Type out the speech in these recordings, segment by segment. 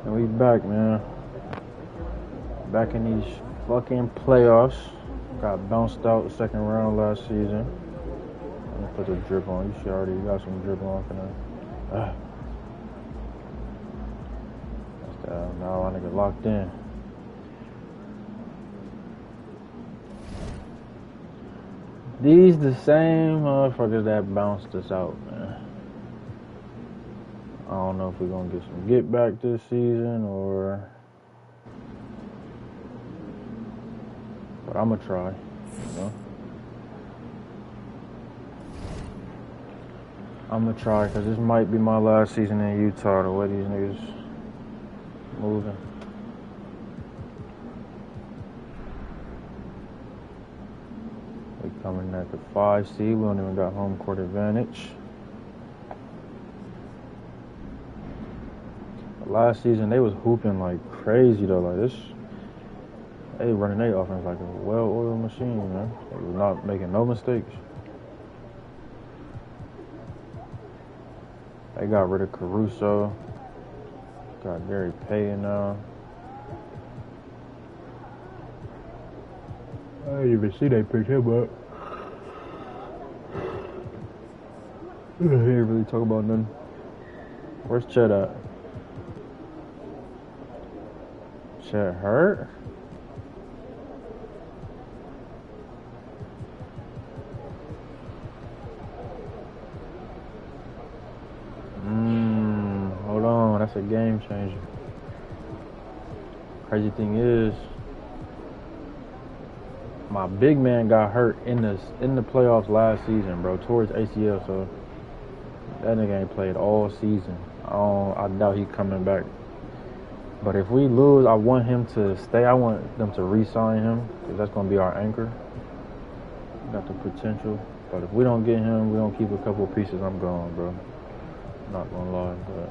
And we back, man. Back in these fucking playoffs. Got bounced out second round last season. Let me put the drip on. You should already got some drip on for now. Now I nigga locked in. These the same motherfuckers that bounced us out, man. I don't know if we're gonna get some get back this season or, but I'ma try, you know. I'ma try because this might be my last season in Utah. The way these niggas moving. We coming at the 5 seed. We don't even got home court advantage. Last season they was hooping like crazy though. Like this, they running their offense like a well-oiled machine, man. They was not making no mistakes. They got rid of Caruso. Got Gary Payton now. I didn't even see they picked him up. He didn't really talk about nothing. Where's Chet at? Chet hurt? Hold on, that's a game changer. Crazy thing is, my big man got hurt in the playoffs last season, bro, towards ACL, so that nigga ain't played all season. I doubt he's coming back. But if we lose, I want him to stay. I want them to re-sign him because that's going to be our anchor. Got the potential. But if we don't get him, we don't keep a couple pieces, I'm gone, bro. I'm not going to lie. But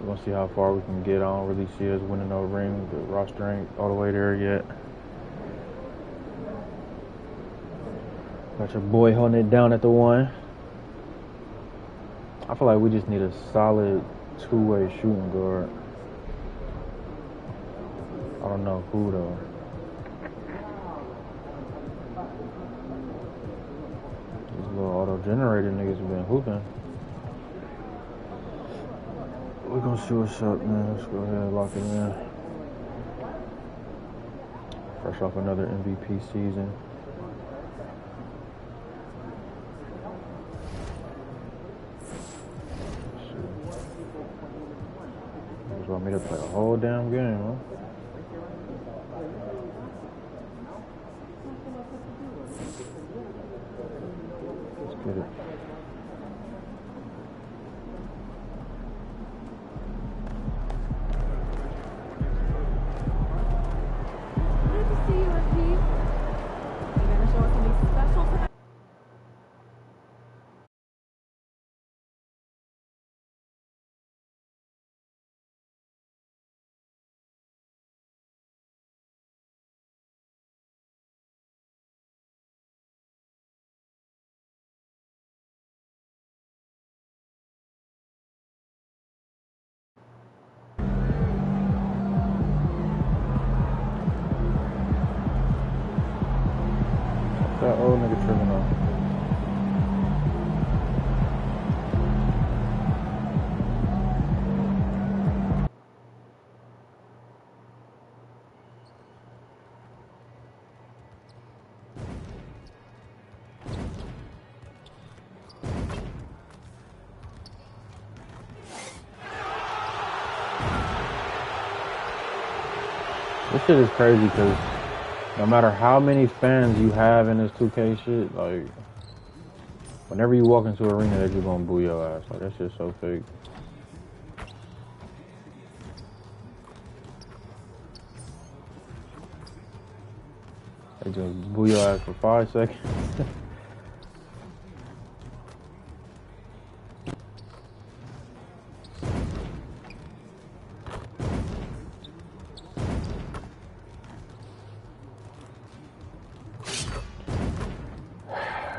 we're going to see how far we can get. I don't really see us winning no ring. The roster ain't all the way there yet. Got your boy holding it down at the 1. I feel like we just need a solid two-way shooting guard. I don't know who though. These little auto-generated niggas have been hooping. We're gonna see what's up, man. Let's go ahead and lock it in. Fresh off another MVP season. You just want me to play a whole damn game, huh? Get it. Good to see you, MP. You gonna show us something special tonight? That old nigga tripping on. This shit is crazy because no matter how many fans you have in this 2K shit, like, whenever you walk into an arena, they're just gonna boo your ass. Like, that shit's so fake. They just boo your ass for 5 seconds.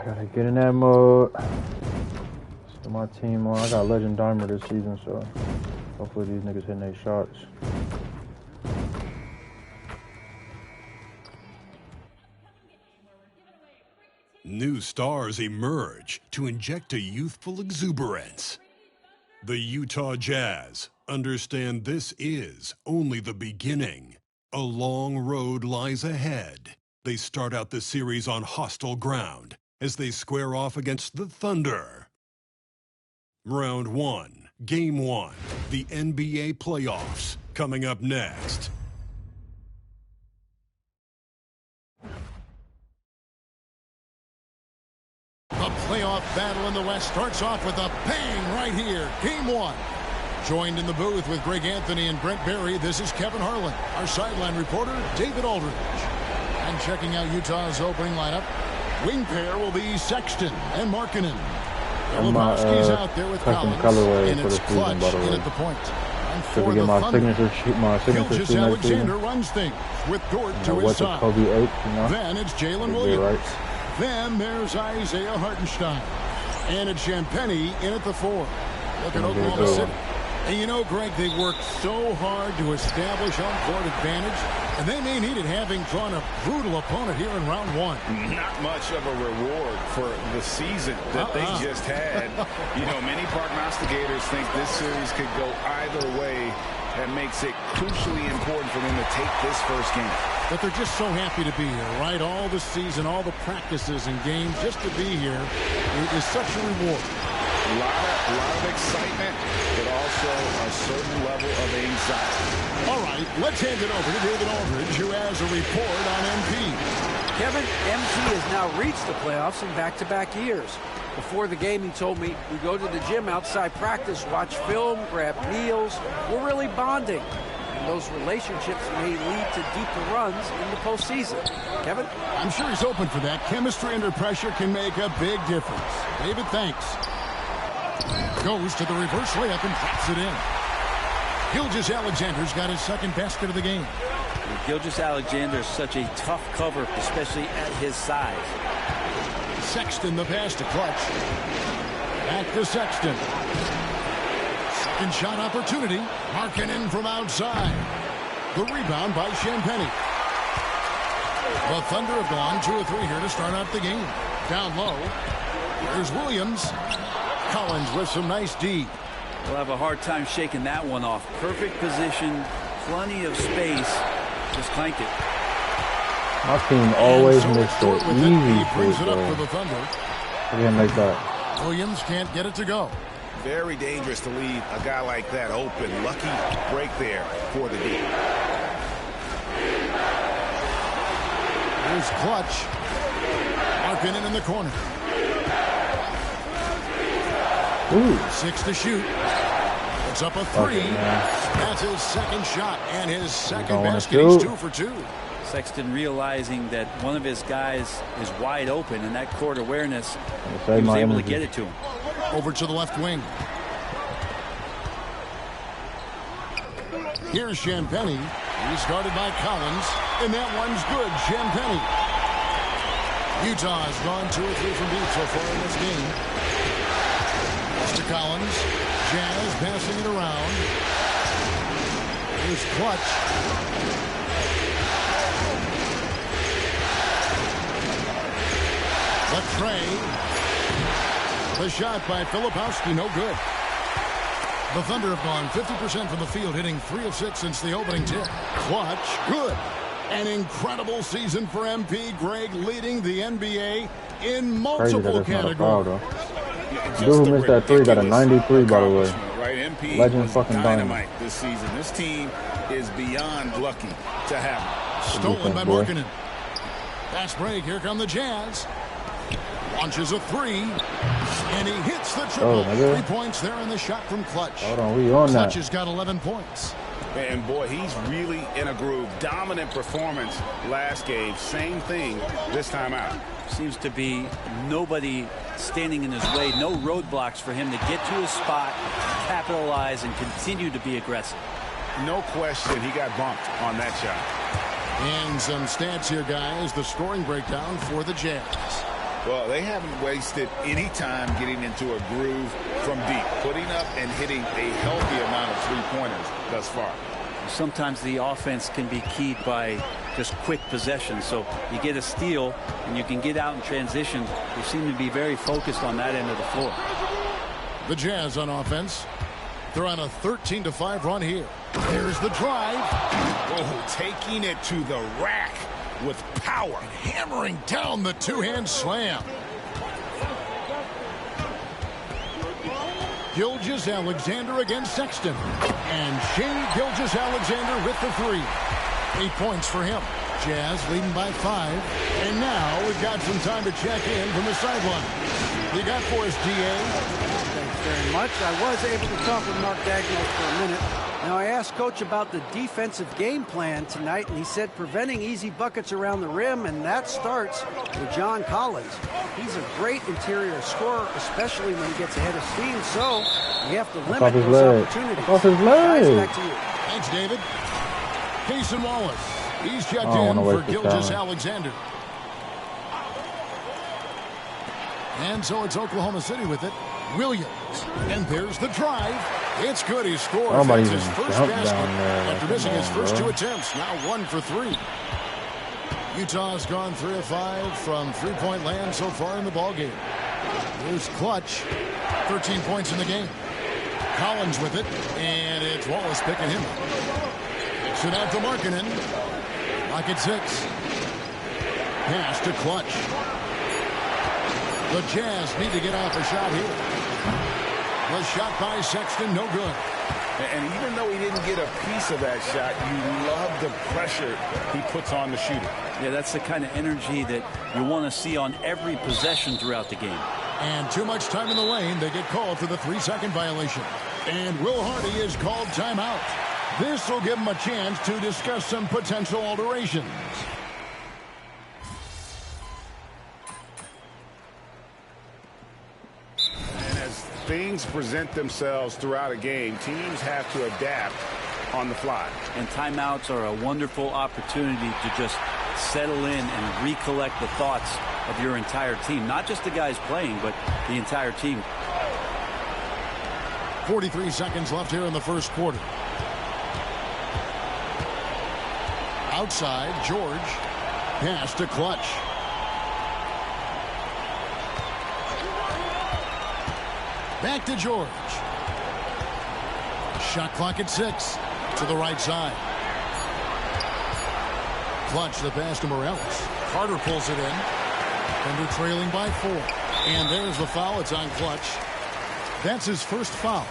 Gotta get in that mode. Set my team on. I got Legend Dimer this season, so Hopefully these niggas hitting their shots. New stars emerge to inject a youthful exuberance. The Utah Jazz understand this is only the beginning. A long road lies ahead. They start out the series on hostile ground as they square off against the Thunder. Round 1, Game 1, the NBA playoffs, coming up next. The playoff battle in the West starts off with a bang right here. Game 1. Joined in the booth with Greg Anthony and Brent Barry, this is Kevin Harlan. Our sideline reporter, David Aldridge. And checking out Utah's opening lineup, wing pair will be Sexton and Markkanen. Filipowski's out there with Collins, and it's Clutch in at the point. And for the Thunder, Gilgeous-Alexander runs things with Dort to his side. Then it's Jalen Williams. Then there's Isaiah Hartenstein. And it's Champagnie in at the 4. Look at Oklahoma City. And you know, Greg, they worked so hard to establish home-court advantage, and they may need it having drawn a brutal opponent here in round 1. Not much of a reward for the season that they just had. You know, many prognosticators think this series could go either way. That makes it crucially important for them to take this first game. But they're just so happy to be here, right? All the season, all the practices and games, just to be here is such a reward. A lot of excitement, but also a certain level of anxiety. All right, let's hand it over to David Aldridge, who has a report on MP. Kevin, MP has now reached the playoffs in back-to-back years. Before the game, he told me, we go to the gym outside practice, watch film, grab meals. We're really bonding. And those relationships may lead to deeper runs in the postseason. Kevin? I'm sure he's open for that. Chemistry under pressure can make a big difference. David, thanks. Goes to the reverse layup and drops it in. Gilgeous-Alexander's got his second basket of the game. Gilgeous-Alexander is such a tough cover, especially at his size. Sexton the pass to Clutch. Back to Sexton. Second shot opportunity. Markkanen from outside. The rebound by Champagnie. The Thunder have gone 2 or 3 here to start out the game. Down low. There's Williams. Collins with some nice D. We'll have a hard time shaking that one off. Perfect position, plenty of space. Just clank it. My team always makes it easy brings it up for the Thunder. Again, like that. Williams can't get it to go. Very dangerous to leave a guy like that open. Lucky break there for the D. Here's Clutch. Markkanen in the corner. Ooh. 6 to shoot. It's up a 3. That's his second shot and his second basket. He's 2 for 2. Sexton realizing that one of his guys is wide open, and that court awareness, he was able to get it to him. Over to the left wing. Here's Champagnie. He started by Collins, and that one's good. Champagnie. Utah has gone 2 or 3 from deep so far in this game. Mr. Collins. Jazz passing it around. Here's Clutch. The tray. The shot by Filipowski, no good. The Thunder have gone 50% from the field, hitting 3 of 6 since the opening tip. Clutch, good. An incredible season for MP. Greg leading the NBA in multiple categories. Dude who missed that 3 got a 93, by the way. Right, MP Legend fucking dynamite this season. This team is beyond lucky to have him. Stolen by Markkanen. Fast break. Here come the Jazz. Launches a 3. And he hits the triple. 3 points there in the shot from Clutch. Hold on, we on that. Clutch has got 11 points. And boy, he's really in a groove. Dominant performance last game. Same thing this time out. Seems to be nobody standing in his way. No roadblocks for him to get to his spot, capitalize, and continue to be aggressive. No question he got bumped on that shot. And some stats here, guys. The scoring breakdown for the Jazz. Well, they haven't wasted any time getting into a groove from deep, putting up and hitting a healthy amount of three-pointers thus far. Sometimes the offense can be keyed by just quick possession. So you get a steal and you can get out in transition. They seem to be very focused on that end of the floor. The Jazz on offense. They're on a 13-5 run here. There's the drive. Oh, taking it to the rack with power. And hammering down the two-hand slam. Gilgeous-Alexander against Sexton. And Shea Gilgeous-Alexander with the three. 8 points for him. Jazz leading by 5. And now we've got some time to check in from the sideline. You got for us, D.A.? Thanks very much. I was able to talk with Mark Dagnall for a minute. Now, I asked Coach about the defensive game plan tonight, and he said preventing easy buckets around the rim, and that starts with John Collins. He's a great interior scorer, especially when he gets ahead of steam, so you have to limit those opportunities. Off his leg. Guys, back to you. Thanks, David. Cason Wallace. He's checked in for Gilgeous-Alexander. And so it's Oklahoma City with it. Williams. And there's the drive. It's good. He scores. That's his first basket after missing his first 2 attempts. Now 1 for 3. Utah's gone 3 of 5 from three-point land so far in the ballgame. Here's Clutch. 13 points in the game. Collins with it. And it's Wallace picking him up. Kicks it out to Markkanen. Lock at 6. Pass to Clutch. The Jazz need to get off a shot here. The shot by Sexton, no good. And even though he didn't get a piece of that shot, you love the pressure he puts on the shooter. Yeah, that's the kind of energy that you want to see on every possession throughout the game. And too much time in the lane. They get called for the 3-second violation. And Will Hardy is called timeout. This will give him a chance to discuss some potential alterations. Things present themselves throughout a game. Teams have to adapt on the fly. And timeouts are a wonderful opportunity to just settle in and recollect the thoughts of your entire team. Not just the guys playing, but the entire team. 43 seconds left here in the first quarter. Outside, George. Pass to Clutch. Back to George. Shot clock at 6. To the right side. Clutch the pass to Morales. Carter pulls it in. Thunder trailing by 4. And there's the foul. It's on Clutch. That's his first foul.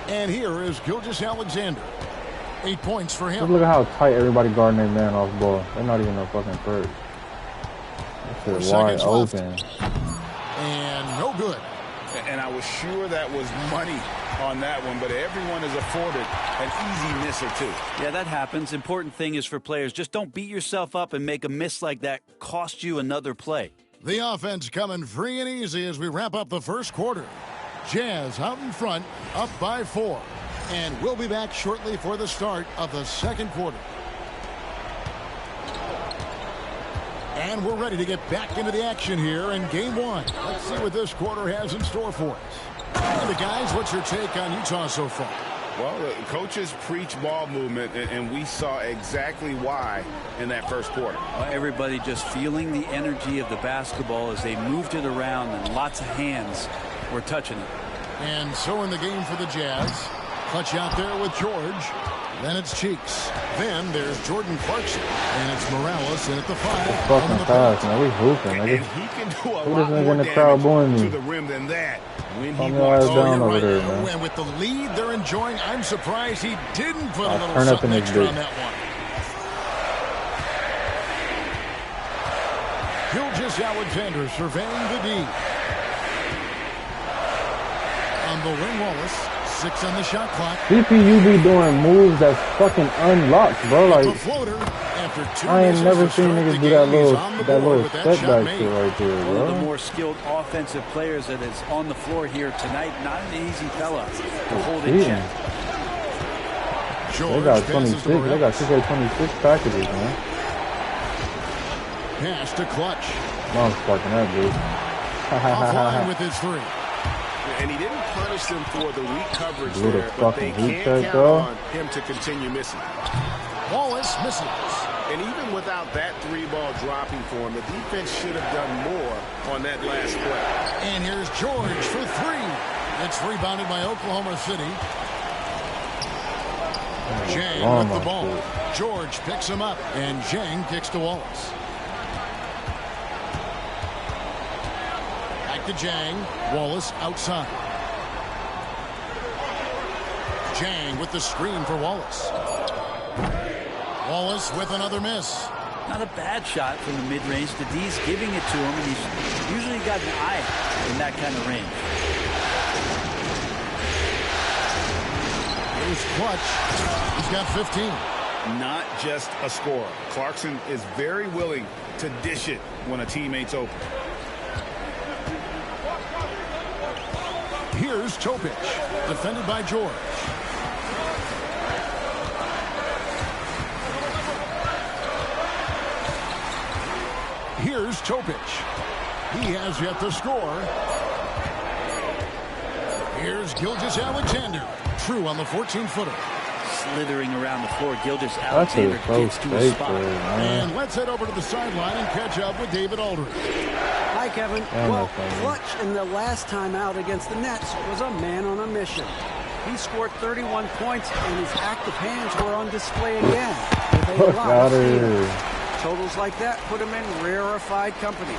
And here is Gilgeous-Alexander. 8 points for him. Just look at how tight everybody guarding their man off ball. They're not even a fucking first. It's wide open. And no good. And I was sure that was money on that one, but everyone is afforded an easy miss or two. Yeah, that happens. Important thing is for players, just don't beat yourself up and make a miss like that cost you another play. The offense coming free and easy as we wrap up the first quarter. Jazz out in front, up by 4. And we'll be back shortly for the start of the second quarter. And we're ready to get back into the action here in game 1. Let's see what this quarter has in store for us. And guys, what's your take on Utah so far? Well, the coaches preach ball movement, and we saw exactly why in that first quarter. Everybody just feeling the energy of the basketball as they moved it around, and lots of hands were touching it. And so in the game for the Jazz, Clutch out there with George. Then it's Cheeks. Then there's Jordan Clarkson. And it's Morales in at the 5. Fucking fast, man. We hooping. And he can do a lot more more damage to the rim than that. When he walks down over there, man. And with the lead they're enjoying, I'm surprised he didn't put a little turn up something in extra this on that one. Gilgeous-Alexander surveying the D. On the wing, Wallace. 6 on the shot clock. CPU be doing moves that's fucking unlocked, bro. Like, I ain't never seen niggas do that little step back shit right there, bro. One of the more skilled offensive players that is on the floor here tonight. Not an easy fella to hold in check. They got 26. They got 626 packages, man. Pass to Clutch. Mom's sparking that dude. Offline with his three. And he didn't punish them for the weak coverage Little there, but they fucking can't check, count though. on him to continue missing. Wallace misses. And even without that three ball dropping for him, the defense should have done more on that last play. And here's George for three. It's rebounded by Oklahoma City. Jang with the ball. George picks him up, and Jang kicks to Wallace. Back to Jang. Wallace outside. Jang with the screen for Wallace. Wallace with another miss. Not a bad shot from the mid-range. The D's giving it to him, and he's usually got an eye in that kind of range. Here's Clutch. He's got 15. Not just a scorer. Clarkson is very willing to dish it when a teammate's open. Here's Topic, defended by George. Here's Topic. He has yet to score. Here's Gilgeous-Alexander. True on the 14-footer. Slithering around the floor, Gilgeous-Alexander gets to a spot. And let's head over to the sideline and catch up with David Aldridge. Hi, Kevin. Well, Clutch in the last time out against the Nets was a man on a mission. He scored 31 points, and his active hands were on display again. With a lot of steam. Totals like that put him in rarefied company.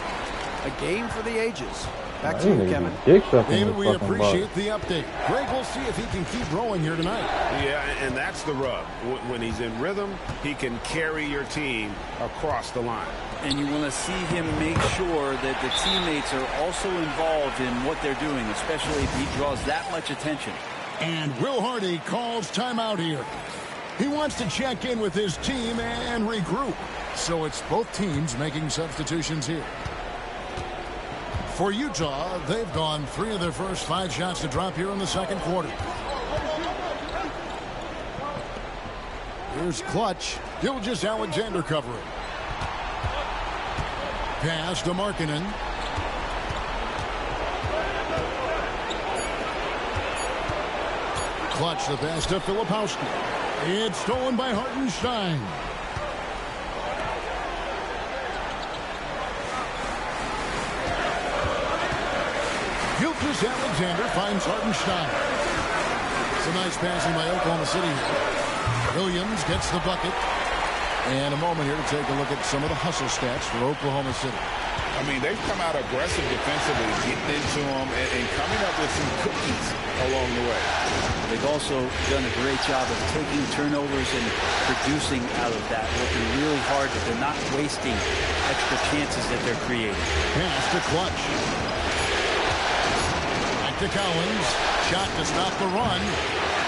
A game for the ages. Back to you, Kevin. David, we appreciate the update. Greg, we'll see if he can keep rolling here tonight. Yeah, and that's the rub. When he's in rhythm, he can carry your team across the line. And you want to see him make sure that the teammates are also involved in what they're doing, especially if he draws that much attention. And Will Hardy calls timeout here. He wants to check in with his team and regroup. So it's both teams making substitutions here. For Utah, they've gone 3 of their first 5 shots to drop here in the second quarter. Here's Clutch. Gilgeous-Alexander covering. Pass to Markkanen. Clutch the pass to Filipowski. It's stolen by Hartenstein. Gilgeous-Alexander finds Hartenstein. It's a nice passing by Oklahoma City. Williams gets the bucket. And a moment here to take a look at some of the hustle stats for Oklahoma City. I mean, they've come out aggressive defensively, getting into them and coming up with some cookies along the way. They've also done a great job of taking turnovers and producing out of that, working really hard that they're not wasting extra chances that they're creating. Pass to Clutch. Back to Collins. Shot to stop the run.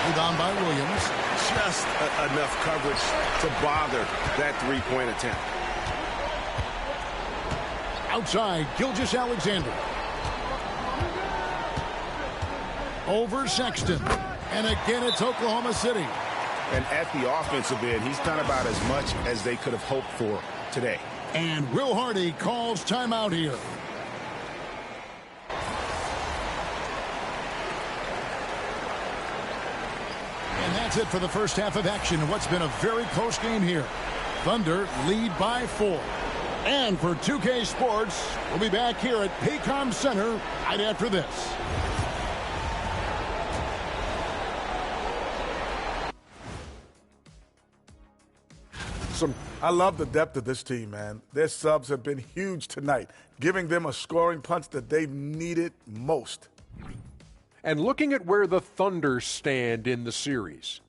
Rebound by Williams. Just enough coverage to bother that three-point attempt. Outside, Gilgeous-Alexander. Over Sexton. And again, it's Oklahoma City. And at the offensive end, he's done about as much as they could have hoped for today. And Will Hardy calls timeout here. And that's it for the first half of action in what's been a very close game here. Thunder lead by 4. And for 2K Sports, we'll be back here at Paycom Center right after this. I love the depth of this team, man. Their subs have been huge tonight, giving them a scoring punch that they've needed most. And looking at where the Thunder stand in the series.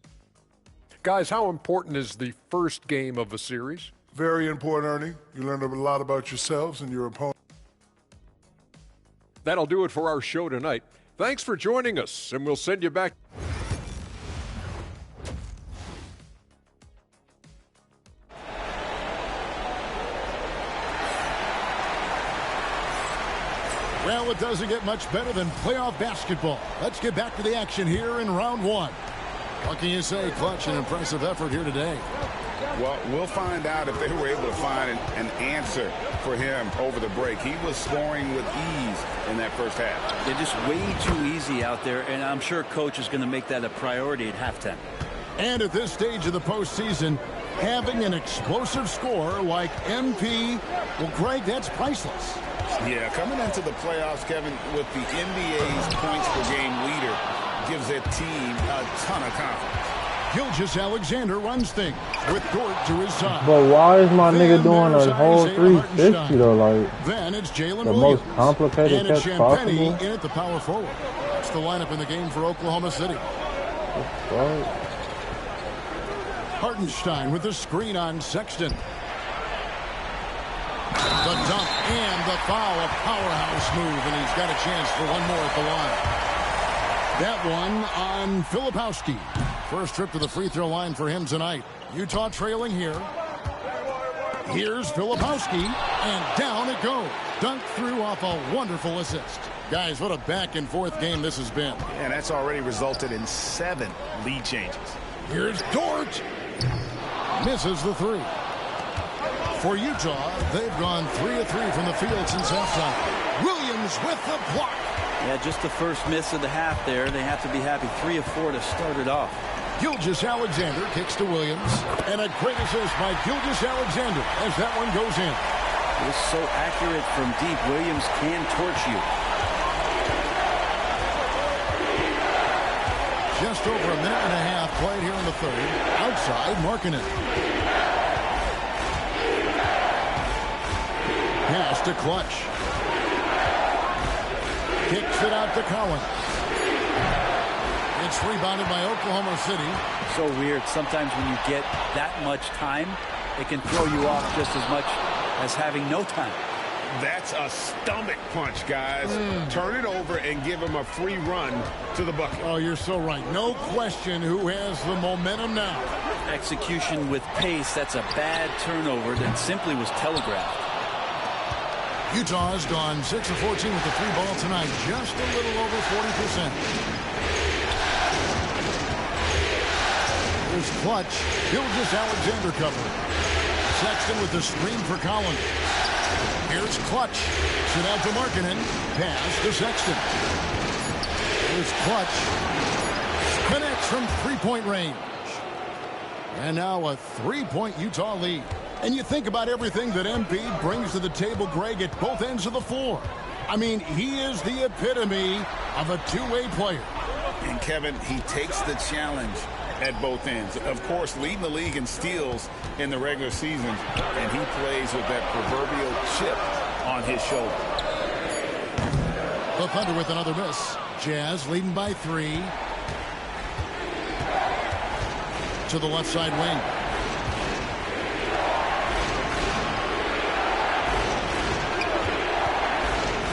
Guys, how important is the first game of a series? Very important, Ernie. You learn a lot about yourselves and your opponent. That'll do it for our show tonight. Thanks for joining us, and we'll send you back. Well, it doesn't get much better than playoff basketball. Let's get back to the action here in round 1. What can you say? Clutch and impressive effort here today. Well, we'll find out if they were able to find an answer for him over the break. He was scoring with ease in that first half. They're just way too easy out there, and I'm sure Coach is going to make that a priority at halftime. And at this stage of the postseason, having an explosive scorer like MP, well, Greg, that's priceless. Yeah, coming into the playoffs, Kevin, with the NBA's points per game leader gives that team a ton of confidence. Gilgeous-Alexander runs things with Dort to his side. But why is my nigga doing there's a whole Isaiah 360 though? Like, then it's Jalen the Williams. most complicated and it's catch Champagny possible. in at the power forward. That's the lineup in the game for Oklahoma City. Right. Hartenstein with the screen on Sexton. The dunk and the foul, a powerhouse move, and he's got a chance for one more at the line. That one on Filipowski. First trip to the free throw line for him tonight. Utah trailing here. Here's Filipowski, and down it goes. Dunked through off a wonderful assist. Guys, what a back and forth game this has been. And that's already resulted in 7 lead changes. Here's Dort. Misses the three. For Utah, they've gone 3 of 3 from the field since halftime. Williams with the block. Yeah, just the first miss of the half there. They have to be happy. 3 of 4 to start it off. Gilgeous-Alexander kicks to Williams. And a great assist by Gilgeous-Alexander as that one goes in. It was so accurate from deep. Williams can torch you. Just over a minute and a half played here in the third. Outside, Markkanen. Pass to Clutch. Kicks it out to Collins. It's rebounded by Oklahoma City. So weird. Sometimes when you get that much time, it can throw you off just as much as having no time. That's a stomach punch, guys. Turn it over and give him a free run to the bucket. Oh, you're so right. No question who has the momentum now. Execution with pace. That's a bad turnover that simply was telegraphed. Utah has gone 6 of 14 with the three ball tonight. Just a little over 40%. Here's Clutch. Gilgeous-Alexander cover. Sexton with the screen for Collins. Here's Clutch. Sit out to Markkanen. Pass to Sexton. Here's Clutch. Connects from three-point range. And now a three-point Utah lead. And you think about everything that MP brings to the table, Greg, at both ends of the floor. I mean, he is the epitome of a two-way player. And Kevin, he takes the challenge at both ends. Of course, leading the league in steals in the regular season, and he plays with that proverbial chip on his shoulder. The Thunder with another miss. Jazz leading by 3. To the left side wing.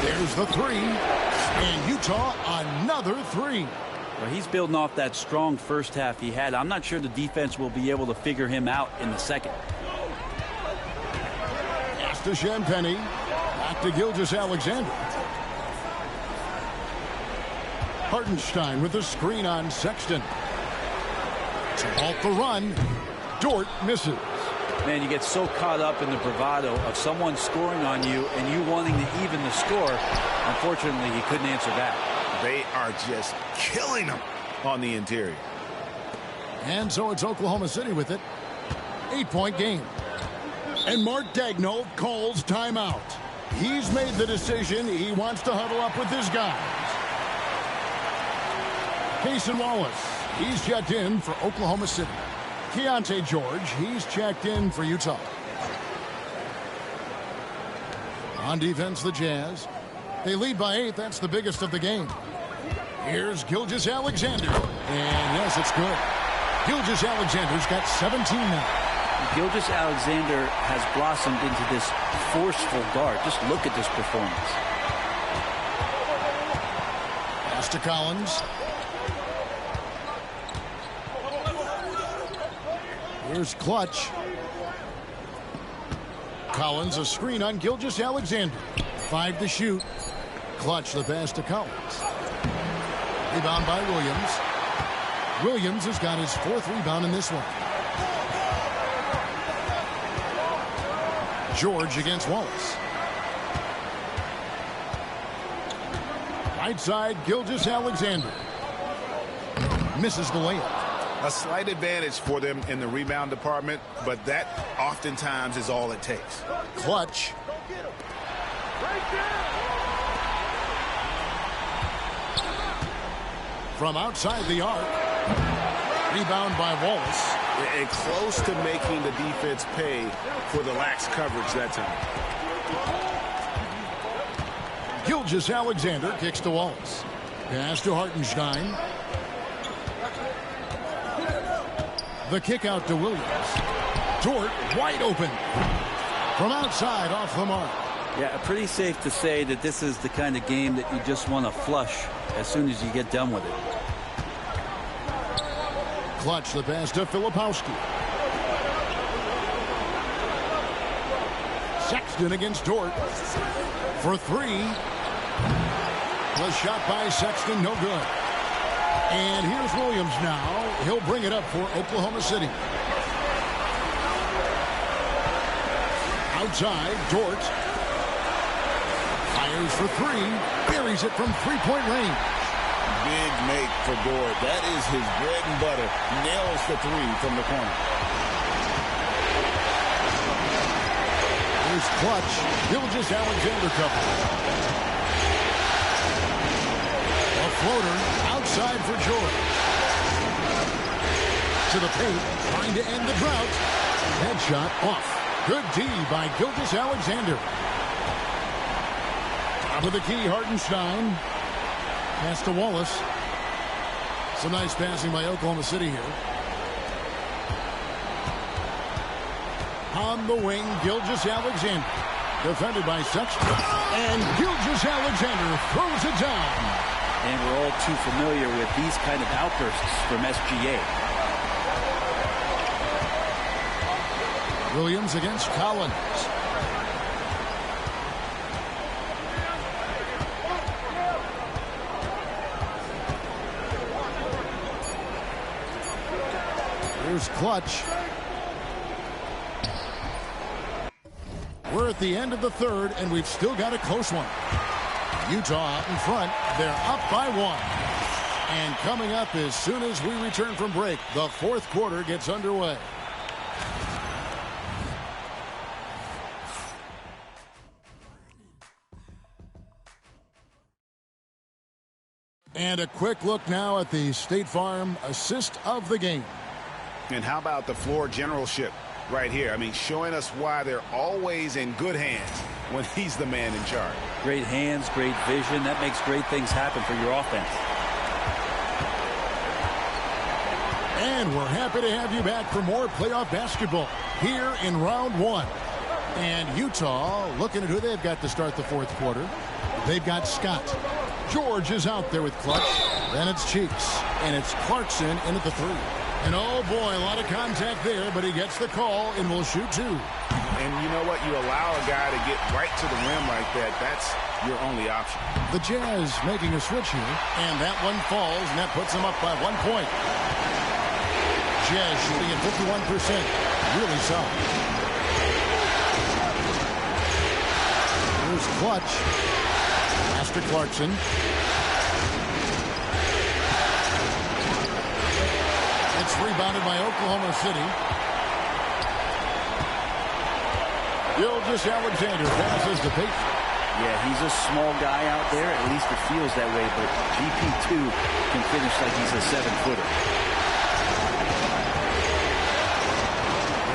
There's the 3. And Utah another 3. Well, he's building off that strong first half he had. I'm not sure the defense will be able to figure him out in the second. Pass to Champagny. Back to Gilgeous-Alexander. Hartenstein with the screen on Sexton. To halt the run. Dort misses. Man, you get so caught up in the bravado of someone scoring on you and you wanting to even the score. Unfortunately, he couldn't answer that. They are just killing them on the interior. And so it's Oklahoma City with it. 8-point game. And Mark Daigneault calls timeout. He's made the decision. He wants to huddle up with his guys. Cason Wallace, he's checked in for Oklahoma City. Keontae George, he's checked in for Utah. On defense, the Jazz. They lead by 8. That's the biggest of the game. Here's Gilgeous-Alexander. And yes, it's good. Gilgeous-Alexander's got 17 now. Gilgeous-Alexander has blossomed into this forceful guard. Just look at this performance. Pass to Collins. Here's Clutch. Collins, a screen on Gilgeous-Alexander. 5 to shoot. Clutch, the pass to Collins. Rebound by Williams. Williams has got his 4th rebound in this one. George against Wallace. Right side, Gilgeous-Alexander. Misses the layup. A slight advantage for them in the rebound department, but that oftentimes is all it takes. Clutch. From outside the arc. Rebound by Wallace. And close to making the defense pay for the lax coverage that time. Gilgeous-Alexander kicks to Wallace. Pass to Hartenstein. The kick out to Williams. Dort wide open. From outside off the mark. Yeah, pretty safe to say that this is the kind of game that you just want to flush as soon as you get done with it. Clutch the pass to Filipowski. Sexton against Dort. For 3. The shot by Sexton, no good. And here's Williams now. He'll bring it up for Oklahoma City. Outside, Dort. Fires for 3. Buries it from 3-point range. Big make for Dort. That is his bread and butter. Nails the 3 from the corner. Here's Clutch. Gilgeous-Alexander cover. A floater outside for George. To the paint, trying to end the drought. Headshot off. Good D by Gilgeous-Alexander. Top of the key, Hartenstein. Pass to Wallace. Some nice passing by Oklahoma City here. On the wing, Gilgeous-Alexander. Defended by Sexton. And Gilgeous-Alexander throws it down. And we're all too familiar with these kind of outbursts from SGA. Williams against Collins. Here's Clutch. We're at the end of the 3rd, and we've still got a close one. Utah out in front. They're up by 1. And coming up as soon as we return from break, the 4th quarter gets underway. And a quick look now at the State Farm assist of the game. And how about the floor generalship right here? I mean, showing us why they're always in good hands when he's the man in charge. Great hands, great vision. That makes great things happen for your offense. And we're happy to have you back for more playoff basketball here in round 1. And Utah looking at who they've got to start the 4th quarter. They've got Scott. George is out there with Clutch. Then it's Cheeks. And it's Clarkson in at the 3. And oh boy, a lot of contact there, but he gets the call and will shoot 2. And you know what? You allow a guy to get right to the rim like that. That's your only option. The Jazz making a switch here. And that one falls, and that puts them up by 1 point. Jazz shooting at 51%. Really solid. Here's Clutch. Master Clarkson. It's rebounded by Oklahoma City. Gilgeous-Alexander passes to Payton. Yeah, he's a small guy out there. At least it feels that way. But GP2 can finish like he's a 7-footer.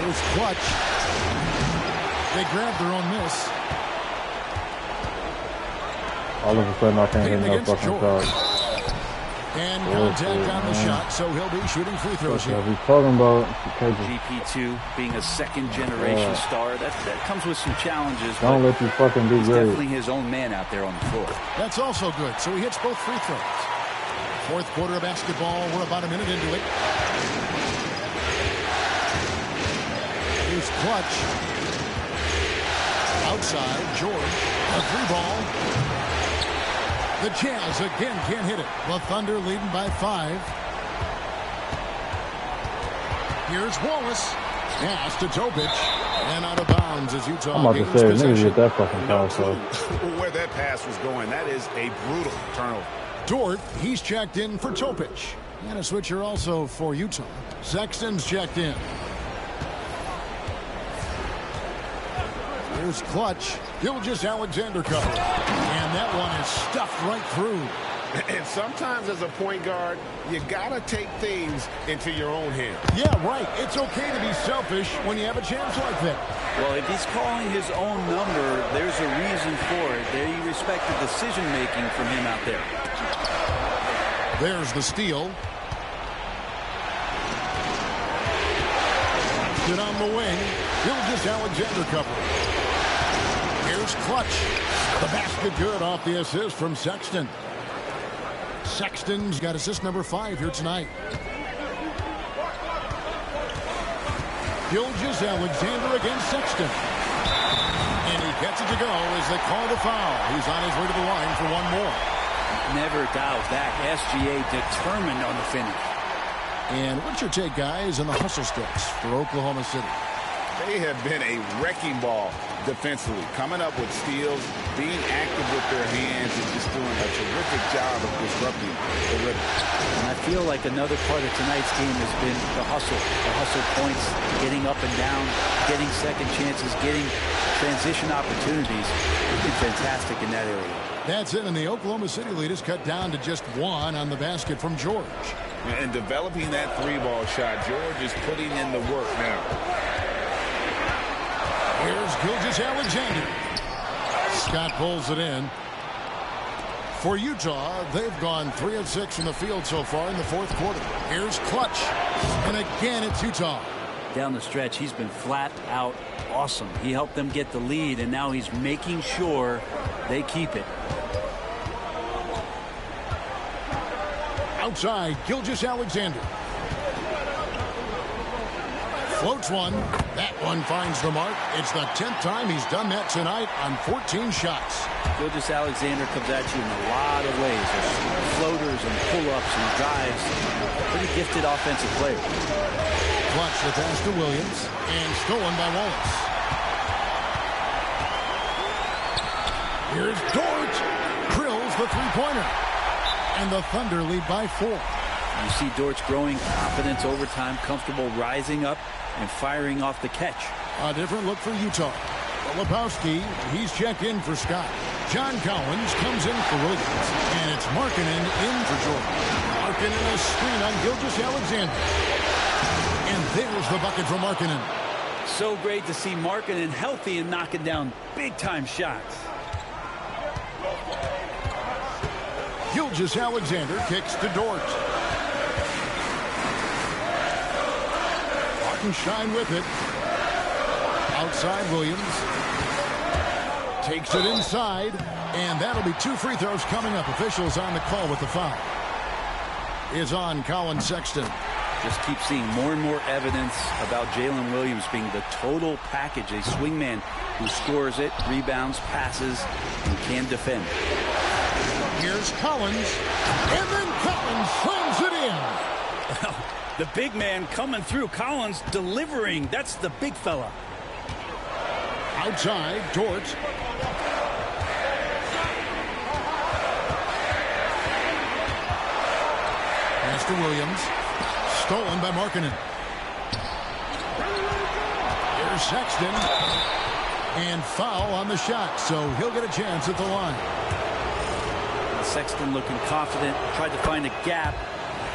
There's Clutch. They grab their own miss. All of a sudden, I can't hit no fucking shot. And contact on the shot, so he'll be shooting free throws here. He's talking about GP2 being a second-generation star. That comes with some challenges. Don't let you fucking be he's great. definitely his own man out there on the floor. That's also good. So he hits both free throws. 4th quarter of basketball. We're about a minute into it. Here's Clutch. Outside, George. A 3-ball. The Jazz again can't hit it. The Thunder leading by 5. Here's Wallace. Pass to Topic. And out of bounds as Utah I'm about to gains say, niggas possession. get that fucking pass off. Where that pass was going, that is a brutal turnover. Dort, he's checked in for Topic. And a switcher also for Utah. Sexton's checked in. Here's Clutch. Gilgeous-Alexander cover. And that one is stuffed right through. And sometimes as a point guard, you got to take things into your own hands. Yeah, right. It's okay to be selfish when you have a chance like that. Well, if he's calling his own number, there's a reason for it. They respect the decision-making from him out there. There's the steal. Get on the wing. Gilgeous-Alexander cover. Here's Clutch. The basket good off the assist from Sexton. Sexton's got assist number 5 here tonight. Gilgeous-Alexander against Sexton. And he gets it to go as they call the foul. He's on his way to the line for one more. Never doubt that. SGA determined on the finish. And what's your take, guys, on the hustle sticks for Oklahoma City? They have been a wrecking ball defensively, coming up with steals, being active with their hands, and just doing a terrific job of disrupting the rhythm. And I feel like another part of tonight's game has been the hustle points, getting up and down, getting second chances, getting transition opportunities. They've been fantastic in that area. That's it, and the Oklahoma City lead is cut down to just 1 on the basket from George. And developing that 3-ball shot, George is putting in the work now. Here's Gilgeous-Alexander. Scott pulls it in. For Utah, they've gone 3 of 6 from the field so far in the fourth quarter. Here's Clutch. And again, it's Utah. Down the stretch, he's been flat out awesome. He helped them get the lead, and now he's making sure they keep it. Outside, Gilgeous-Alexander. Floats one. That one finds the mark. It's the 10th time he's done that tonight on 14 shots. Gilgeous-Alexander comes at you in a lot of ways. There's floaters and pull-ups and drives. Pretty gifted offensive player. Clutch the pass to Williams. And stolen by Wallace. Here's Dort. Drills the three-pointer. And the Thunder lead by 4. You see Dort's growing confidence over time, comfortable rising up and firing off the catch. A different look for Utah. Lebowski, he's checked in for Scott. John Collins comes in for Williams. And it's Markkanen in for Jordan. Markkanen a screen on Gilgeous-Alexander. And there's the bucket for Markkanen. So great to see Markkanen healthy and knocking down big-time shots. Gilgeous-Alexander kicks to Dort. Hartenstein with it. Outside Williams. Takes it inside. And that'll be 2 free throws coming up. Officials on the call with the foul. Is on Colin Sexton. Just keep seeing more and more evidence about Jalen Williams being the total package, a swingman who scores it, rebounds, passes, and can defend. Here's Collins, and then Collins slams it in. The big man coming through. Collins delivering. That's the big fella. Outside, Dort. Pass to Williams. Stolen by Markkanen. Here's Sexton. And foul on the shot, so he'll get a chance at the line. Sexton looking confident, tried to find a gap,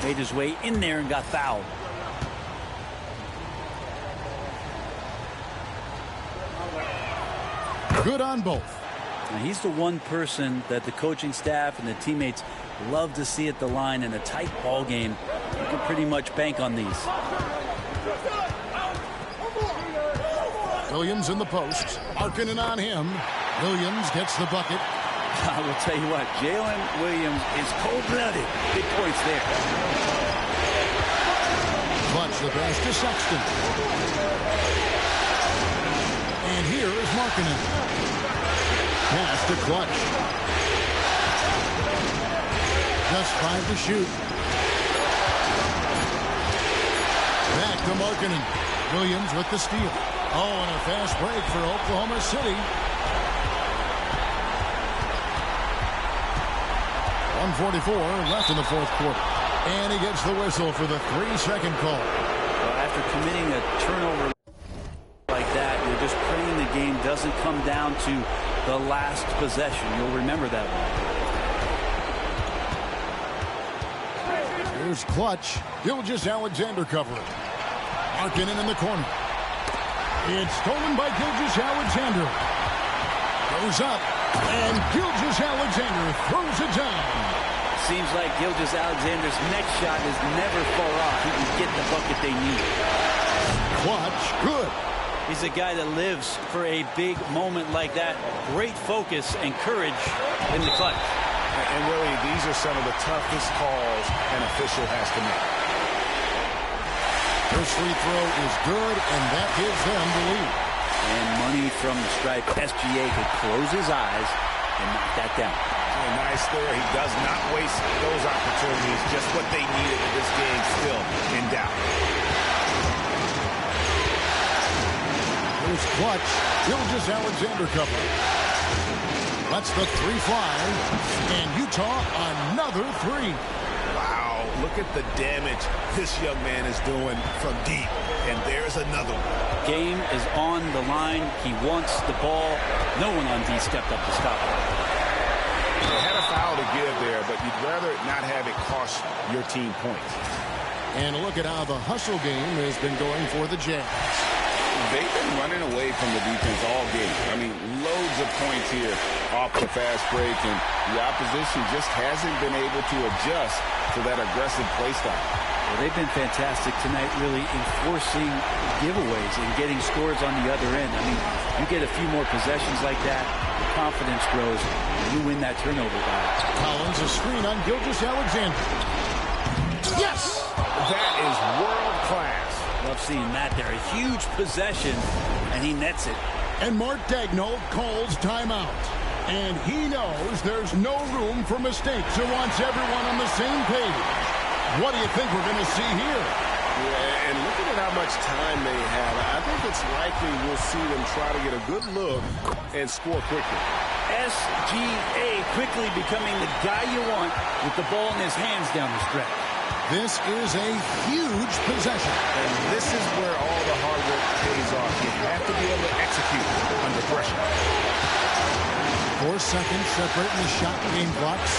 made his way in there and got fouled. Good on both. Now he's the one person that the coaching staff and the teammates love to see at the line in a tight ball game. You can pretty much bank on these. Williams in the post. Markkanen on him. Williams gets the bucket. I will tell you what, Jalen Williams is cold-blooded. Big points there. Clutch the pass to Sexton. And here is Markkanen. Pass to Clutch. Just 5 to shoot. Back to Markkanen. Williams with the steal. Oh, and a fast break for Oklahoma City. 1:44 left in the fourth quarter. And he gets the whistle for the 3-second call. Well, after committing a turnover like that, you're just praying the game doesn't come down to the last possession. You'll remember that one. Here's Clutch. Gilgeous-Alexander covering. Markkanen in the corner. It's stolen by Gilgeous-Alexander. Goes up. And Gilgeous-Alexander throws it down. Seems like Gilgeous-Alexander's next shot is never far off. He can get the bucket they need. Clutch, good. He's a guy that lives for a big moment like that. Great focus and courage in the clutch. And really, these are some of the toughest calls an official has to make. First free throw is good, and that gives them the lead. And money from the stripe. SGA could close his eyes and knock that down. Nice there. He does not waste those opportunities. Just what they needed with this game still in doubt. Here's Clutch. Gilgeous-Alexander covering. Lets the three fly. And Utah another three. Wow, look at the damage this young man is doing from deep. And there's another one. Game is on the line. He wants the ball. No one on D stepped up to stop him. They had a foul to give there, but you'd rather not have it cost your team points. And look at how the hustle game has been going for the Jazz. They've been running away from the defense all game. I mean, loads of points here off the fast break, and the opposition just hasn't been able to adjust to that aggressive play style. Well, they've been fantastic tonight, really enforcing giveaways and getting scores on the other end. I mean, you get a few more possessions like that, your confidence grows, and you win that turnover battle. Collins, a screen on Gilgeous-Alexander. Yes! That is world class. Love seeing that there. A huge possession, and he nets it. And Mark Daigneault calls timeout. And he knows there's no room for mistakes and wants everyone on the same page. What do you think we're going to see here? Yeah, and looking at how much time they have, I think it's likely we'll see them try to get a good look and score quickly. SGA quickly becoming the guy you want with the ball in his hands down the stretch. This is a huge possession. And this is where all the hard work pays off. You have to be able to execute under pressure. 4 seconds separating the shot and game blocks.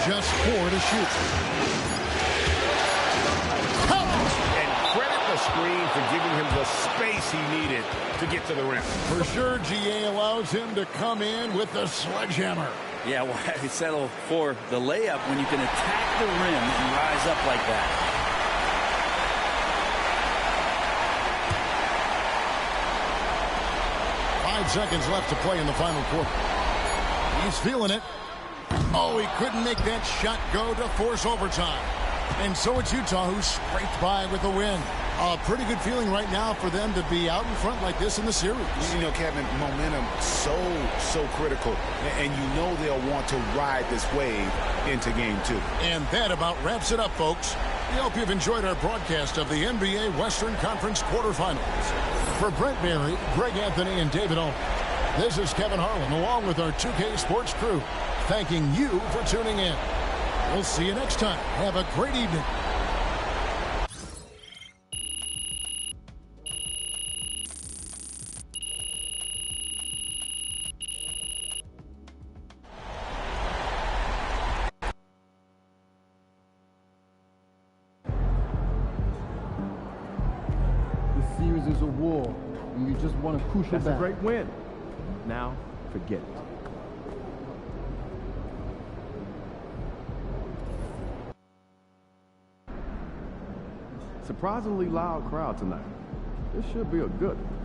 Just 4 to shoot. And credit the screen for giving him the space he needed to get to the rim. For sure, GA allows him to come in with the sledgehammer. Yeah, why settle for the layup when you can attack the rim and rise up like that? 5 seconds left to play in the final quarter. He's feeling it. Oh, he couldn't make that shot go to force overtime. And so it's Utah who scraped by with a win. A pretty good feeling right now for them to be out in front like this in the series. You know, Kevin, momentum so critical. And you know they'll want to ride this wave into game 2. And that about wraps it up, folks. We hope you've enjoyed our broadcast of the NBA Western Conference quarterfinals. For Brent Barry, Greg Anthony, and David Owen, this is Kevin Harlan along with our 2K Sports crew, thanking you for tuning in. We'll see you next time. Have a great evening. This series is a war, and you just want a crucial That's battle. a great win. Now, forget it. Surprisingly loud crowd tonight. This should be a good one.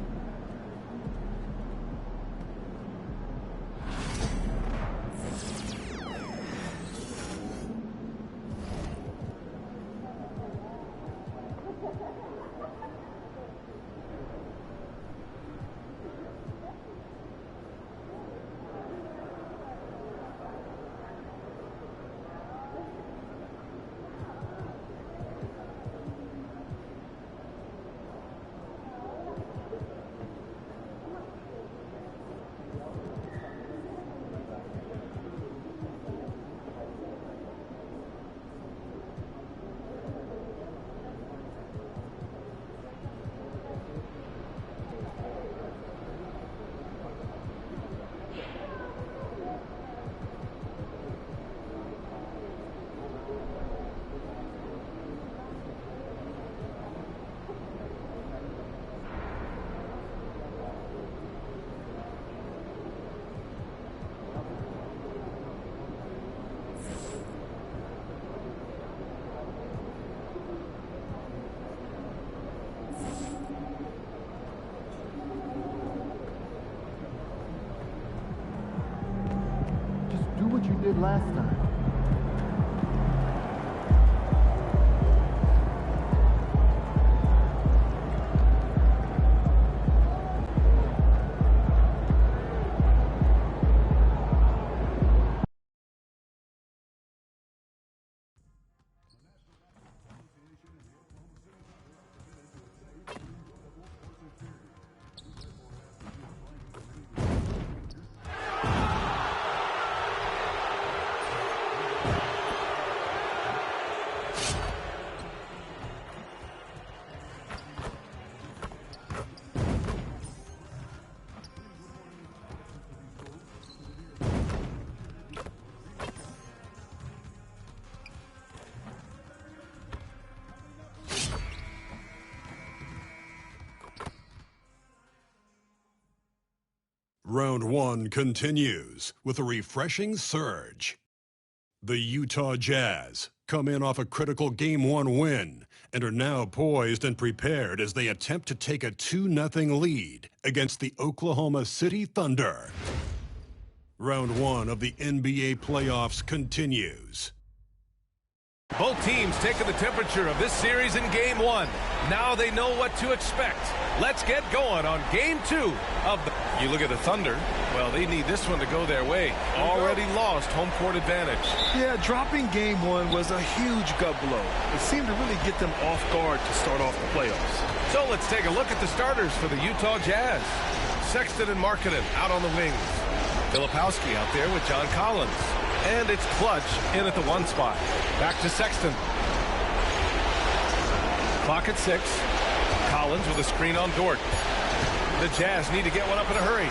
you did last time. Round one continues with a refreshing surge. The Utah Jazz come in off a critical Game 1 win and are now poised and prepared as they attempt to take a 2-0 lead against the Oklahoma City Thunder. Round one of the NBA playoffs continues. Both teams taking the temperature of this series in Game 1. Now they know what to expect. Let's get going on Game 2 of the... You look at the Thunder, well, they need this one to go their way. Already lost home court advantage. Yeah, dropping Game 1 was a huge gut blow. It seemed to really get them off guard to start off the playoffs. So let's take a look at the starters for the Utah Jazz. Sexton and Markkanen out on the wings. Filipowski out there with John Collins. And it's Clutch in at the 1 spot. Back to Sexton. Clock at 6. Collins with a screen on Dort. The Jazz need to get one up in a hurry.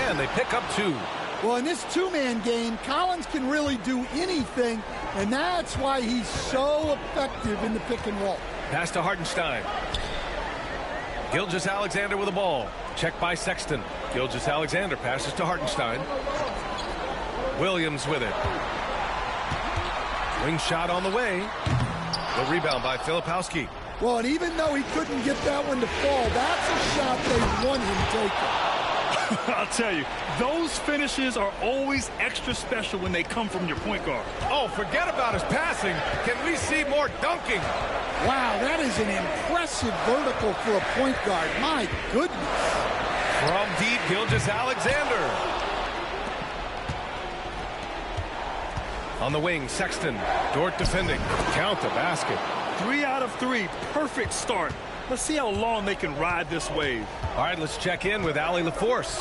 And they pick up 2. Well, in this two-man game, Collins can really do anything, and that's why he's so effective in the pick and roll. Pass to Hartenstein. Gilgeous-Alexander with the ball. Checked by Sexton. Gilgeous-Alexander passes to Hartenstein. Williams with it. Wing shot on the way. The rebound by Filipowski. Well, and even though he couldn't get that one to fall, that's a shot they want him taking. I'll tell you, those finishes are always extra special when they come from your point guard. Oh, forget about his passing. Can we see more dunking? Wow, that is an impressive vertical for a point guard. My goodness. From deep, Gilgeous-Alexander. On the wing, Sexton. Dort defending. Count the basket. 3 out of 3. Perfect start. Let's see how long they can ride this wave. All right, let's check in with Allie LaForce.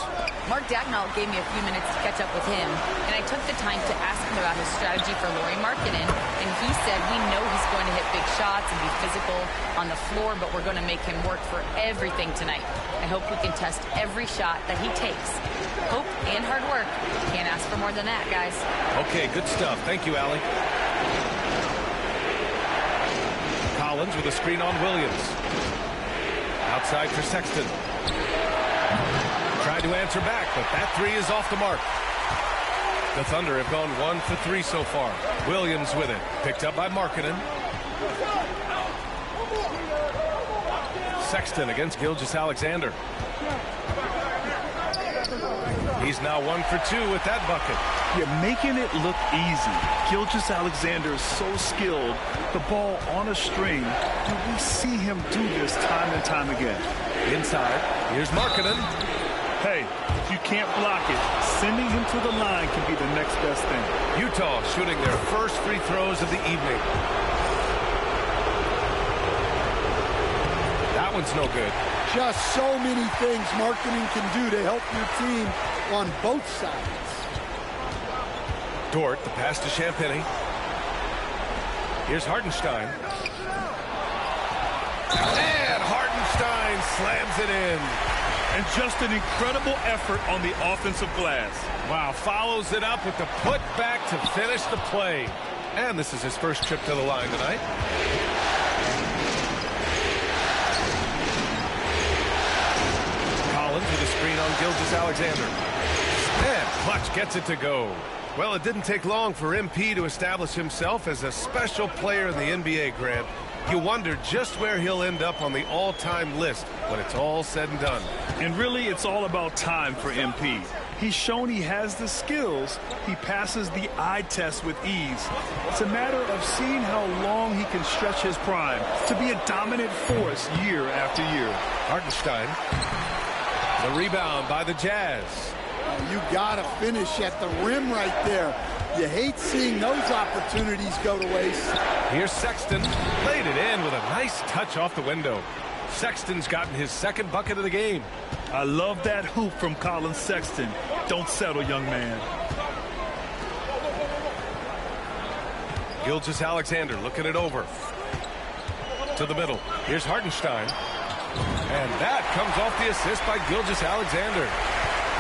Mark Dagnall gave me a few minutes to catch up with him, and I took the time to ask him about his strategy for Lauri Markkanen, and he said we know he's going to hit big shots and be physical on the floor, but we're going to make him work for everything tonight. I hope we can test every shot that he takes. Hope and hard work. Can't ask for more than that, guys. Okay, good stuff. Thank you, Allie. Collins with a screen on Williams. Outside for Sexton. Tried to answer back, but that 3 is off the mark. The Thunder have gone 1 for 3 so far. Williams with it. Picked up by Markkanen. Sexton against Gilgeous-Alexander. He's now 1 for 2 with that bucket. You're making it look easy. Gilgeous-Alexander is so skilled. The ball on a string. And we see him do this time and time again. Inside, here's Markkanen. Hey, if you can't block it, sending him to the line can be the next best thing. Utah shooting their first free throws of the evening. That one's no good. Just so many things Markkanen can do to help your team on both sides. Dort, the pass to Champagny. Here's Hartenstein. And Hartenstein slams it in. And just an incredible effort on the offensive glass. Wow, follows it up with the putback to finish the play. And this is his first trip to the line tonight. Collins with a screen on Gilgeous-Alexander. And Clutch gets it to go. Well, it didn't take long for MP to establish himself as a special player in the NBA, Grant. You wonder just where he'll end up on the all-time list when it's all said and done. And really, it's all about time for MP. He's shown he has the skills. He passes the eye test with ease. It's a matter of seeing how long he can stretch his prime to be a dominant force year after year. Hartenstein. The rebound by the Jazz. You got to finish at the rim right there. You hate seeing those opportunities go to waste. Here's Sexton. Laid it in with a nice touch off the window. Sexton's gotten his second bucket of the game. I love that hoop from Colin Sexton. Don't settle, young man. Gilgeous-Alexander looking it over. To the middle. Here's Hartenstein. And that comes off the assist by Gilgeous-Alexander.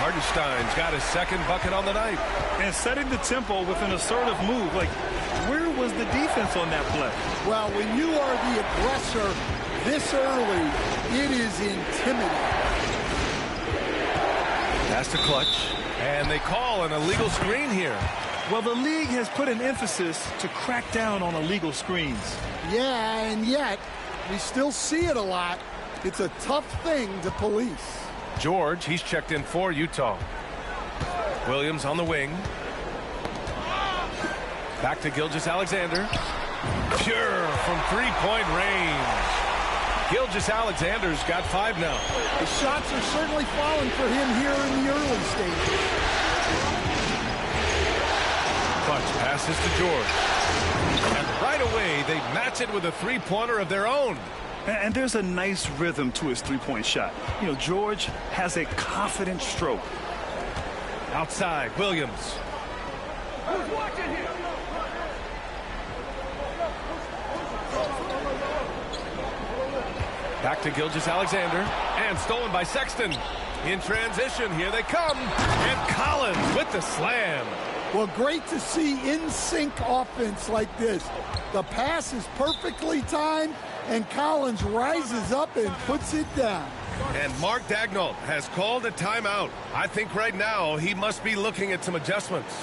Hartenstein's got his second bucket on the night. And setting the tempo with an assertive move. Like, where was the defense on that play? Well, when you are the aggressor this early, it is intimidating. Pass to Clutch. And they call an illegal screen here. Well, the league has put an emphasis to crack down on illegal screens. Yeah, and yet, we still see it a lot. It's a tough thing to police. George, he's checked in for Utah. Williams on the wing. Back to Gilgeous-Alexander. Pure from three-point range. Gilgeous-Alexander's got 5 now. The shots are certainly falling for him here in the early stages. Clutch passes to George. And right away, they match it with a three-pointer of their own. And there's a nice rhythm to his three-point shot. You know, George has a confident stroke. Outside, Williams. Who's watching here? Back to Gilgeous-Alexander. And stolen by Sexton. In transition, here they come. And Collins with the slam. Well, great to see in-sync offense like this. The pass is perfectly timed, and Collins rises up and puts it down. And Mark Daigneault has called a timeout. I think right now he must be looking at some adjustments.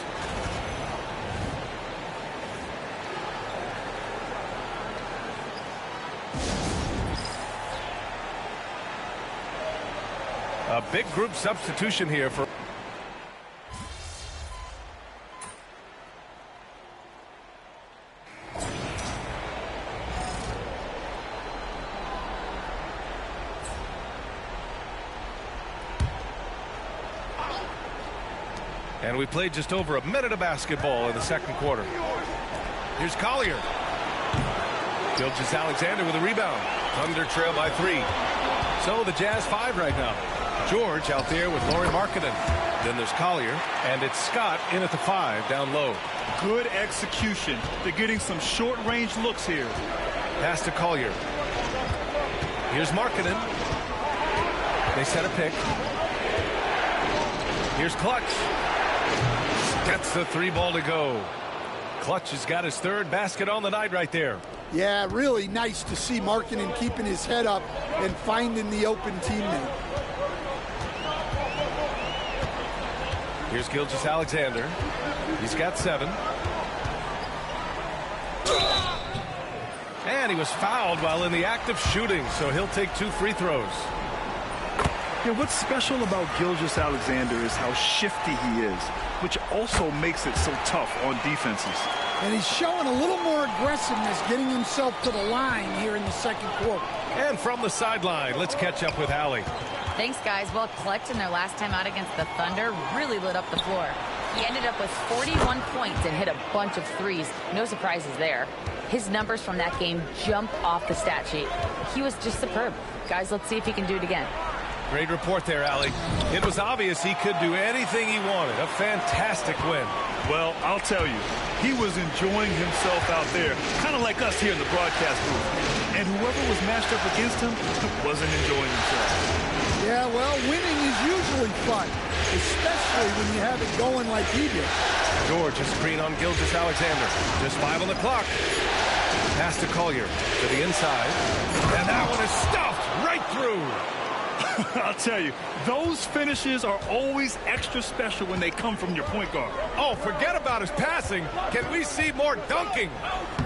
A big group substitution here for... And we played just over a minute of basketball in the second quarter. Here's Collier. Gilgeous-Alexander with a rebound. Thunder trail by 3. So the Jazz 5 right now. George out there with Lauri Markkanen. Then there's Collier. And it's Scott in at the 5 down low. Good execution. They're getting some short-range looks here. Pass to Collier. Here's Markkanen. They set a pick. Here's Clutch. Gets the 3-ball to go. Clutch has got his 3rd basket on the night right there. Yeah, really nice to see Markkanen keeping his head up and finding the open teammate. Here's Gilgeous-Alexander. He's got 7. And he was fouled while in the act of shooting, so he'll take 2 free throws. Yeah, what's special about Gilgeous-Alexander is how shifty he is, which also makes it so tough on defenses. And he's showing a little more aggressiveness, getting himself to the line here in the second quarter. And from the sideline, let's catch up with Allie. Thanks, guys. Well, Clutch in their last time out against the Thunder really lit up the floor. He ended up with 41 points and hit a bunch of threes. No surprises there. His numbers from that game jumped off the stat sheet. He was just superb. Guys, let's see if he can do it again. Great report there, Allie. It was obvious he could do anything he wanted. A fantastic win. Well, I'll tell you, he was enjoying himself out there, kind of like us here in the broadcast booth. And whoever was matched up against him wasn't enjoying himself. Yeah, well, winning is usually fun, especially when you have it going like he did. George, a screen on Gilgeous-Alexander. Just 5 on the clock. Pass to Collier to the inside. And that one is stuffed right through. I'll tell you, those finishes are always extra special when they come from your point guard. Oh, forget about his passing. Can we see more dunking?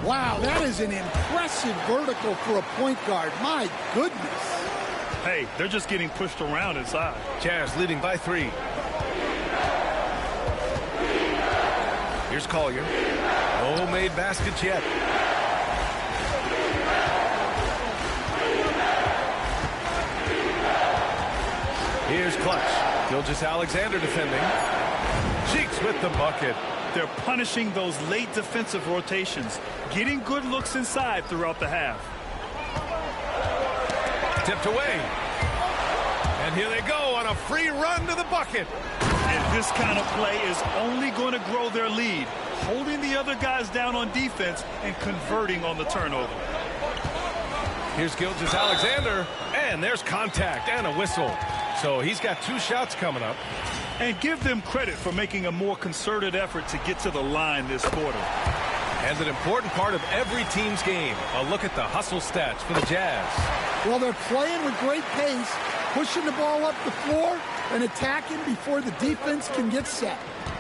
Wow, that is an impressive vertical for a point guard. My goodness. Hey, they're just getting pushed around inside. Jazz leading by 3. Here's Collier. No made baskets yet. Here's Clutch. Gilgeous-Alexander defending. Cheeks with the bucket. They're punishing those late defensive rotations, getting good looks inside throughout the half. Tipped away. And here they go on a free run to the bucket. And this kind of play is only going to grow their lead, holding the other guys down on defense and converting on the turnover. Here's Gilgeous-Alexander, and there's contact and a whistle. So he's got 2 shots coming up. And give them credit for making a more concerted effort to get to the line this quarter. And an important part of every team's game, a look at the hustle stats for the Jazz. Well, they're playing with great pace, pushing the ball up the floor and attacking before the defense can get set.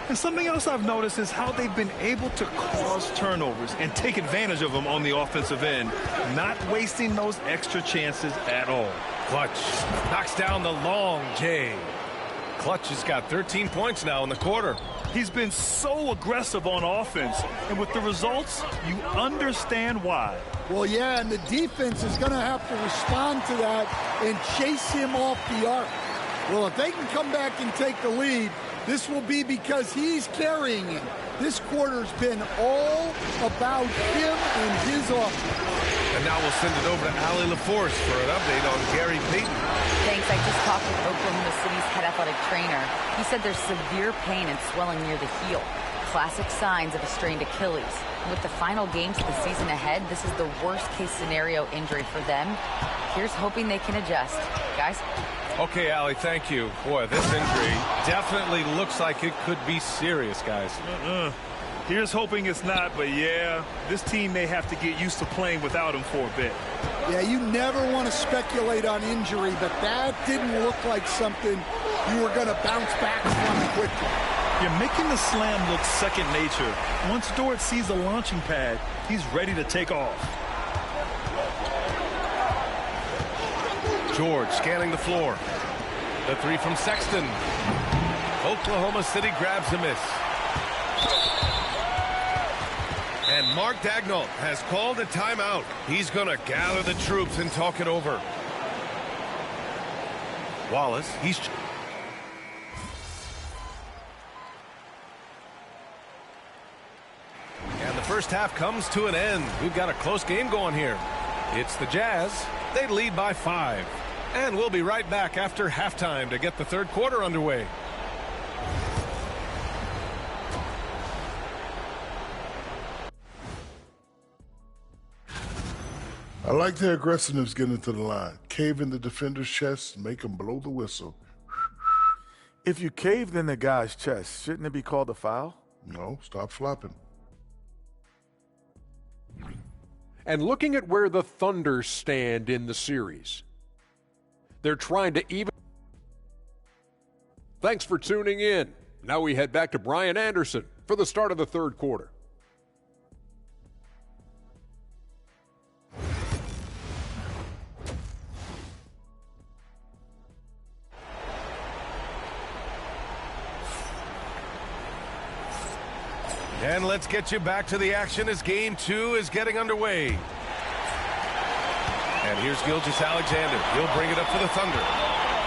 And something else I've noticed is how they've been able to cause turnovers and take advantage of them on the offensive end, not wasting those extra chances at all. Clutch knocks down the long J. Clutch has got 13 points now in the quarter. He's been so aggressive on offense, and with the results, you understand why. Well, yeah, and the defense is going to have to respond to that and chase him off the arc. Well, if they can come back and take the lead, this will be because he's carrying him. This quarter's been all about him and his offense. And now we'll send it over to Allie LaForce for an update on Gary Payton. Thanks. I just talked with Oklahoma City's head athletic trainer. He said there's severe pain and swelling near the heel. Classic signs of a strained Achilles. With the final games of the season ahead, this is the worst-case scenario injury for them. Here's hoping they can adjust. Guys? Okay, Allie, thank you. Boy, this injury definitely looks like it could be serious, guys. Here's hoping it's not, but yeah, this team may have to get used to playing without him for a bit. Yeah, you never want to speculate on injury, but that didn't look like something you were going to bounce back from quickly. You're making the slam look second nature. Once Dort sees the launching pad, he's ready to take off. George scanning the floor. The 3 from Sexton. Oklahoma City grabs a miss. And Mark Daigneault has called a timeout. He's going to gather the troops and talk it over. Wallace, And the first half comes to an end. We've got a close game going here. It's the Jazz. They lead by 5. And we'll be right back after halftime to get the third quarter underway. I like their aggressiveness getting to the line. Cave in the defender's chest, make him blow the whistle. If you caved in the guy's chest, shouldn't it be called a foul? No, stop flopping. And looking at where the Thunder stand in the series, they're trying to even. Thanks for tuning in. Now we head back to Brian Anderson for the start of the third quarter. And let's get you back to the action as game 2 is getting underway. And here's Gilgeous-Alexander. He'll bring it up for the Thunder.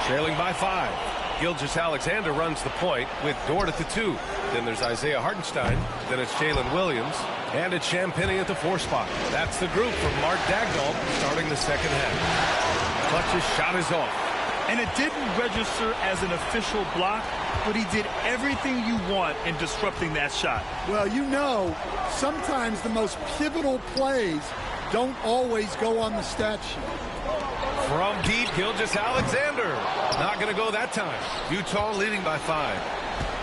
Trailing by 5. Gilgeous-Alexander runs the point with Dort at the 2. Then there's Isaiah Hartenstein. Then it's Jalen Williams. And it's Champagnie at the 4 spot. That's the group from Mark Daigneault starting the second half. Clutch's shot is off. And it didn't register as an official block, but he did everything you want in disrupting that shot. Well, you know, sometimes the most pivotal plays don't always go on the stat sheet. From deep, Gilgeous-Alexander. Not going to go that time. Utah leading by 5.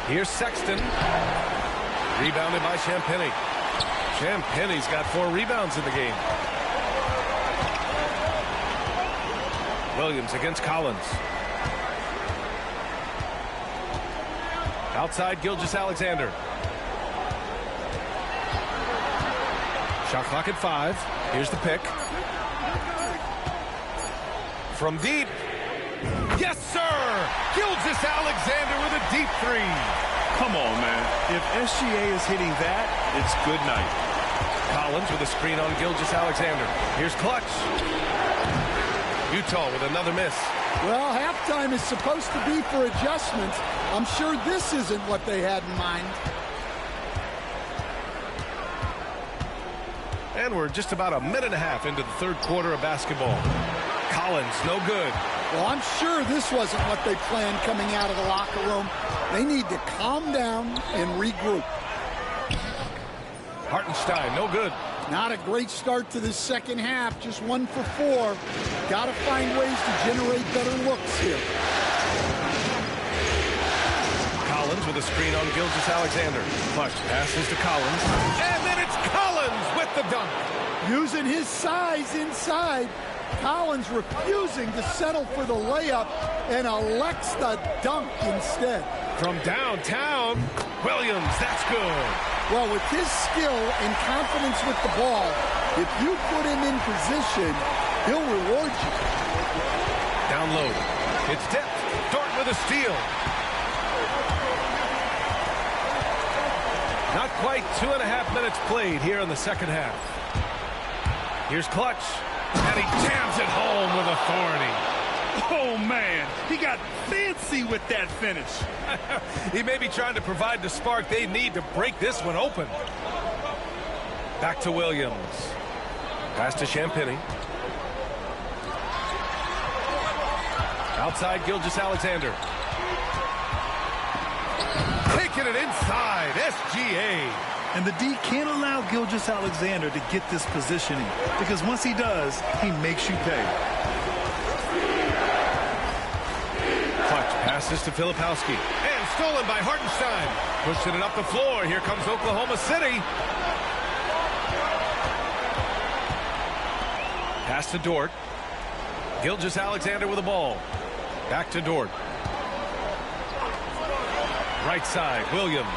Here's Sexton. Rebounded by Champagnie. Champagnie's got 4 rebounds in the game. Williams against Collins. Outside Gilgeous-Alexander. Shot clock at 5. Here's the pick. From deep. Yes, sir! Gilgeous-Alexander with a deep 3. Come on, man. If SGA is hitting that, it's good night. Collins with a screen on Gilgeous-Alexander. Here's Clutch. Utah with another miss. Well, halftime is supposed to be for adjustments. I'm sure this isn't what they had in mind. And we're just about a minute and a half into the third quarter of basketball. Collins, no good. Well, I'm sure this wasn't what they planned coming out of the locker room. They need to calm down and regroup. Hartenstein, no good. Not a great start to this second half, just 1 for 4. Got to find ways to generate better looks here. Collins with a screen on Gilgeous-Alexander. Clutch passes to Collins. And then it's Collins with the dunk. Using his size inside. Collins refusing to settle for the layup and elects the dunk instead. From downtown, Williams, that's good. Well, with his skill and confidence with the ball, if you put him in position, he'll reward you. Down low. It's tipped. Dort with a steal. Not quite 2.5 minutes played here in the second half. Here's Clutch. And he jams it home with authority. Oh, man. He got fancy with that finish. He may be trying to provide the spark they need to break this one open. Back to Williams. Pass to Champagny. Outside Gilgeous-Alexander. Taking it inside. SGA. And the D can't allow Gilgeous-Alexander to get this positioning, because once he does, he makes you pay. Clutch passes to Filipowski. And stolen by Hartenstein. Pushing it up the floor. Here comes Oklahoma City. Pass to Dort. Gilgeous-Alexander with the ball. Back to Dort. Right side, Williams.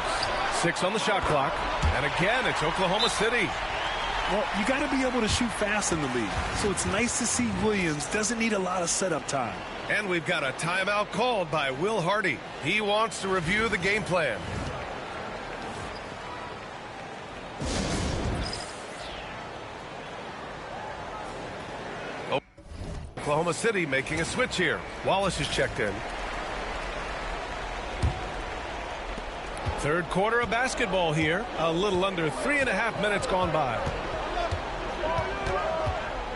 6 on the shot clock. And again, it's Oklahoma City. Well, you got to be able to shoot fast in the league. So it's nice to see Williams doesn't need a lot of setup time. And we've got a timeout called by Will Hardy. He wants to review the game plan. Oklahoma City making a switch here. Wallace is checked in. Third quarter of basketball here. A little under 3.5 minutes gone by.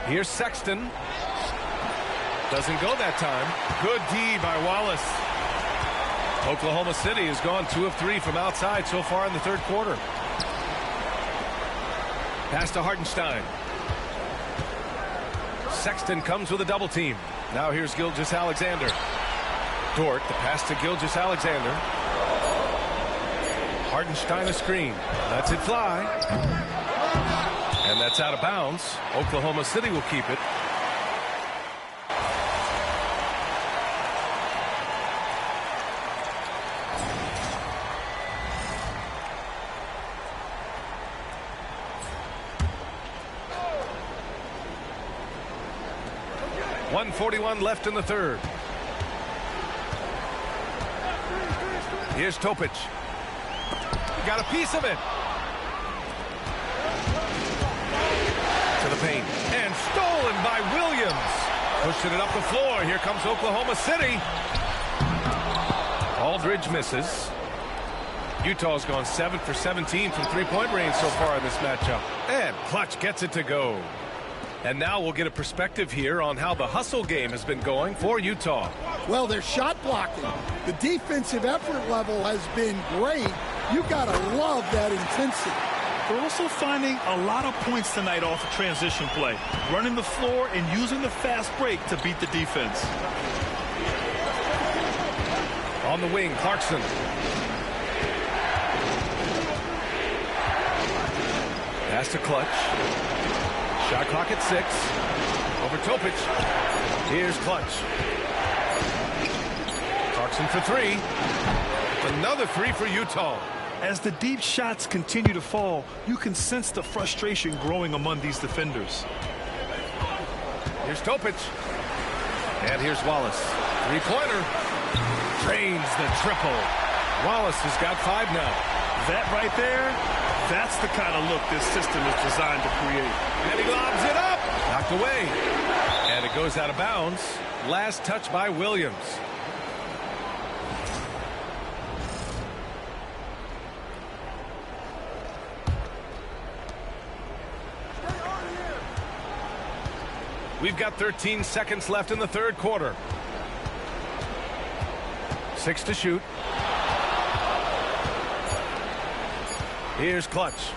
Here's Sexton. Doesn't go that time. Good D by Wallace. Oklahoma City has gone 2 of 3 from outside so far in the third quarter. Pass to Hartenstein. Sexton comes with a double team. Now here's Gilgeous-Alexander. Dort, the pass to Gilgeous-Alexander. Hartenstein a screen. Lets it fly. And that's out of bounds. Oklahoma City will keep it. .141 left in the third. Here's Topic. Got a piece of it. To the paint. And stolen by Williams. Pushing it up the floor. Here comes Oklahoma City. Aldridge misses. Utah's gone 7 for 17 from three-point range so far in this matchup. And Clutch gets it to go. And now we'll get a perspective here on how the hustle game has been going for Utah. Well, they're shot blocking. The defensive effort level has been great. You gotta love that intensity. They're also finding a lot of points tonight off of transition play, running the floor and using the fast break to beat the defense. On the wing, Clarkson. Pass to Clutch. Shot clock at 6. Over Topic. Here's Clutch. Clarkson for 3. Another 3 for Utah. As the deep shots continue to fall, you can sense the frustration growing among these defenders. Here's Topic. And here's Wallace. Three-pointer. Drains the triple. Wallace has got 5 now. That right there, that's the kind of look this system is designed to create. And he lobs it up. Knocked away. And it goes out of bounds. Last touch by Williams. We've got 13 seconds left in the third quarter. 6 to shoot. Here's Clutch.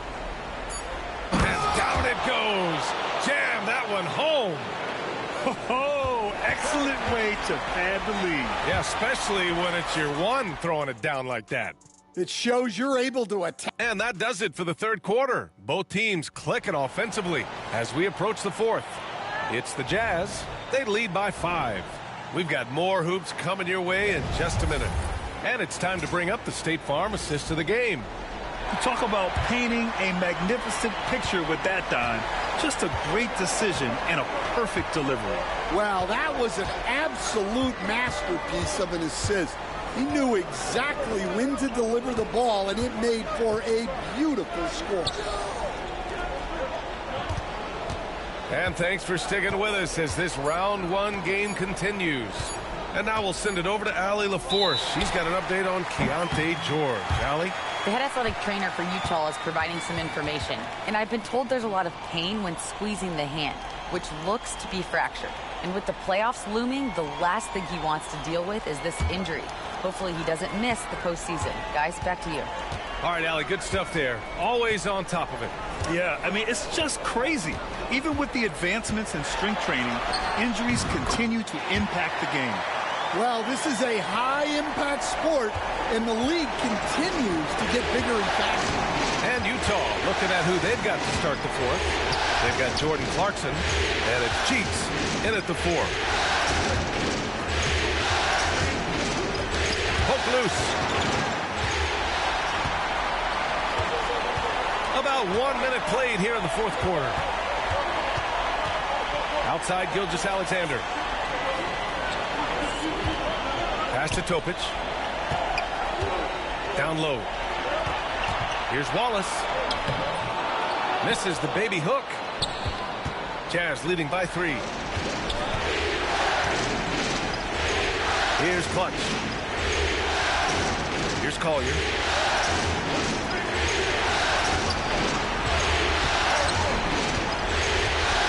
And down it goes. Jam that one home. Oh, excellent way to pad the lead. Yeah, especially when it's your one throwing it down like that. It shows you're able to attack. And that does it for the third quarter. Both teams clicking offensively as we approach the fourth. It's the Jazz. They lead by 5. We've got more hoops coming your way in just a minute. And it's time to bring up the State Farm assist of the game. You talk about painting a magnificent picture with that, Don. Just a great decision and a perfect delivery. Wow, that was an absolute masterpiece of an assist. He knew exactly when to deliver the ball, and it made for a beautiful score. And thanks for sticking with us as this round 1 game continues. And now we'll send it over to Allie LaForce. She's got an update on Keontae George. Allie? The head athletic trainer for Utah is providing some information, and I've been told there's a lot of pain when squeezing the hand, which looks to be fractured. And with the playoffs looming, the last thing he wants to deal with is this injury. Hopefully he doesn't miss the postseason. Guys, back to you. All right, Allie, good stuff there. Always on top of it. Yeah, I mean, it's just crazy. Even with the advancements in strength training, injuries continue to impact the game. Well, this is a high-impact sport, and the league continues to get bigger and faster. And Utah looking at who they've got to start the fourth. They've got Jordan Clarkson, and it's Cheeks in at the 4. Poke loose. About 1 minute played here in the fourth quarter. Outside Gilgeous-Alexander. Pass to Topic. Down low. Here's Wallace. Misses the baby hook. Jazz leading by 3. Here's Clutch. Here's Collier.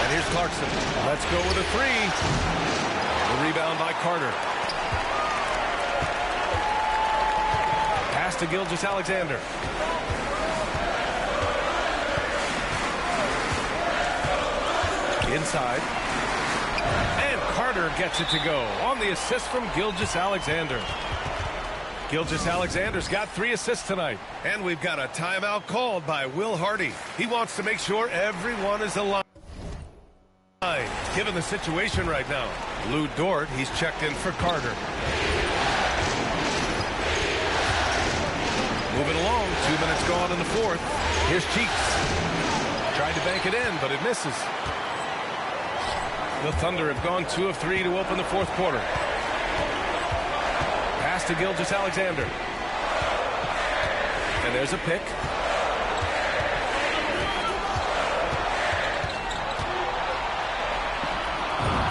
And here's Clarkson. Let's go with a 3. The rebound by Carter. Pass to Gilgeous-Alexander. Inside. And Carter gets it to go on the assist from Gilgeous-Alexander. Gilgeous-Alexander's got 3 assists tonight. And we've got a timeout called by Will Hardy. He wants to make sure everyone is alive. Given the situation right now. Lou Dort, he's checked in for Carter. Moving along, 2 minutes gone in the fourth. Here's Cheeks. Tried to bank it in, but it misses. The Thunder have gone 2 of 3 to open the fourth quarter. Pass to Gilgeous-Alexander. And there's a pick.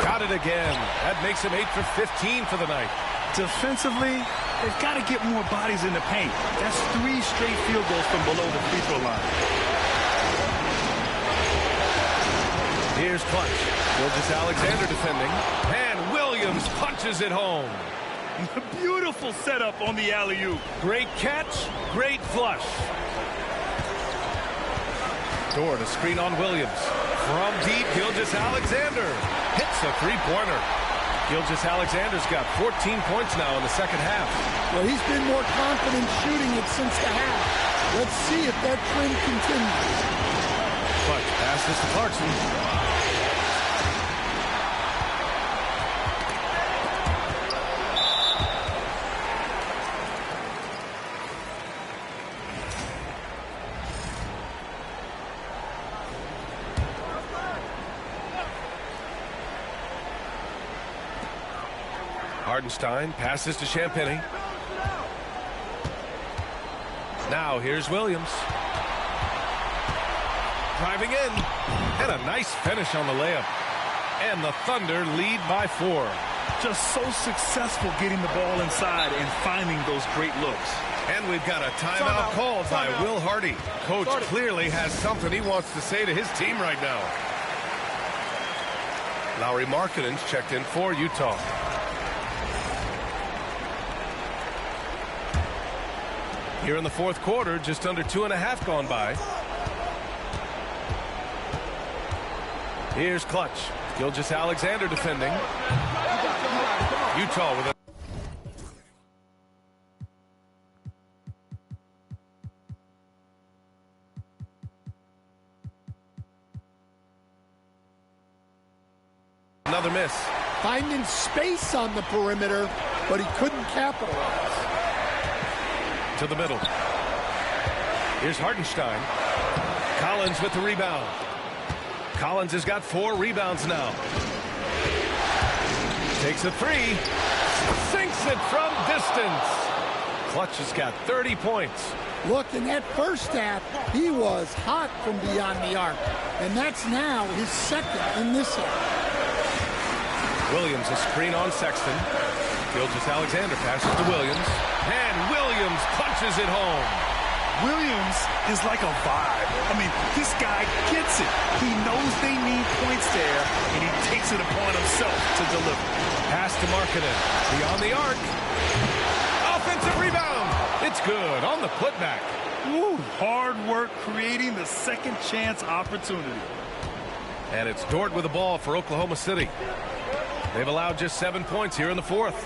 Got it again. That makes him 8 for 15 for the night. Defensively, they've got to get more bodies in the paint. That's 3 straight field goals from below the free throw line. Here's Clutch. Gilgeous-Alexander defending. And Williams punches it home. Beautiful setup on the alley-oop. Great catch, great flush. Dort, a screen on Williams. From deep, Gilgeous-Alexander hits a 3-pointer. Gilgeous-Alexander's got 14 points now in the second half. Well, he's been more confident shooting it since the half. Let's see if that trend continues. Clutch passes to Clarkson. Hardenstein passes to Champagny. Now here's Williams. Driving in. And a nice finish on the layup. And the Thunder lead by 4. Just so successful getting the ball inside and finding those great looks. And we've got a timeout called by Will Hardy. Coach clearly has something he wants to say to his team right now. Lauri Markkanen's checked in for Utah. Here in the fourth quarter, just under 2.5 gone by. Here's Clutch. Gilgeous-Alexander defending. Utah with a another miss. Finding space on the perimeter, but he couldn't capitalize. To the middle. Here's Hartenstein. Collins with the rebound. Collins has got 4 rebounds now. Takes a 3. Sinks it from distance. Clutch has got 30 points. Look, in that first half, he was hot from beyond the arc. And that's now his second in this half. Williams a screen on Sexton. Gilgeous-Alexander passes to Williams. And Williams punches it home. Williams is like a vibe. I mean, this guy gets it. He knows they need points there, and he takes it upon himself to deliver. Pass to Markkanen. Beyond the arc. Offensive rebound. It's good on the putback. Woo, hard work creating the second chance opportunity. And it's Dort with the ball for Oklahoma City. They've allowed just 7 points here in the fourth.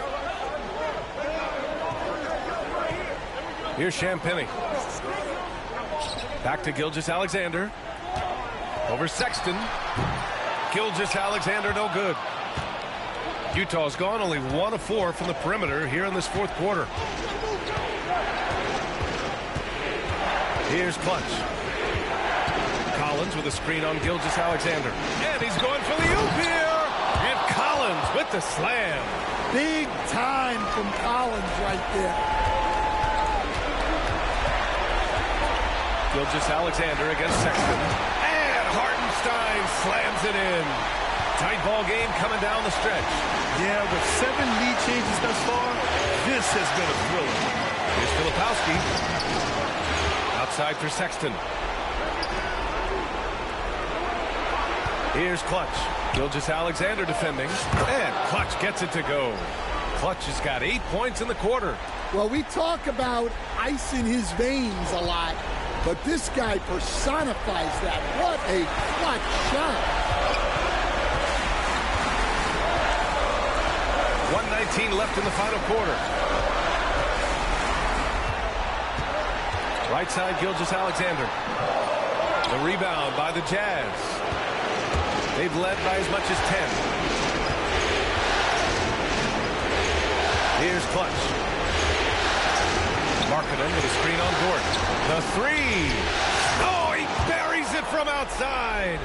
Here's Champagny. Back to Gilgeous-Alexander. Over Sexton. Gilgeous-Alexander no good. Utah's gone only 1 of 4 from the perimeter here in this fourth quarter. Here's Clutch. Collins with a screen on Gilgeous-Alexander. And he's going for the oop here. And Collins with the slam. Big time from Collins right there. Gilgeous-Alexander against Sexton. And Hartenstein slams it in. Tight ball game coming down the stretch. Yeah, with 7 lead changes thus far, this has been a thriller. Here's Filipowski. Outside for Sexton. Here's Clutch. Gilgeous-Alexander defending. And Clutch gets it to go. Clutch has got 8 points in the quarter. Well, we talk about ice in his veins a lot, but this guy personifies that. What a clutch shot. 1:19 left in the final quarter. Right side, Gilgeous-Alexander. The rebound by the Jazz. They've led by as much as 10. Here's Clutch. Markkanen with a screen on Dort. The 3. Oh, he buries it from outside.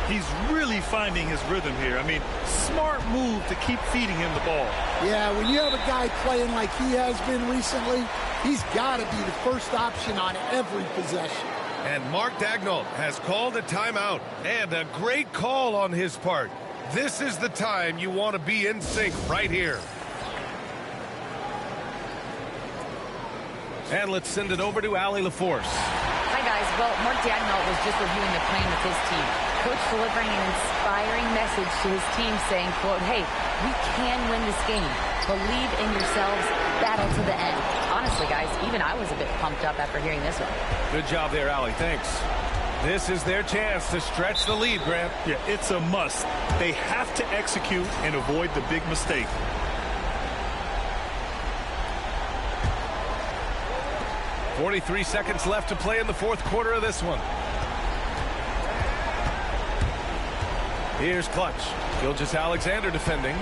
He's really finding his rhythm here. I mean, smart move to keep feeding him the ball. Yeah, when you have a guy playing like he has been recently, he's got to be the first option on every possession. And Mark Daigneault has called a timeout, and a great call on his part. This is the time you want to be in sync right here. And let's send it over to Allie LaForce. Hi, guys. Well, Mark Daigneault was just reviewing the plan with his team. Coach delivering an inspiring message to his team saying, quote, hey, we can win this game. Believe in yourselves. Battle to the end. Honestly, guys, even I was a bit pumped up after hearing this one. Good job there, Allie. Thanks. This is their chance to stretch the lead, Grant. Yeah, it's a must. They have to execute and avoid the big mistake. .43 seconds left to play in the fourth quarter of this one. Here's Clutch. Gilgeous-Alexander defending.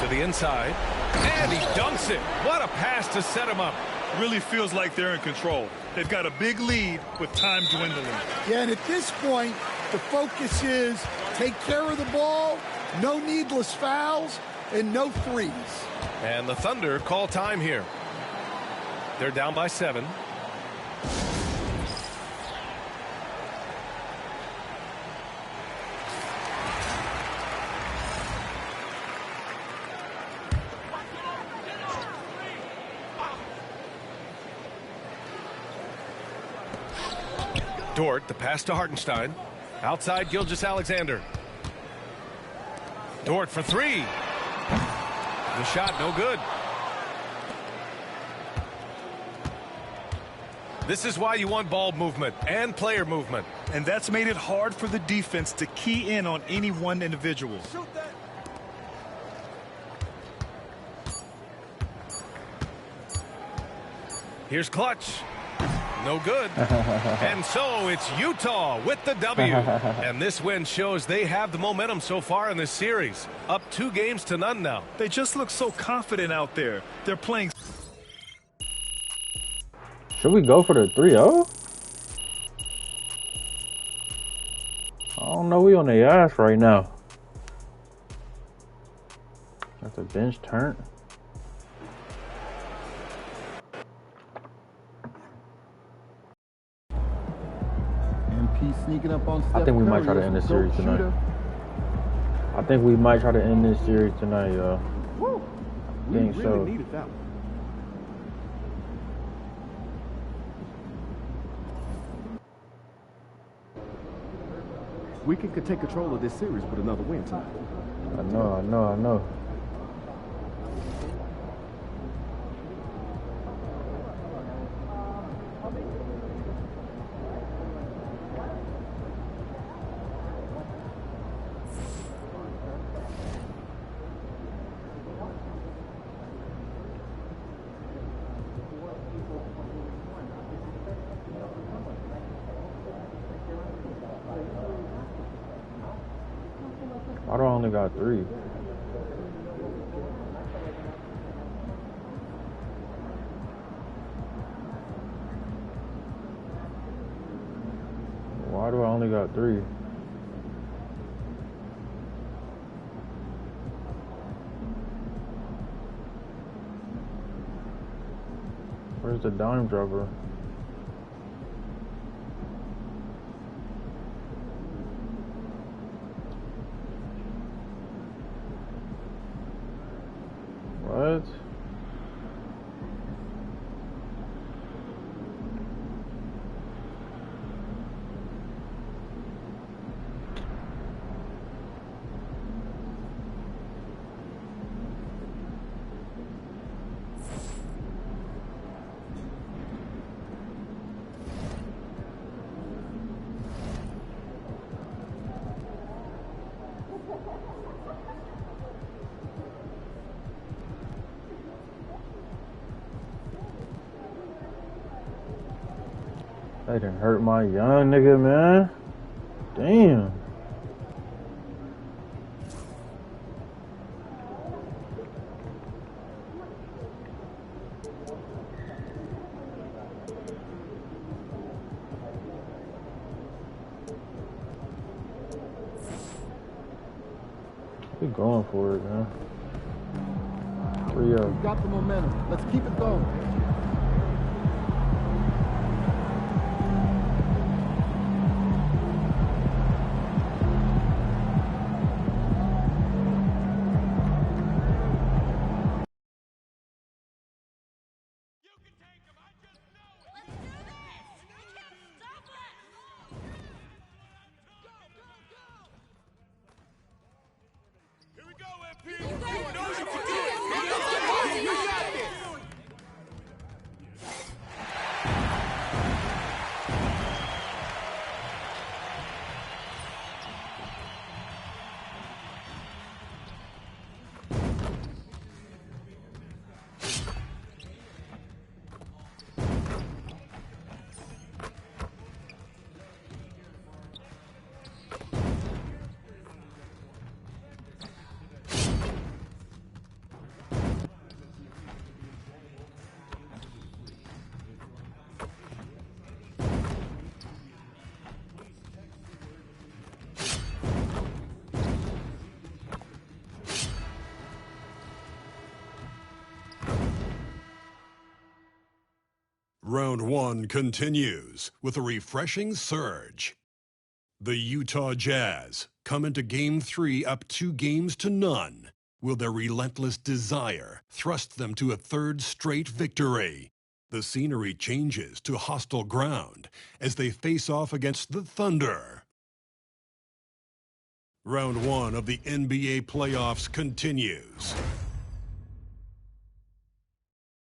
To the inside. And he dunks it. What a pass to set him up. Really feels like they're in control. They've got a big lead with time dwindling. Yeah, and at this point, the focus is take care of the ball, no needless fouls, and no threes. And the Thunder call time here. They're down by 7. Dort, the pass to Hartenstein. Outside Gilgeous-Alexander. Dort for 3. The shot no good. This is why you want ball movement and player movement. And that's made it hard for the defense to key in on any one individual. Here's Clutch. No good. And so it's Utah with the W. And this win shows they have the momentum so far in this series. Up 2-0 now. They just look so confident out there. They're playing. Should we go for the 3-0? I don't know. We on their ass right now. That's a bench turn. Sneaking up on I think we might try to end this series tonight. I think we might try to end this series tonight, y'all. I think so. Really needed that one. We could take control of this series with another win tonight. I know. Why do I only got 3? Why do I only got 3? Where's the dime dropper? What? They done hurt my young nigga, man. Damn. We're going for it, man. 3-0. We got the momentum. Let's keep it going. Round 1 continues with a refreshing surge. The Utah Jazz come into Game 3 up 2-0. Will their relentless desire thrust them to a third straight victory? The scenery changes to hostile ground as they face off against the Thunder. Round 1 of the NBA playoffs continues.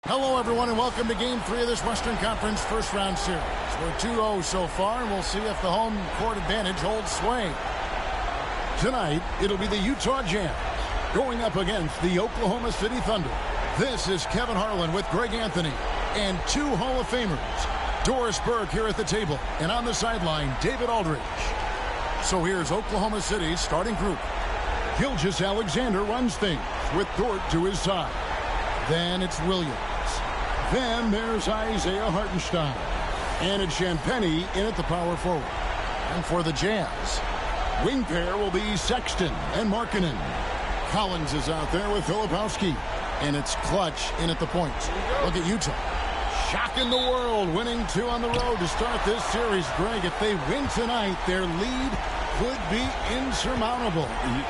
Hello, everyone, and welcome to Game 3 of this Western Conference first-round series. We're 2-0 so far, and we'll see if the home court advantage holds sway. Tonight, it'll be the Utah Jazz going up against the Oklahoma City Thunder. This is Kevin Harlan with Greg Anthony and 2 Hall of Famers. Doris Burke here at the table, and on the sideline, David Aldridge. So here's Oklahoma City's starting group. Gilgeous-Alexander runs things with Dort to his side. Then it's Williams. Then there's Isaiah Hartenstein. And it's Champagnie in at the power forward. And for the Jazz, wing pair will be Sexton and Markkanen. Collins is out there with Filipowski. And it's Clutch in at the point. Look at Utah. Shocking the world, winning 2 on the road to start this series. Greg, if they win tonight, their lead could be insurmountable.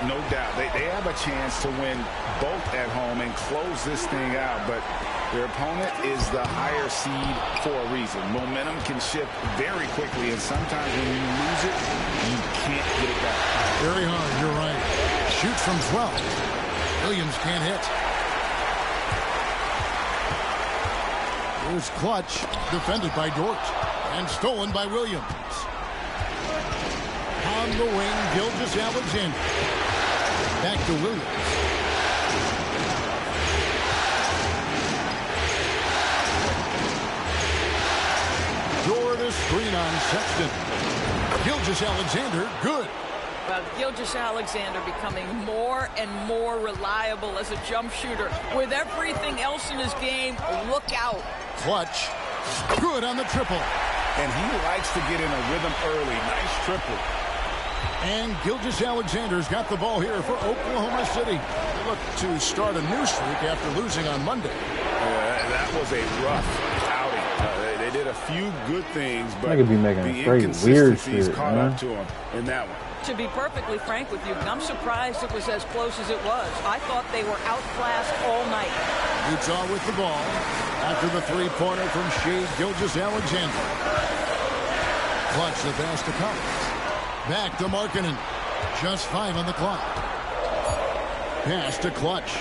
No doubt. They have a chance to win both at home and close this thing out, but their opponent is the higher seed for a reason. Momentum can shift very quickly, and sometimes when you lose it, you can't get it back. Very hard, you're right. Shoots from 12. Williams can't hit. Here's Clutch, defended by Dort, and stolen by Williams. On the wing, Gilgeous-Alexander. Back to Williams. Dort the screen on Sexton. Gilgeous-Alexander, good. Well, Gilgeous-Alexander becoming more and more reliable as a jump shooter. With everything else in his game, look out. Clutch, good on the triple. And he likes to get in a rhythm early. Nice triple. And Gilgeous-Alexander's got the ball here for Oklahoma City. They look to start a new streak after losing on Monday. That was a rough outing. They did a few good things, but I could be making the straight inconsistencies weird shit, caught man. up to him in that one. To be perfectly frank with you, I'm surprised it was as close as it was. I thought they were outclassed all night. Utah with the ball after the three-pointer from Shea Gilgeous-Alexander. Clutch the pass to Collins. Back to Markkanen. Just 5 on the clock. Pass to Clutch.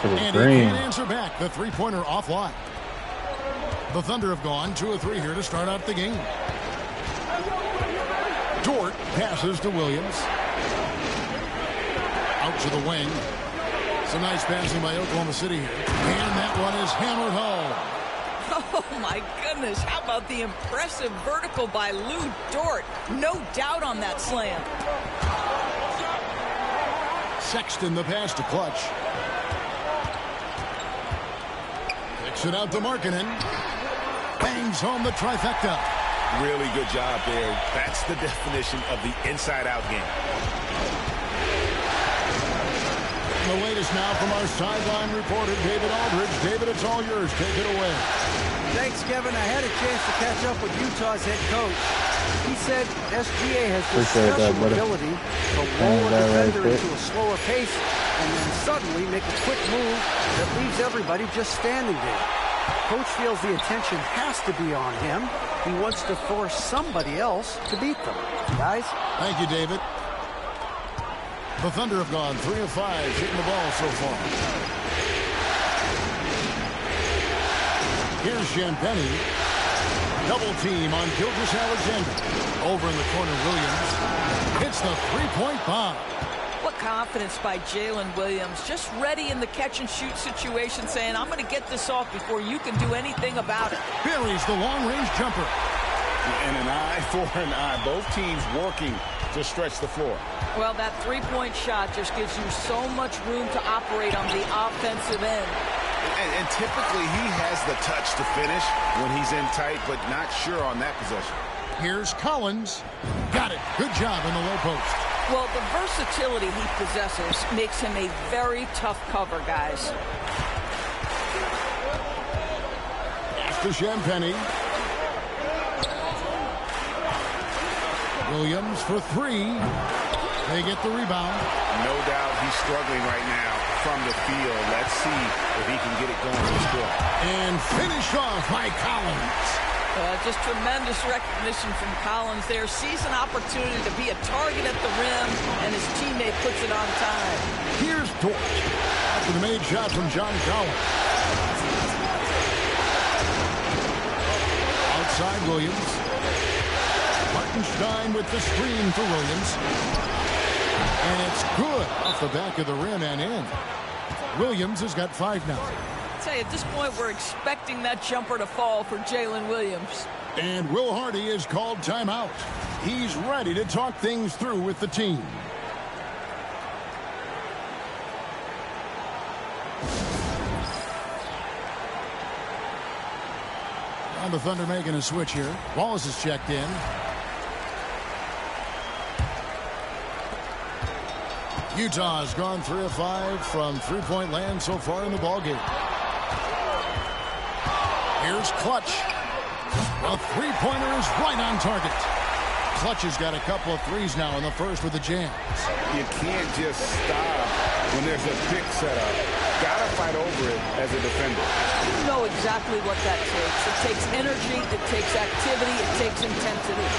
And he can't answer back. The three-pointer offline. The Thunder have gone 2 of 3 here to start out the game. Dort passes to Williams. Out to the wing. Some nice passing by Oklahoma City here. And that one is hammered home. Oh, my goodness. How about the impressive vertical by Lou Dort? No doubt on that slam. Sexton the pass to Clutch. Kicks it out to Markkanen. Bangs home the trifecta. Really good job there. That's the definition of the inside-out game. The latest now from our sideline reporter, David Aldridge. David, it's all yours. Take it away. Thanks, Kevin. I had a chance to catch up with Utah's head coach. He said SGA has this special ability to lull a defender into a slower pace and then suddenly make a quick move that leaves everybody just standing there. Coach feels the attention has to be on him. He wants to force somebody else to beat them. Guys? Thank you, David. The Thunder have gone 3 of 5 shooting the ball so far. Here's Champagnie. Double team on Gilgeous-Alexander. Over in the corner, Williams. Hits the three-point bomb. What confidence by Jalen Williams. Just ready in the catch-and-shoot situation, saying, I'm going to get this off before you can do anything about it. Buries the long-range jumper. And an eye for an eye. Both teams working to stretch the floor. Well, that three-point shot just gives you so much room to operate on the offensive end. And typically he has the touch to finish when he's in tight, but not sure on that possession. Here's Collins. Got it. Good job in the low post. Well, the versatility he possesses makes him a very tough cover, guys. to Champagny. Williams for three. They get the rebound. No doubt he's struggling right now from the field. Let's see if he can get it going to the score. And finished off by Collins. Just tremendous recognition from Collins there. Sees an opportunity to be a target at the rim, and his teammate puts it on time. Here's Dort. After the made shot from John Collins. Outside Williams. Hartenstein with the screen for Williams. And it's good off the back of the rim and in. Williams has got 5 now. I'll tell you, at this point, we're expecting that jumper to fall for Jalen Williams. And Will Hardy is called timeout. He's ready to talk things through with the team. And the Thunder making a switch here. Wallace is checked in. Utah has gone 3 of 5 from three-point land so far in the ballgame. Here's Clutch. A three-pointer is right on target. Clutch has got a couple of threes now in the first with the jams. You can't just stop when there's a pick set up. Got to fight over it as a defender. You know exactly what that takes. It takes energy, it takes activity, it takes intensity.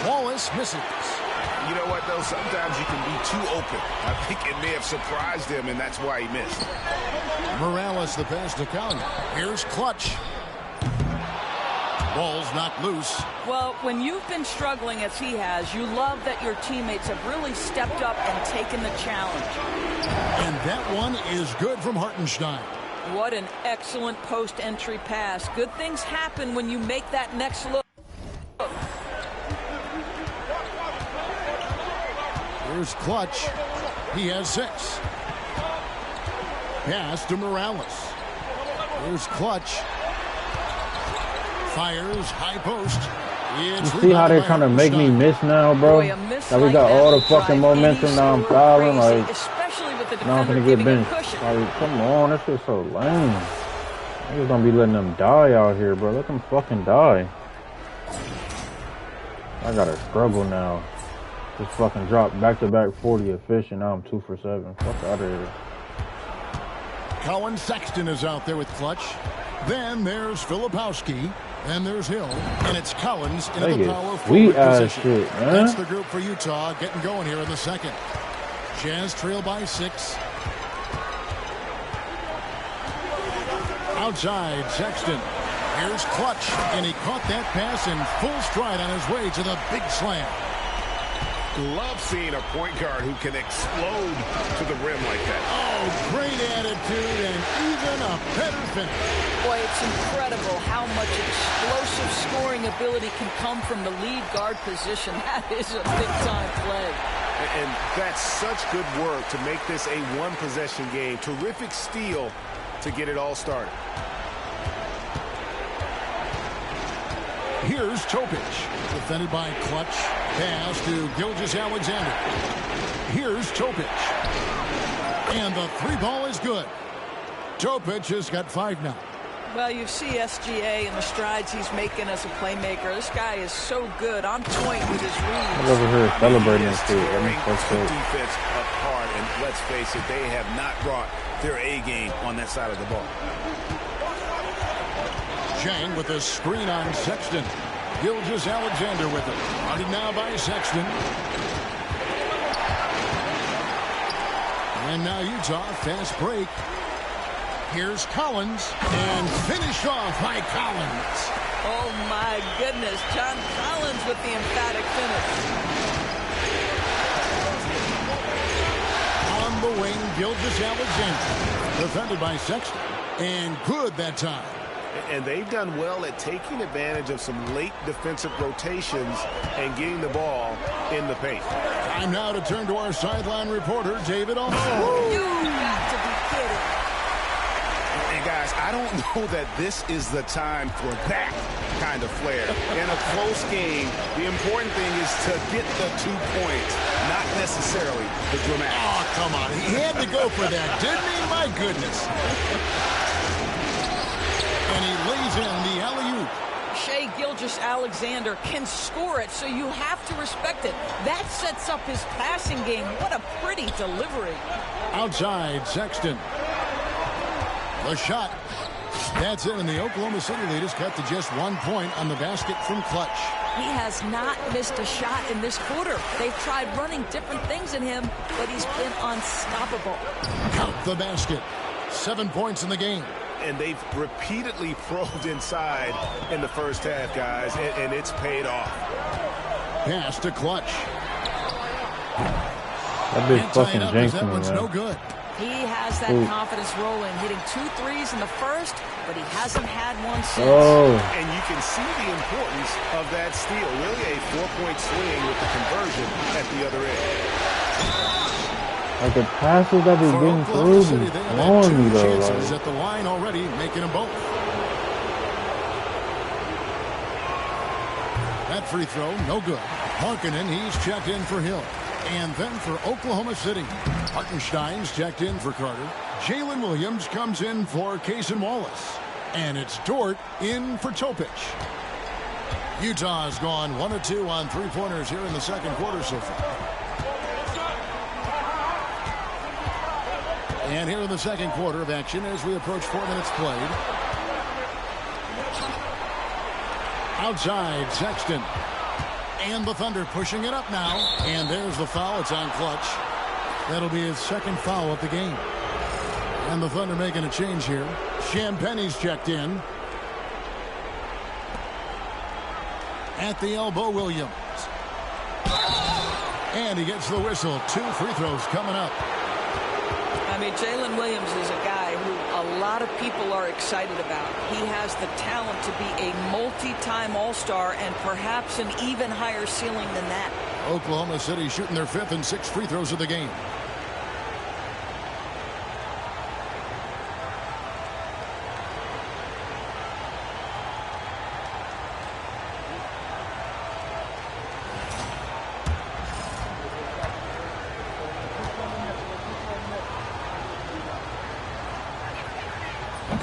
Wallace misses. You know what, though? Sometimes you can be too open. I think it may have surprised him, and that's why he missed. Morales the pass to Collier. Here's Clutch. Ball's knocked loose. Well, when you've been struggling as he has, you love that your teammates have really stepped up and taken the challenge. And that one is good from Hartenstein. What an excellent post-entry pass. Good things happen when you make that next look. Here's Clutch. He has 6. Pass to Morales. Here's Clutch. Fires high post. You see how they're trying to make me miss now, bro? That we got all the fucking momentum. Now I'm fouling. Like, now I'm gonna get benched. Like, come on, this is so lame. Niggas don't be letting them die out here, bro. Let them fucking die. I gotta struggle now. Just fucking drop back-to-back 40 efficient. Now I'm 2 for 7. Fuck out of here. Colin Sexton is out there with Clutch. Then there's Filipowski. Then there's Hill. And it's Collins into the power forward position. Shit, man. That's the group for Utah getting going here in the second. Jazz trail by 6. Outside Sexton. Here's Clutch. And he caught that pass in full stride on his way to the big slam. Love seeing a point guard who can explode to the rim like that. Oh, great attitude and even a better finish. Boy, it's incredible how much explosive scoring ability can come from the lead guard position. That is a big-time play. And that's such good work to make this a one-possession game. Terrific steal to get it all started. Here's Topic. Defended by Clutch. Pass to Gilgeous-Alexander. Here's Topic. And the 3-ball is good. Topic has got 5 now. Well, you see SGA and the strides he's making as a playmaker. This guy is so good on point with his reads. I'm over here celebrating this dude. Defense apart, and let's face it, they have not brought their A game on that side of the ball. Chang with a screen on Sexton. Gilgeous-Alexander with it. Guarded now by Sexton. And now Utah, fast break. Here's Collins, and finished off by Collins. Oh, my goodness. John Collins with the emphatic finish. On the wing, Gilgeous-Alexander. Defended by Sexton. And good that time. And they've done well at taking advantage of some late defensive rotations and getting the ball in the paint. Time now to turn to our sideline reporter, David Olson. You got to be kidding. And guys, I don't know that this is the time for that kind of flair. In a close game, the important thing is to get the 2 points, not necessarily the dramatic. Oh, come on. He had to go for that, didn't he? My goodness. And he lays Gilgeous-Alexander can score it, so you have to respect it. That sets up his passing game. What a pretty delivery. Outside, Sexton. The shot. That's it, and the Oklahoma City lead is cut to just 1 point on the basket from Clutch. He has not missed a shot in this quarter. They've tried running different things in him, but he's been unstoppable. Count the basket. 7 points in the game. And they've repeatedly probed inside in the first half, guys, and it's paid off. Pass to Clutch. That bitch fucking jinxed that me, one's man. no good. He has that confidence rolling, hitting 2 threes in the first, but he hasn't had one since. Oh. And you can see the importance of that steal. Really a 4-point swing with the conversion at the other end. Like the passes that be getting through be blowing me though. Like. At the line already, making them both. That free throw, no good. Markkanen, he's checked in for Hill. And then for Oklahoma City, Hartenstein's checked in for Carter. Jalen Williams comes in for Cason Wallace. And it's Dort in for Topic. Utah's gone 1 of 2 on three-pointers here in the second quarter so far. And here in the second quarter of action as we approach 4 minutes played. Outside, Sexton. And the Thunder pushing it up now. And there's the foul. It's on Clutch. That'll be his second foul of the game. And the Thunder making a change here. Champagne's checked in. At the elbow, Williams. And he gets the whistle. 2 free throws coming up. I mean, Jalen Williams is a guy who a lot of people are excited about. He has the talent to be a multi-time All-Star and perhaps an even higher ceiling than that. Oklahoma City shooting their 5th and 6th free throws of the game.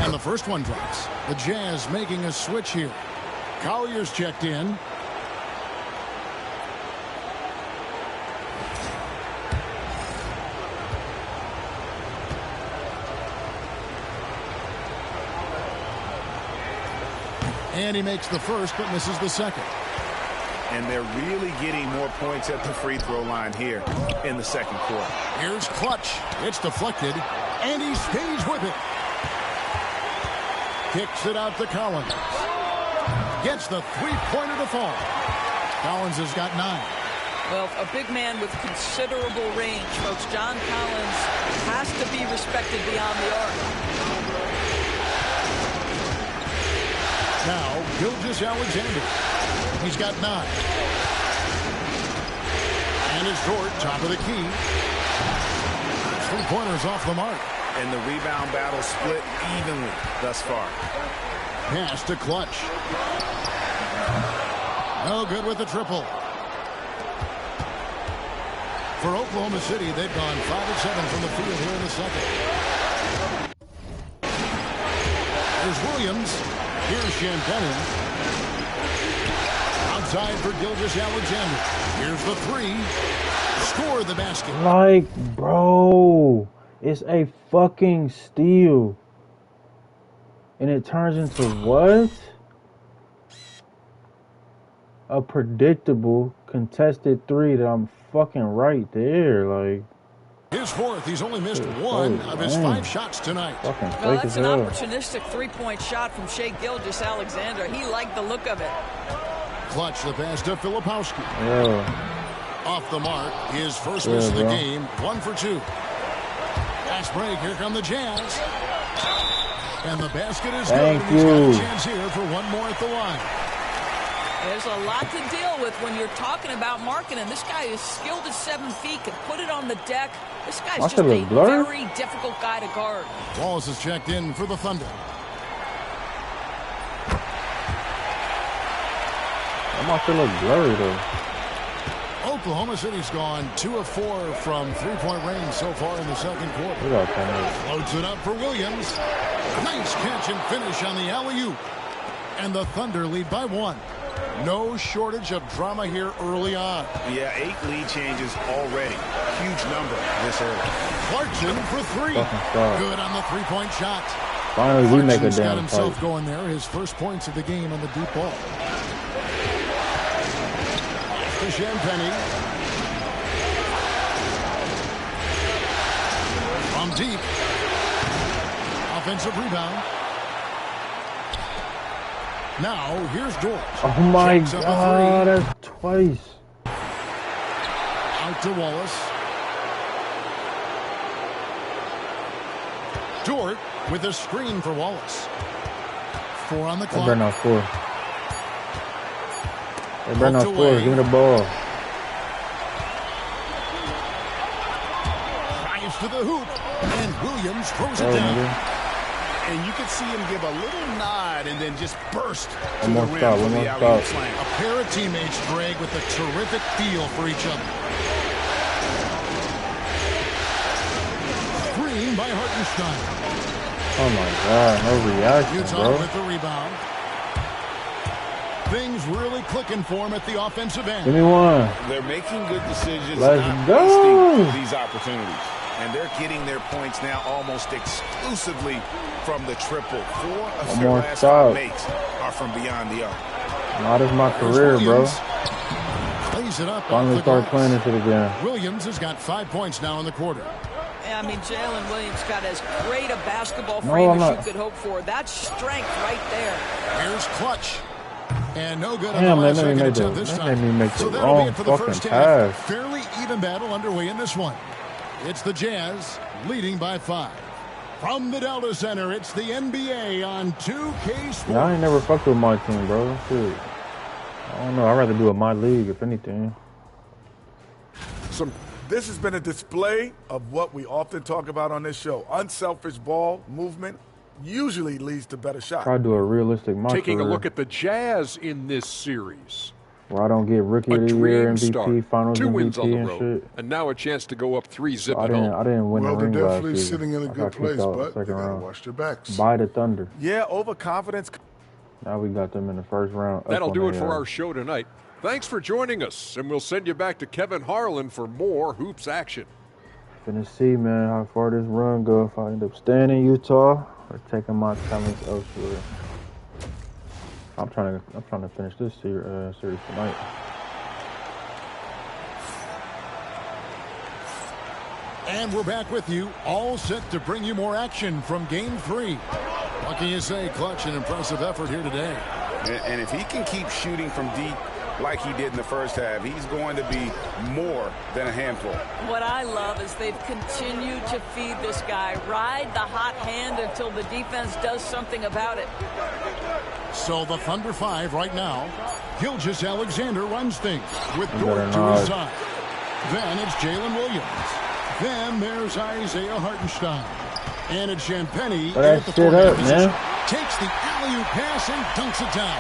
And the first one drops. The Jazz making a switch here. Collier's checked in. And he makes the first but misses the second. And they're really getting more points at the free throw line here in the second quarter. Here's Clutch. It's deflected. And he stays with it. Kicks it out to Collins. Gets the three-pointer to fall. Collins has got 9. Well, a big man with considerable range, folks. John Collins has to be respected beyond the arc. Now, Gilgeous-Alexander. He's got 9. And it's Dort, top of the key. 3-pointers off the mark. And the rebound battle split evenly thus far. Pass to Clutch. No good with the triple. For Oklahoma City, they've gone 5 of 7 from the field here in the second. There's Williams. Here's Champagne. Outside for Gilgeous-Alexander. Here's the 3. Score the basket. Like, bro, it's a fucking steal. And it turns into what? A predictable contested 3 that I'm fucking right there. Like, his 4th. He's only missed 1 of his 5 shots tonight. Well, that's an opportunistic 3-point shot from Shai Gilgeous-Alexander. He liked the look of it. Clutch the pass to Filipowski. Yeah. Off the mark. His first miss of the game. 1 for 2. Fast break. Here come the Jazz. And the basket is good. Thank He's you. got a chance here for 1 more at the line. There's a lot to deal with when you're talking about Markkanen. This guy is skilled at 7 feet, can put it on the deck. This guy's just a very difficult guy to guard. Wallace is checked in for the Thunder. That might feel look blurry though. Oklahoma City's gone 2 of 4 from 3-point range so far in the second quarter. Floats it up for Williams. Nice catch and finish on the alley-oop. And the Thunder lead by 1. No shortage of drama here early on. Yeah, 8 lead changes already. Huge number this early. Clarkson for 3. Good on the three-point shot. Finally, we make a Clarkson's got damn himself fight. going there. His first points of the game on the deep ball. To Champagny. From deep. Offensive rebound. Now, here's Dort. Oh my Shakes up a God, three. that's twice. Out to Wallace. Dort with a screen for Wallace. 4 on the They clock. better not score. They better not score. Give me the ball. Drives to the hoop. And Williams throws it Oh, down. nigga. And you could see him give a little nod and then just burst to One more the rim stop, for one the more alley-oop stop. slam. A pair of teammates, Greg, with a terrific feel for each other. Screen by Hartenstein. Oh my God, no reaction, Utah bro. with the rebound. Things really clicking for him at the offensive end. Give me one. They're making good decisions, Let's not go. wasting these opportunities. And they're getting their points now almost exclusively from the triple. 4 of One their more last stop. 5 makes are from beyond the arc. Not as my Here's career, bro. Williams. Plays it up. Finally off the start glass. playing this shit again. Williams has got 5 points now in the quarter. I mean, Jalen Williams got as great a basketball No, frame I'm as not. you could hope for. That's strength right there. Here's Clutch. And no good on Damn, the that last made me second make the, attempt this that time. made me make the So that'll be wrong it for the fucking first half. pass. Fairly even battle underway in this one. It's the Jazz leading by 5. From the Delta Center, it's the NBA on 2K Sports. Yeah, I ain't never fucked with my team, bro. Shit. I don't know. I'd rather do it my league, if anything. This has been a display of what we often talk about on this show. Unselfish ball movement usually leads to better shots. Try to do a realistic my Taking career, a look at the Jazz in this series. where I don't get Rookie A of the Year, dream start. MVP, Finals 2 wins MVP, on the and road. shit. And now a chance to go up 3-zip I at didn't home. win Well, the they're ring last definitely season. sitting in a I good got kicked place, out but the they second gotta round. watch their backs. By the Thunder. Yeah, overconfidence. Now we got them in the first round. up That'll on do it their for ass. our show tonight. Thanks for joining us, and we'll send you back to Kevin Harlan for more hoops action. Finna see, man, how far this run go. If I end up staying in Utah or taking my talents elsewhere. I'm trying to finish this series tonight. And we're back with you, all set to bring you more action from Game 3. What can you say? Clutch, an impressive effort here today. And if he can keep shooting from deep like he did in the first half, he's going to be more than a handful. What I love is they've continued to feed this guy, ride the hot hand until the defense does something about it. So the Thunder 5 right now. Gilgeous-Alexander runs things with You Dort better to his not. side. Then it's Jalen Williams. Then there's Isaiah Hartenstein. And it's Champagny Throw that at the shit four-man up, position. man. Takes the alley-oop pass and dunks it down.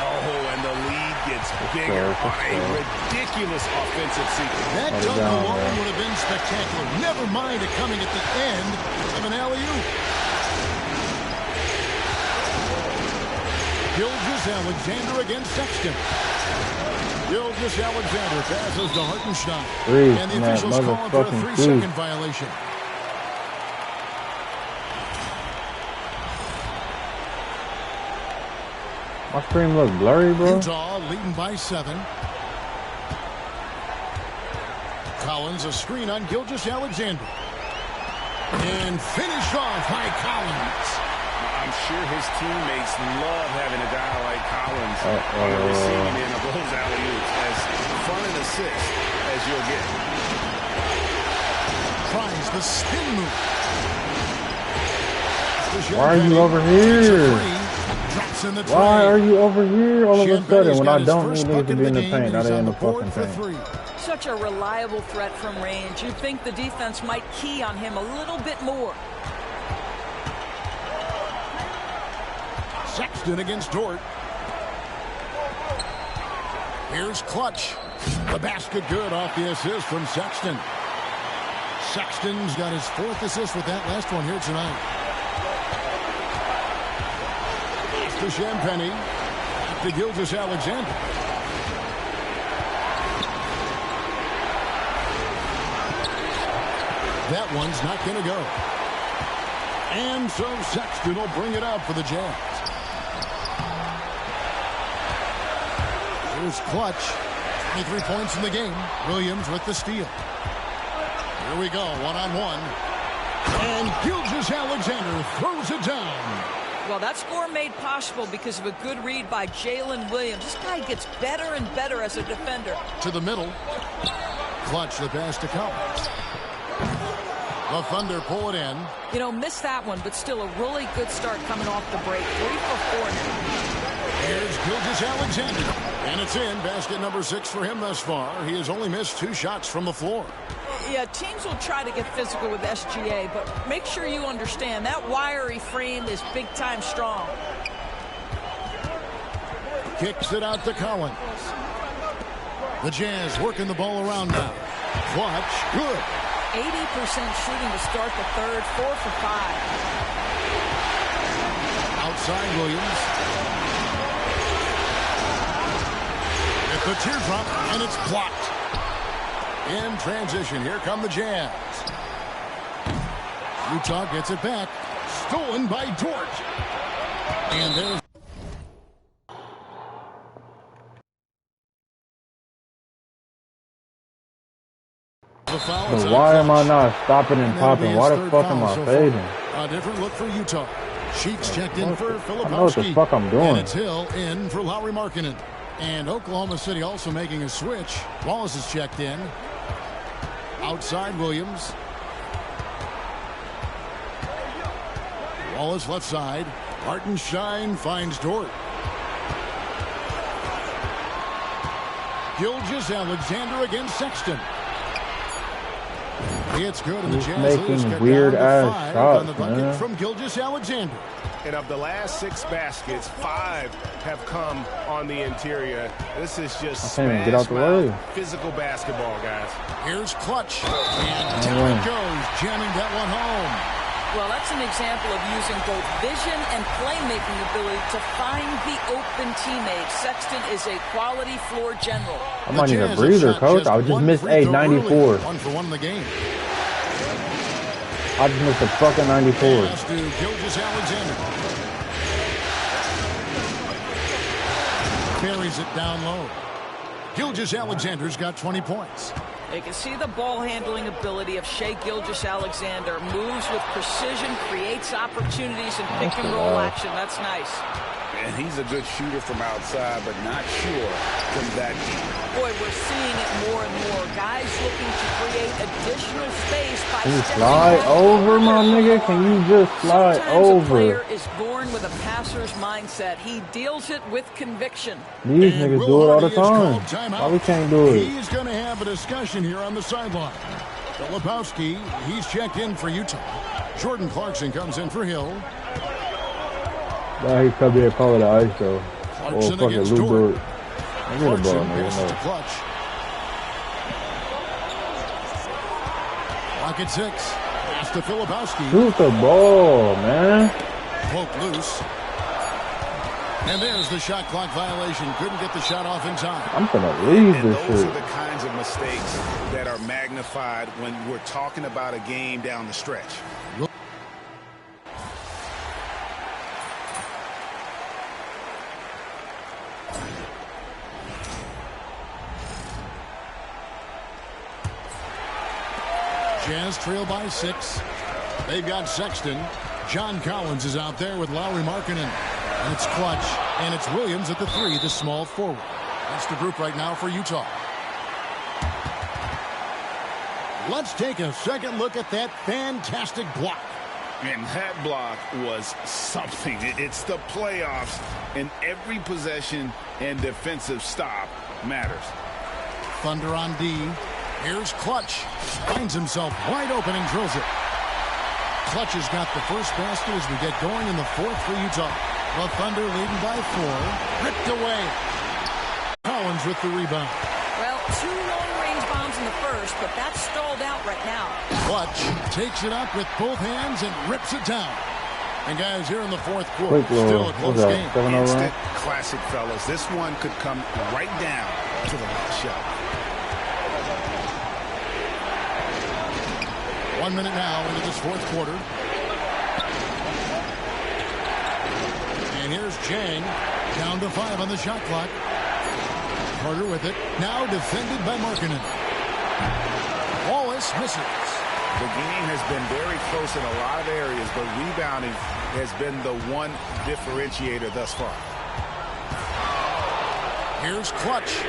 Oh, and the lead gets bigger on a ridiculous offensive sequence. That Hold it dunk down, alone man. would have been spectacular. Never mind it coming at the end of an alley-oop. Gilgeous-Alexander against Sexton. Gilgeous-Alexander passes to Hartenstein. Breathe, And the man, officials calling for a motherfucking 3-second breathe. violation. My screen look blurry, bro. Utah leading by 7. Collins, a screen on Gilgeous-Alexander. And finished off by Collins. I'm sure his teammates love having a guy like Collins on the receiving end of those alley-oops. As fun an assist as you'll get. Tries the spin move. Why are you over here? Drops in the Why tray. are you over here all of a Champagny's sudden when got I his don't first need niggas to bucket be in the game, paint? and Now he's they on in the the board fucking for paint. 3. Such a reliable threat from range. You'd think the defense might key on him a little bit more. Sexton against Dort. Here's Clutch. The basket good off the assist from Sexton. Sexton's got his 4th assist with that last one here tonight. To Champagny. to Gilgeous-Alexander. That one's not going to go. And so Sexton will bring it up for the Jazz. Here's Clutch. 23 points in the game. Williams with the steal. Here we go, one-on-one. And Gilgeous-Alexander throws it down. Well, that score made possible because of a good read by Jalen Williams. This guy gets better and better as a defender. To the middle. Clutch the pass to Collins. The Thunder pull it in. You know, missed that one, but still a really good start coming off the break. 3 for 4 now. Here's Gilgeous-Alexander. And it's in. Basket number 6 for him thus far. He has only missed 2 shots from the floor. Yeah, teams will try to get physical with SGA, but make sure you understand that wiry frame is big-time strong. Kicks it out to Collins. The Jazz working the ball around now. Clutch, good. 80% shooting to start the third, 4 for 5. Outside Williams. At the teardrop, and it's blocked. In transition, here come the Jazz. Utah gets it back. Stolen by Dort. And there's the foul. But why am I not stopping and popping? Why the fuck am I fading? A different look for Utah. Sheets checked in for Filipowski. I know what the fuck I'm doing. And it's Hill in for Lauri Markkanen. And Oklahoma City also making a switch. Wallace is checked in. Outside Williams. Wallace left side. Hartenstein finds Dort. Gilgeous-Alexander against Sexton. It's good, and the Jazz making weird ass shots, on the bucket man. from Gilgeous-Alexander. And of the last 6 baskets, 5 have come on the interior. This is just can't even get out the way. Physical basketball, guys. Here's Clutch. And down it goes, jamming that one home. Well, that's an example of using both vision and playmaking ability to find the open teammate. Sexton is a quality floor general. I might need a breather, coach. I just missed a 94. 1 for 1 in the game. I just missed a fucking 94. Pass to Gilgeous-Alexander. Carries it down low. Gilgeous-Alexander's got 20 points. You can see the ball handling ability of Shai Gilgeous-Alexander. Moves with precision, creates opportunities in pick and roll action. That's nice. And he's a good shooter from outside, but not sure from that deep. Boy, we're seeing it more and more. Guys looking to create additional space by Can you slide over, my nigga? Can you just slide over? A player is born with a passer's mindset. He deals it with conviction. These niggas do it all the time. Why we can't do it? He's going to have a discussion here on the sideline. Filipowski, he's checked in for Utah. Jordan Clarkson comes in for Hill. Now he's coming here calling the ice, though. Clarkson Oh, fucking against Lou Dort. Dort. I'm gonna Clarkson ball, nigga. passes to No. Clutch. Pocket 6. Pass to Filipowski. Shoot the ball, man. Poke loose. And there's the shot clock violation. Couldn't get the shot off in time. I'm gonna leave And this those shit. are the kinds of mistakes that are magnified when we're talking about a game down the stretch. Jazz trail by 6. They've got Sexton. John Collins is out there with Lauri Markkanen. And it's Clutch. And it's Williams at the 3, the small forward. That's the group right now for Utah. Let's take a second look at that fantastic block. And that block was something. It's the playoffs, and every possession and defensive stop matters. Thunder on D. Here's Clutch. Finds himself wide open and drills it. Clutch has got the first basket as we get going in the 4th for Utah. The Thunder leading by 4. Ripped away. Collins with the rebound. Well, 2 long-range bombs in the first, but that's stalled out right now. Clutch takes it up with both hands and rips it down. And guys, here in the fourth quarter, Quick still a close game. Instant classic, fellas. This one could come right down to the last shot. 1 minute now into this fourth quarter. And here's Jang, down to 5 on the shot clock. Carter with it, now defended by Markkanen. Wallace misses. The game has been very close in a lot of areas, but rebounding has been the one differentiator thus far. Here's Clutch.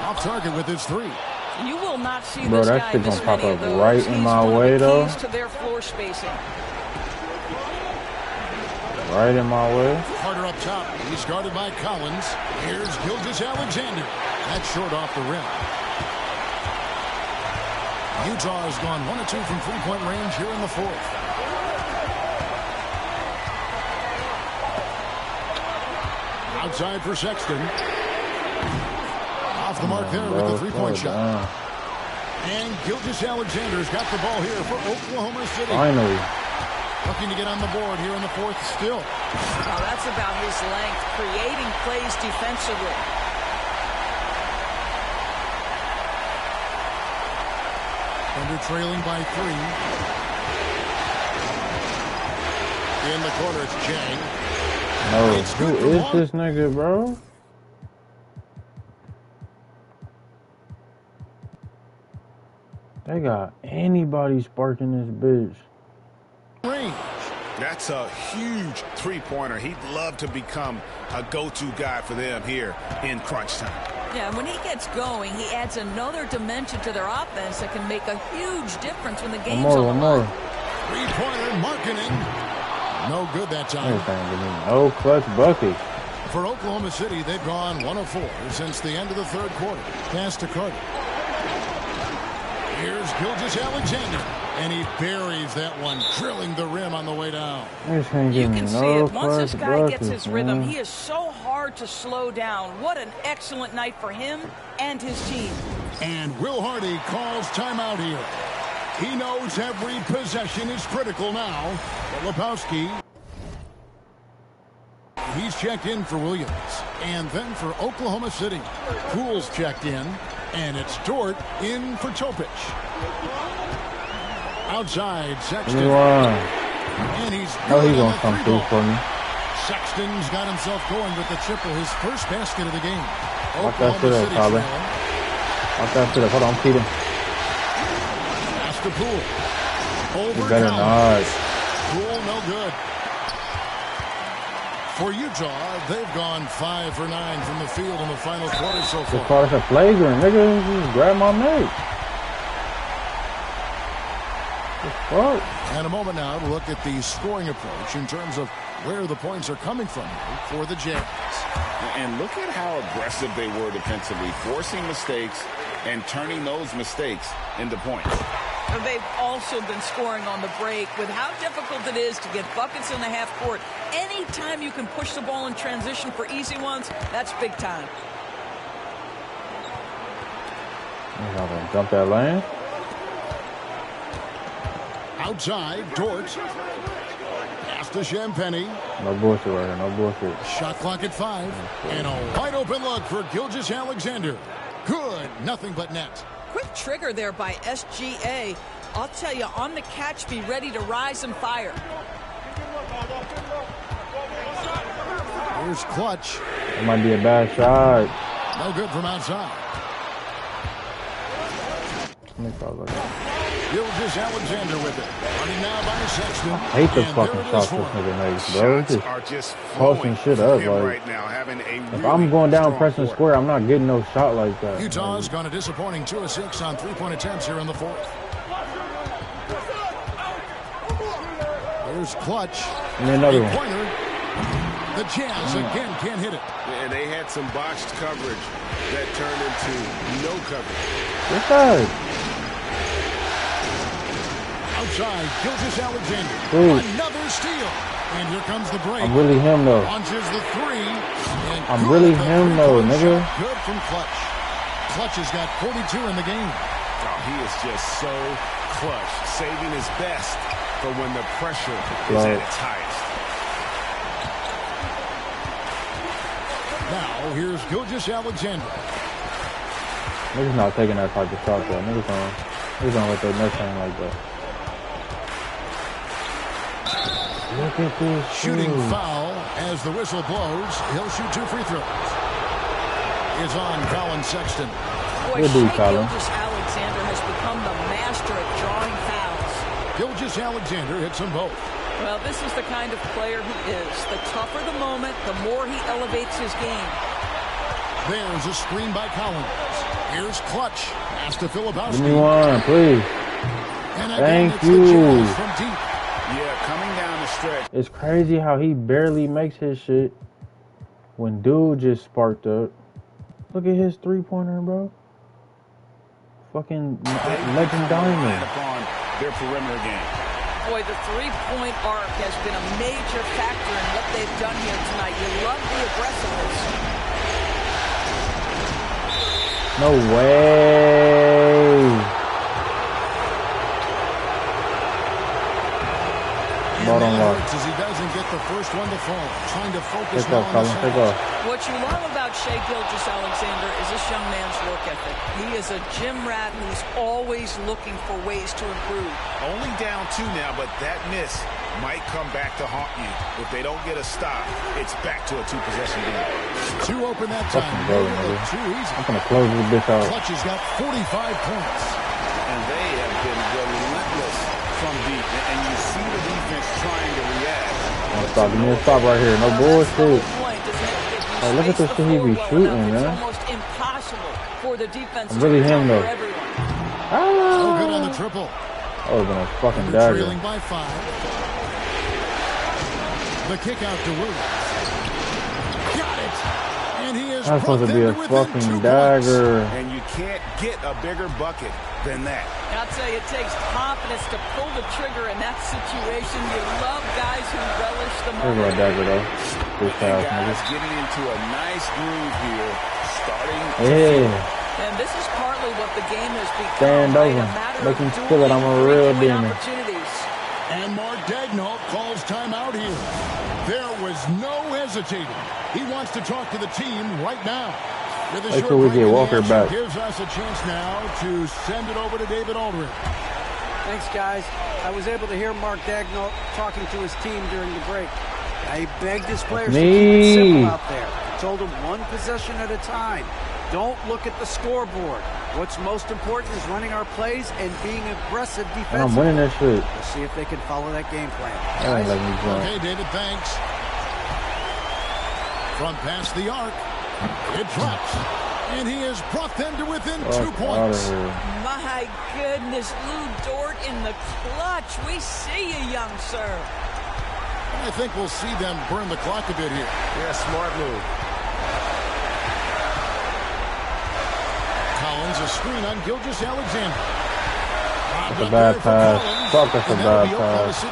Off target with his 3. You will not see Bro, this that guy shit miss gonna pop many up of those. right in He's my one way, of the though. keys to their floor spacing. Right in my way. Carter up top. He's guarded by Collins. Here's Gilgeous-Alexander. That's short off the rim. Utah has gone 1 of 2 from three-point range here in the fourth. Outside for Sexton. Off the mark there with the three-point shot. And Gilgeous-Alexander's got the ball here for Oklahoma City. Finally. Looking to get on the board here in the fourth still. Now that's about his length, creating plays defensively. Thunder trailing by 3. In the corner, it's Jang. No, who is this nigga, bro? They got anybody sparking this bitch. Range. That's a huge three-pointer. He'd love to become a go-to guy for them here in crunch time. Yeah, when he gets going, he adds another dimension to their offense that can make a huge difference when the game's on the line. Three-pointer, Markkanen. No good that time. No clutch bucket. For Oklahoma City, they've gone 1 of 4 since the end of the third quarter. Pass to Carter. Here's Gilgeous-Alexander. And he buries that one, drilling the rim on the way down. You can see it. Once this guy gets his rhythm, he is so hard to slow down. What an excellent night for him and his team. And Will Hardy calls timeout here. He knows every possession is critical now. Filipowski. He's checked in for Williams. And then for Oklahoma City. Poole's checked in. And it's Dort in for Topic. Outside, Sexton. And he's gonna come through for me. Sexton's got himself going with the triple, his first basket of the game. Lock that shit up, Tyler. Lock that shit up. Hold on, Peter. Pass to Poole. You better not. Poole, no good. For Utah, they've gone 5 for 9 from the field in the final quarter so far. As far as a flagrant, nigga, just grab my mate. And a moment now to look at the scoring approach in terms of where the points are coming from for the Jazz. And look at how aggressive they were defensively, forcing mistakes and turning those mistakes into points. They've also been scoring on the break with how difficult it is to get buckets in the half court. Anytime you can push the ball in transition for easy ones, that's big time. I'm not gonna dump that lane. Outside, Dort. Pass to Champagny. No bullshit right here, no bullshit. Shot clock at 5. And a wide open look for Gilgeous-Alexander. Good, nothing but net. Quick trigger there by SGA. I'll tell you, on the catch, be ready to rise and fire. Here's Clutch. It might be a bad shot. No good from outside. Gilgeous-Alexander with it. Running now by Sexton. I hate the fucking shots this nigga makes, bro. Just posting shit up. Like, if I'm going down pressing square, I'm not getting no shot like that. Utah's gone a disappointing 2 of 6 on three-point attempts here in the fourth. Here's Clutch. And another one. Pointer. The Jazz again can't hit it. And they had some botched coverage that turned into no coverage. What's that? Outside, Gilgeous-Alexander. Another steal. And here comes the break. I'm really him, though. Launches the 3. I'm really him, though, nigga. Good from Clutch. Clutch has got 42 in the game. Oh, he is just so clutch, saving his best for when the pressure is at its highest. Now, here's Gilgeous-Alexander. Niggas not taking that type of shot, though. Niggas don't let their neck hang like that. Look at this shooting foul as the whistle blows. He'll shoot 2 free throws. Is on Colin Sexton. Boy, Gilgeous-Alexander has become the master at drawing fouls. Gilgeous-Alexander hits them both. Well, this is the kind of player he is. The tougher the moment, the more he elevates his game. There's a screen by Collins. Here's Clutch. Has to Filipowski. Give me one, please. Thank you. From deep. Yeah, coming down the stretch. It's crazy how he barely makes his shit when dude just sparked up. Look at his three-pointer, bro. Fucking legend diamond. Upon their perimeter game. Boy, the three-point arc has been a major factor in what they've done here tonight. You love the aggressiveness. No way. Ball on lock. As he doesn't get the first one to fall. Trying to focus Take off, Colin. Take off. What you love about Shai Gilgeous-Alexander is this young man's work ethic. He is a gym rat who's always looking for ways to improve. Only down 2 now, but that miss might come back to haunt you. If they don't get a stop, it's back to a 2-possession game. 2 open that time. I'm gonna close this bitch out. Clutch has got 45 points. And they have been relentless from deep. And you see the defense trying to react. Stop. Give me a stop right here. No bullshit. Hey, look at this shit he be shooting, man. It's almost impossible for the defense to really him, though. So good on the triple. That would have been a fucking dagger. Trailing by 5. The kick out to Williams. Got it. And he is That's supposed to be a fucking dagger. And you can't get a bigger bucket than that. I'll tell you, it takes confidence to pull the trigger in that situation. You love guys who relish the moment. There's a dagger, though. This fast, guys getting into a nice groove here. Starting. Yeah. And this is partly what the game has become. Stand over. Make him feel that I'm a real demon. And Mark Daigneault calls timeout here. There was no hesitating. He wants to talk to the team right now. Make sure we get Walker back. Gives us a chance now to send it over to David Aldridge. Thanks, guys. I was able to hear Mark Daigneault talking to his team during the break. He begged his players to keep it simple out there. He told them 1 possession at a time. Don't look at the scoreboard. What's most important is running our plays and being aggressive defensively. And I'm winning this shit. We'll see if they can follow that game plan. Okay, David, thanks. From past the arc, it drops. And he has brought them to within 2 points. My goodness, Lou Dort in the clutch. We see you, young sir. I think we'll see them burn the clock a bit here. Yeah, smart move. Collins, a screen on Gilgeous-Alexander. That's a bad pass. Fuck, that's a bad pass. I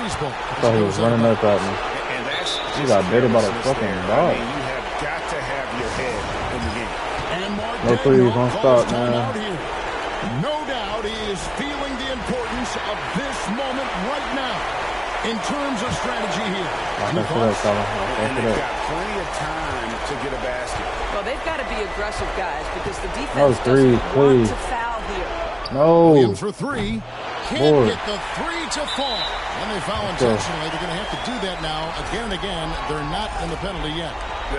thought he was running up at me. He got baited by the fucking dog. You have got to have your head in the game. No threes, don't stop, man. No doubt he is feeling the importance of this moment right now in terms of strategy here. And they've got plenty of time to get a basket. Well, they've got to be aggressive, guys, because the defense No threes, doesn't please. want to foul here. No. Williams for 3. Can't get the 3 to fall. When they foul intentionally, they're going to have to do that now again and again. They're not in the penalty yet.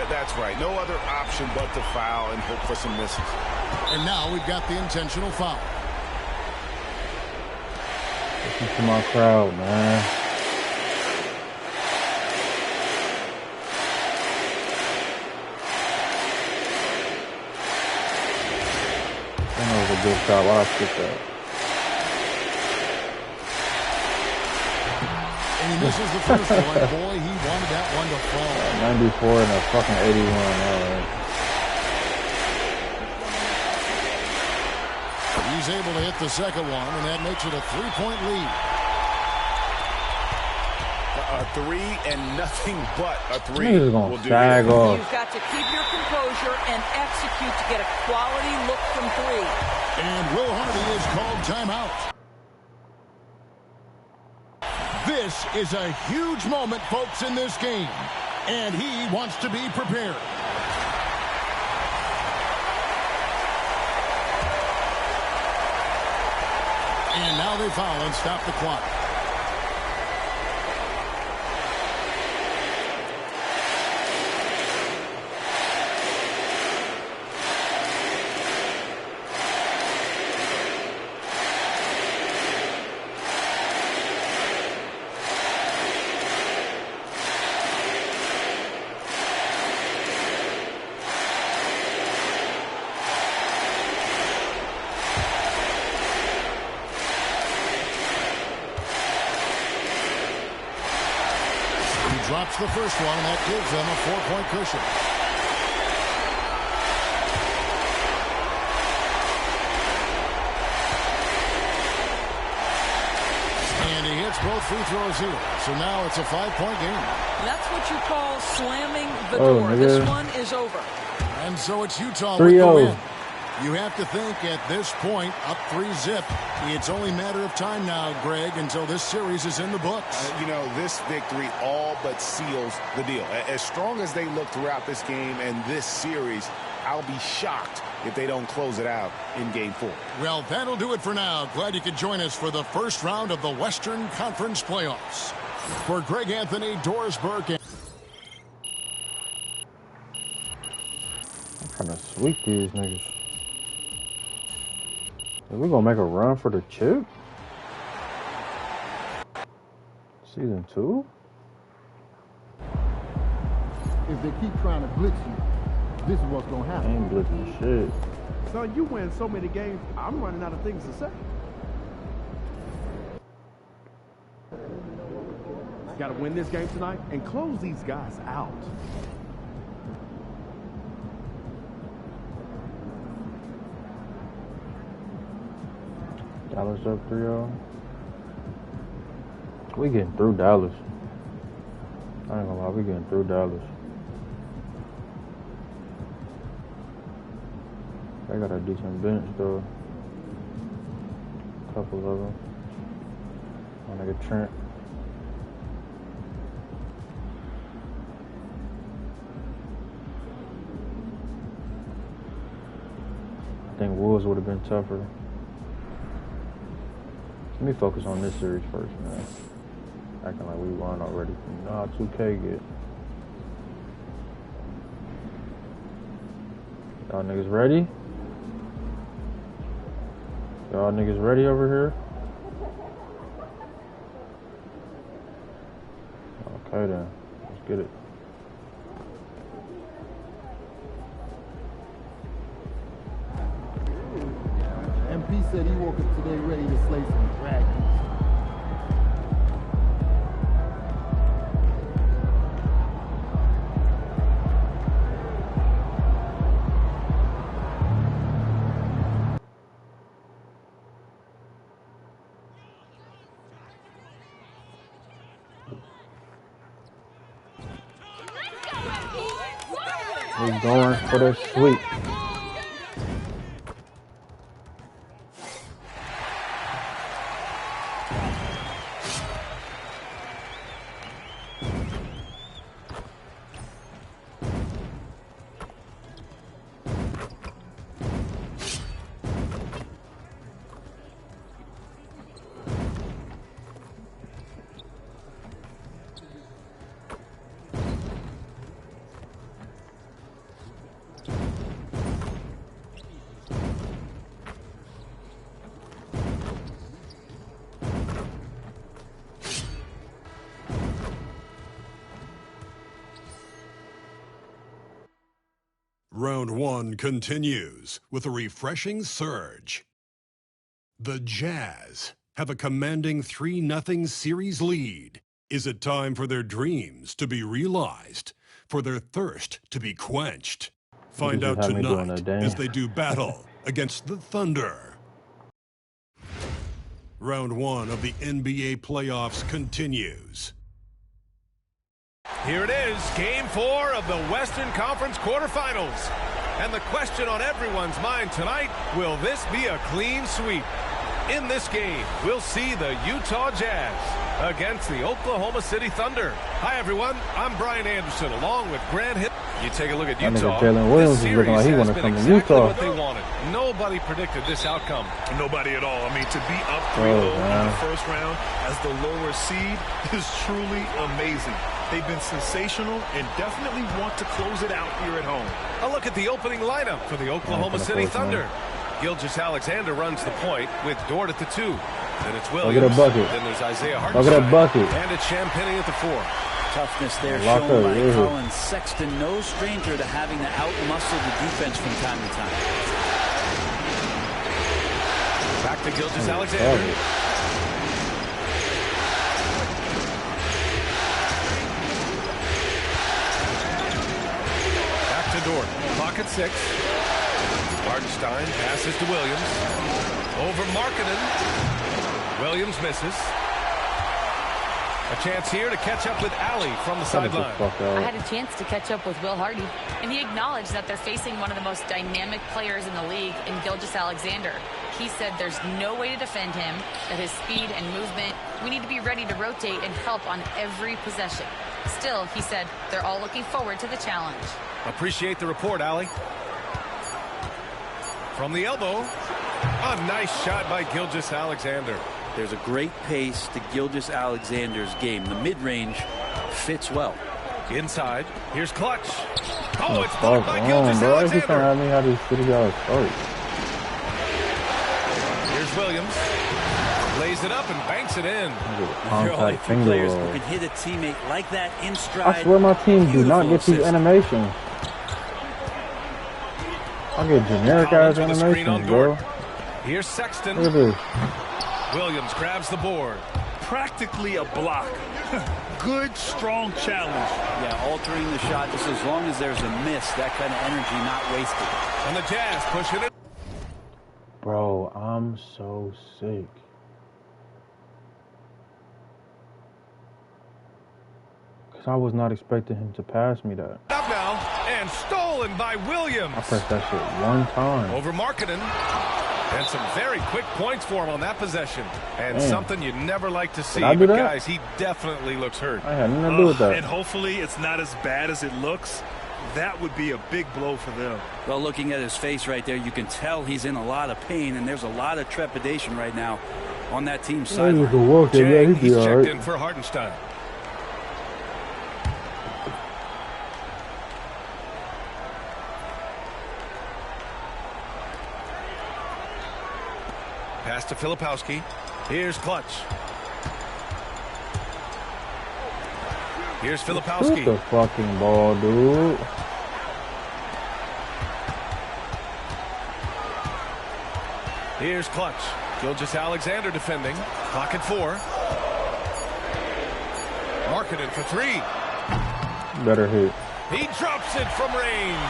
That's right. No other option but to foul and hope for some misses. And now we've got the intentional foul. Listen to my crowd, man. That was a good shot. Why I skip that? And he misses the first one. Boy, he wanted that one to fall. 94 and a fucking 81. All right. He's able to hit the second one, and that makes it a 3-point lead. A 3 and nothing but a 3. He's gonna sag off. You've got to keep your composure and execute to get a quality look from 3. And Will Hardy is called timeout. This This is a huge moment, folks, in this game. And he wants to be prepared. And now they foul and stop the clock. Drops the first one, and that gives them a 4-point cushion. And he hits both free throws here. So now it's a 5-point game. That's what you call slamming the door. This one is over. And so it's Utah with the win. You have to think at this point, up 3-zip. It's only a matter of time now, Greg, until this series is in the books. You know, this victory all but seals the deal. As strong as they look throughout this game and this series, I'll be shocked if they don't close it out in Game 4. Well, that'll do it for now. Glad you could join us for the first round of the Western Conference playoffs. For Greg Anthony, Doris Burke, and I'm trying to sweep these niggas. Are we gonna make a run for the chip? Season 2? If they keep trying to blitz you, this is what's gonna happen. I ain't blitzing shit. Son, you win so many games, I'm running out of things to say. Got to win this game tonight and close these guys out. Dallas up 3-0. We getting through Dallas. I ain't gonna lie, we getting through Dallas. They got a decent bench though. A couple of them. My nigga Trent. I think Wolves would have been tougher. Let me focus on this series first, man. Acting like we won already. You know how 2K get. Y'all niggas ready? Y'all niggas ready over here? Okay then, let's get it. MP said he woke up today ready to slay some dragons. We're going for the sweep. Round 1 continues with a refreshing surge. The Jazz have a commanding 3-0 series lead. Is it time for their dreams to be realized, for their thirst to be quenched? Find out tonight as they do battle against the Thunder. Round 1 of the NBA playoffs continues. Here it is, Game 4 of the Western Conference quarterfinals. And the question on everyone's mind tonight, will this be a clean sweep? In this game, we'll see the Utah Jazz against the Oklahoma City Thunder. Hi, everyone. I'm Brian Anderson, along with Grant Hill. You take a look at Utah. Jalen Williams is looking like he want to come to Utah. What they wanted. Nobody predicted this outcome. Nobody at all. I mean, to be up 3-0 in the first round as the lower seed is truly amazing. They've been sensational and definitely want to close it out here at home. A look at the opening lineup for the Oklahoma City Thunder. Gilgeous-Alexander runs the point with Dort at the 2. Then it's Williams. Look at that bucket. Then there's Isaiah Hartenstein. Look at that bucket. And it's Champagnie at the 4. Toughness there shown by Colin Sexton. No stranger to having to outmuscle the defense from time to time. Back to Gilgeous-Alexander. Back to Dort. Clock at 6. Hartenstein passes to Williams. Over Markkanen. Williams misses. A chance here to catch up with Allie from the sideline. I had a chance to catch up with Will Hardy, and he acknowledged that they're facing one of the most dynamic players in the league in Gilgeous-Alexander. He said there's no way to defend him, that his speed and movement, we need to be ready to rotate and help on every possession. Still, he said, they're all looking forward to the challenge. Appreciate the report, Allie. From the elbow, a nice shot by Gilgeous-Alexander. There's a great pace to Gilgeous-Alexander's game. The mid-range fits well. Inside, here's Clutch. Oh, it's blocked by Gilgeous-Alexander. Here's Williams. Lays it up and banks it in. There are only few players who can hit a teammate like that in stride. I swear my team do not get these animations. I get generic ass animations, bro. Here's Sexton. Look at this. Williams grabs the board. Practically a block. Good, strong challenge. Yeah, altering the shot just as long as there's a miss. That kind of energy not wasted. And the Jazz pushing it. Bro, I'm so sick. Because I was not expecting him to pass me that. Up now, and stolen by Williams. I pressed that shit one time. Over Markkanen. And some very quick points for him on that possession. And something you never like to see. But guys, he definitely looks hurt. I had nothing to do with that. And hopefully it's not as bad as it looks. That would be a big blow for them. Well, looking at his face right there, you can tell he's in a lot of pain, and there's a lot of trepidation right now on that team's sideline. He's checked in for Hartenstein. Pass to Filipowski. Here's Clutch. Here's Filipowski. Shoot the fucking ball, dude. Here's Clutch. Gilgeous-Alexander defending. Clock at 4. Markkanen for 3. Better hit. He drops it from range.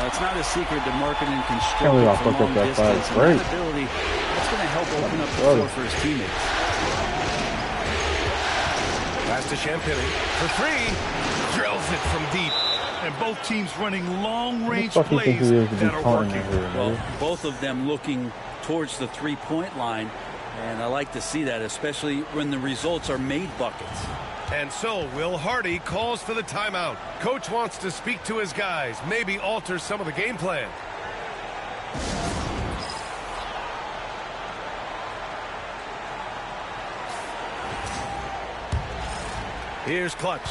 It's not a secret that Markkanen can stroke from long distance. And that ability, that's going to help open up the floor for his teammates. Pass to Champagnie for 3. Drills it from deep. And both teams running long-range plays that are working. Well, both of them looking towards the three-point line. And I like to see that, especially when the results are made buckets. And so Will Hardy calls for the timeout. Coach wants to speak to his guys, maybe alter some of the game plan. Here's Clutch.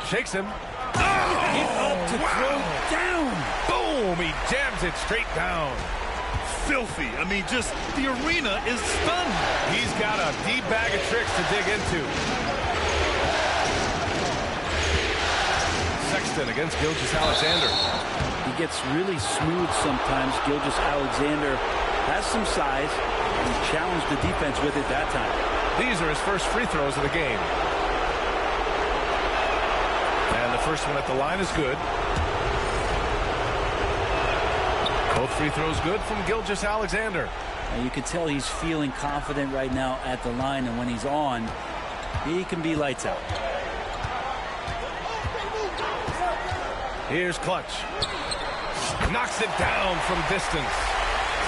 Shakes him. To throw down. Boom! He jams it straight down. Filthy. I mean, just the arena is stunned. He's got a deep bag of tricks to dig into. Sexton against Gilgeous-Alexander. He gets really smooth sometimes. Gilgeous-Alexander has some size. And he challenged the defense with it that time. These are his first free throws of the game. And the first one at the line is good. Both free throws good from Gilgeous-Alexander. You can tell he's feeling confident right now at the line, and when he's on, he can be lights out. Here's Clutch. Knocks it down from distance.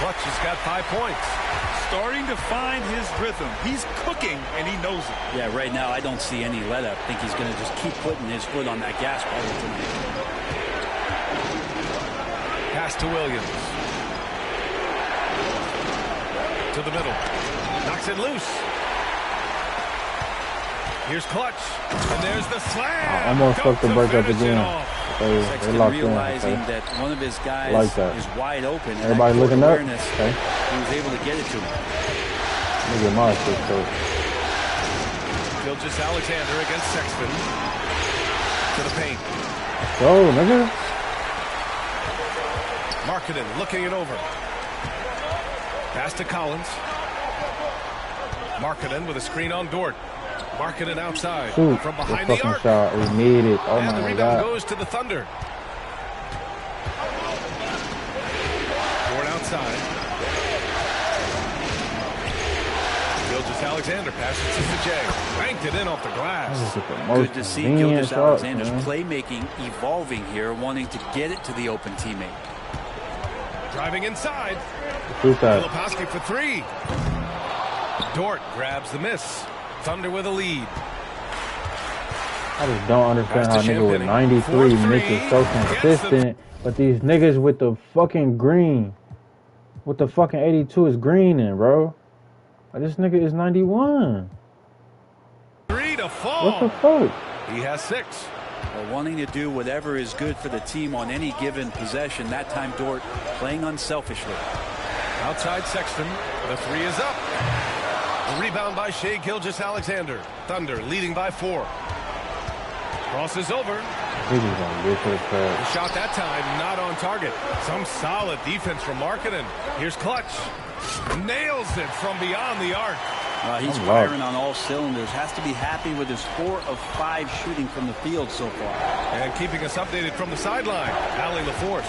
Clutch has got 5 points. Starting to find his rhythm. He's cooking, and he knows it. Yeah, right now I don't see any let-up. I think he's going to just keep putting his foot on that gas pedal tonight. Pass to Williams. To the middle. Knocks it loose. Here's Clutch. And there's the slam. I almost fucked the break up again. They locked in. Realizing Okay. that one of his guys like that. is wide open. And Everybody looking up. Okay. He was able to get it to him. Look at my assist, coach. Gilgeous-Alexander against Sexton. To the paint. Go, nigga. Markkanen looking it over. Pass to Collins. Markkanen with a screen on Dort. Markkanen outside. Shoot, from behind the the fucking arc. shot. We need it. Oh And the my rebound God. goes to the Thunder. Dort outside. Gilgeous-Alexander passes to Jay. Banked it in off the glass. Good to see Gilgeous-Alexander's playmaking evolving here, wanting to get it to the open teammate. Driving inside. Shoot that. Filipowski for 3. Dort grabs the miss. Thunder with a lead. I just don't understand how nigga with 93 niggas so consistent, but these niggas with the fucking green, with the fucking 82 is green in, bro. Like, this nigga is 91. 3 to fall. What the fuck? He has 6. Well, wanting to do whatever is good for the team on any given possession. That time Dort playing unselfishly. Outside Sexton. The 3 is up. A rebound by Shai Gilgeous-Alexander. Thunder leading by 4. Crosses over. He just gonna get to the pass. The shot that time not on target. Some solid defense from Markkanen. Here's Clutch. Nails it from beyond the arc. He's firing on all cylinders. Has to be happy with his 4 of 5 shooting from the field so far. And keeping us updated from the sideline, Allie LaForce.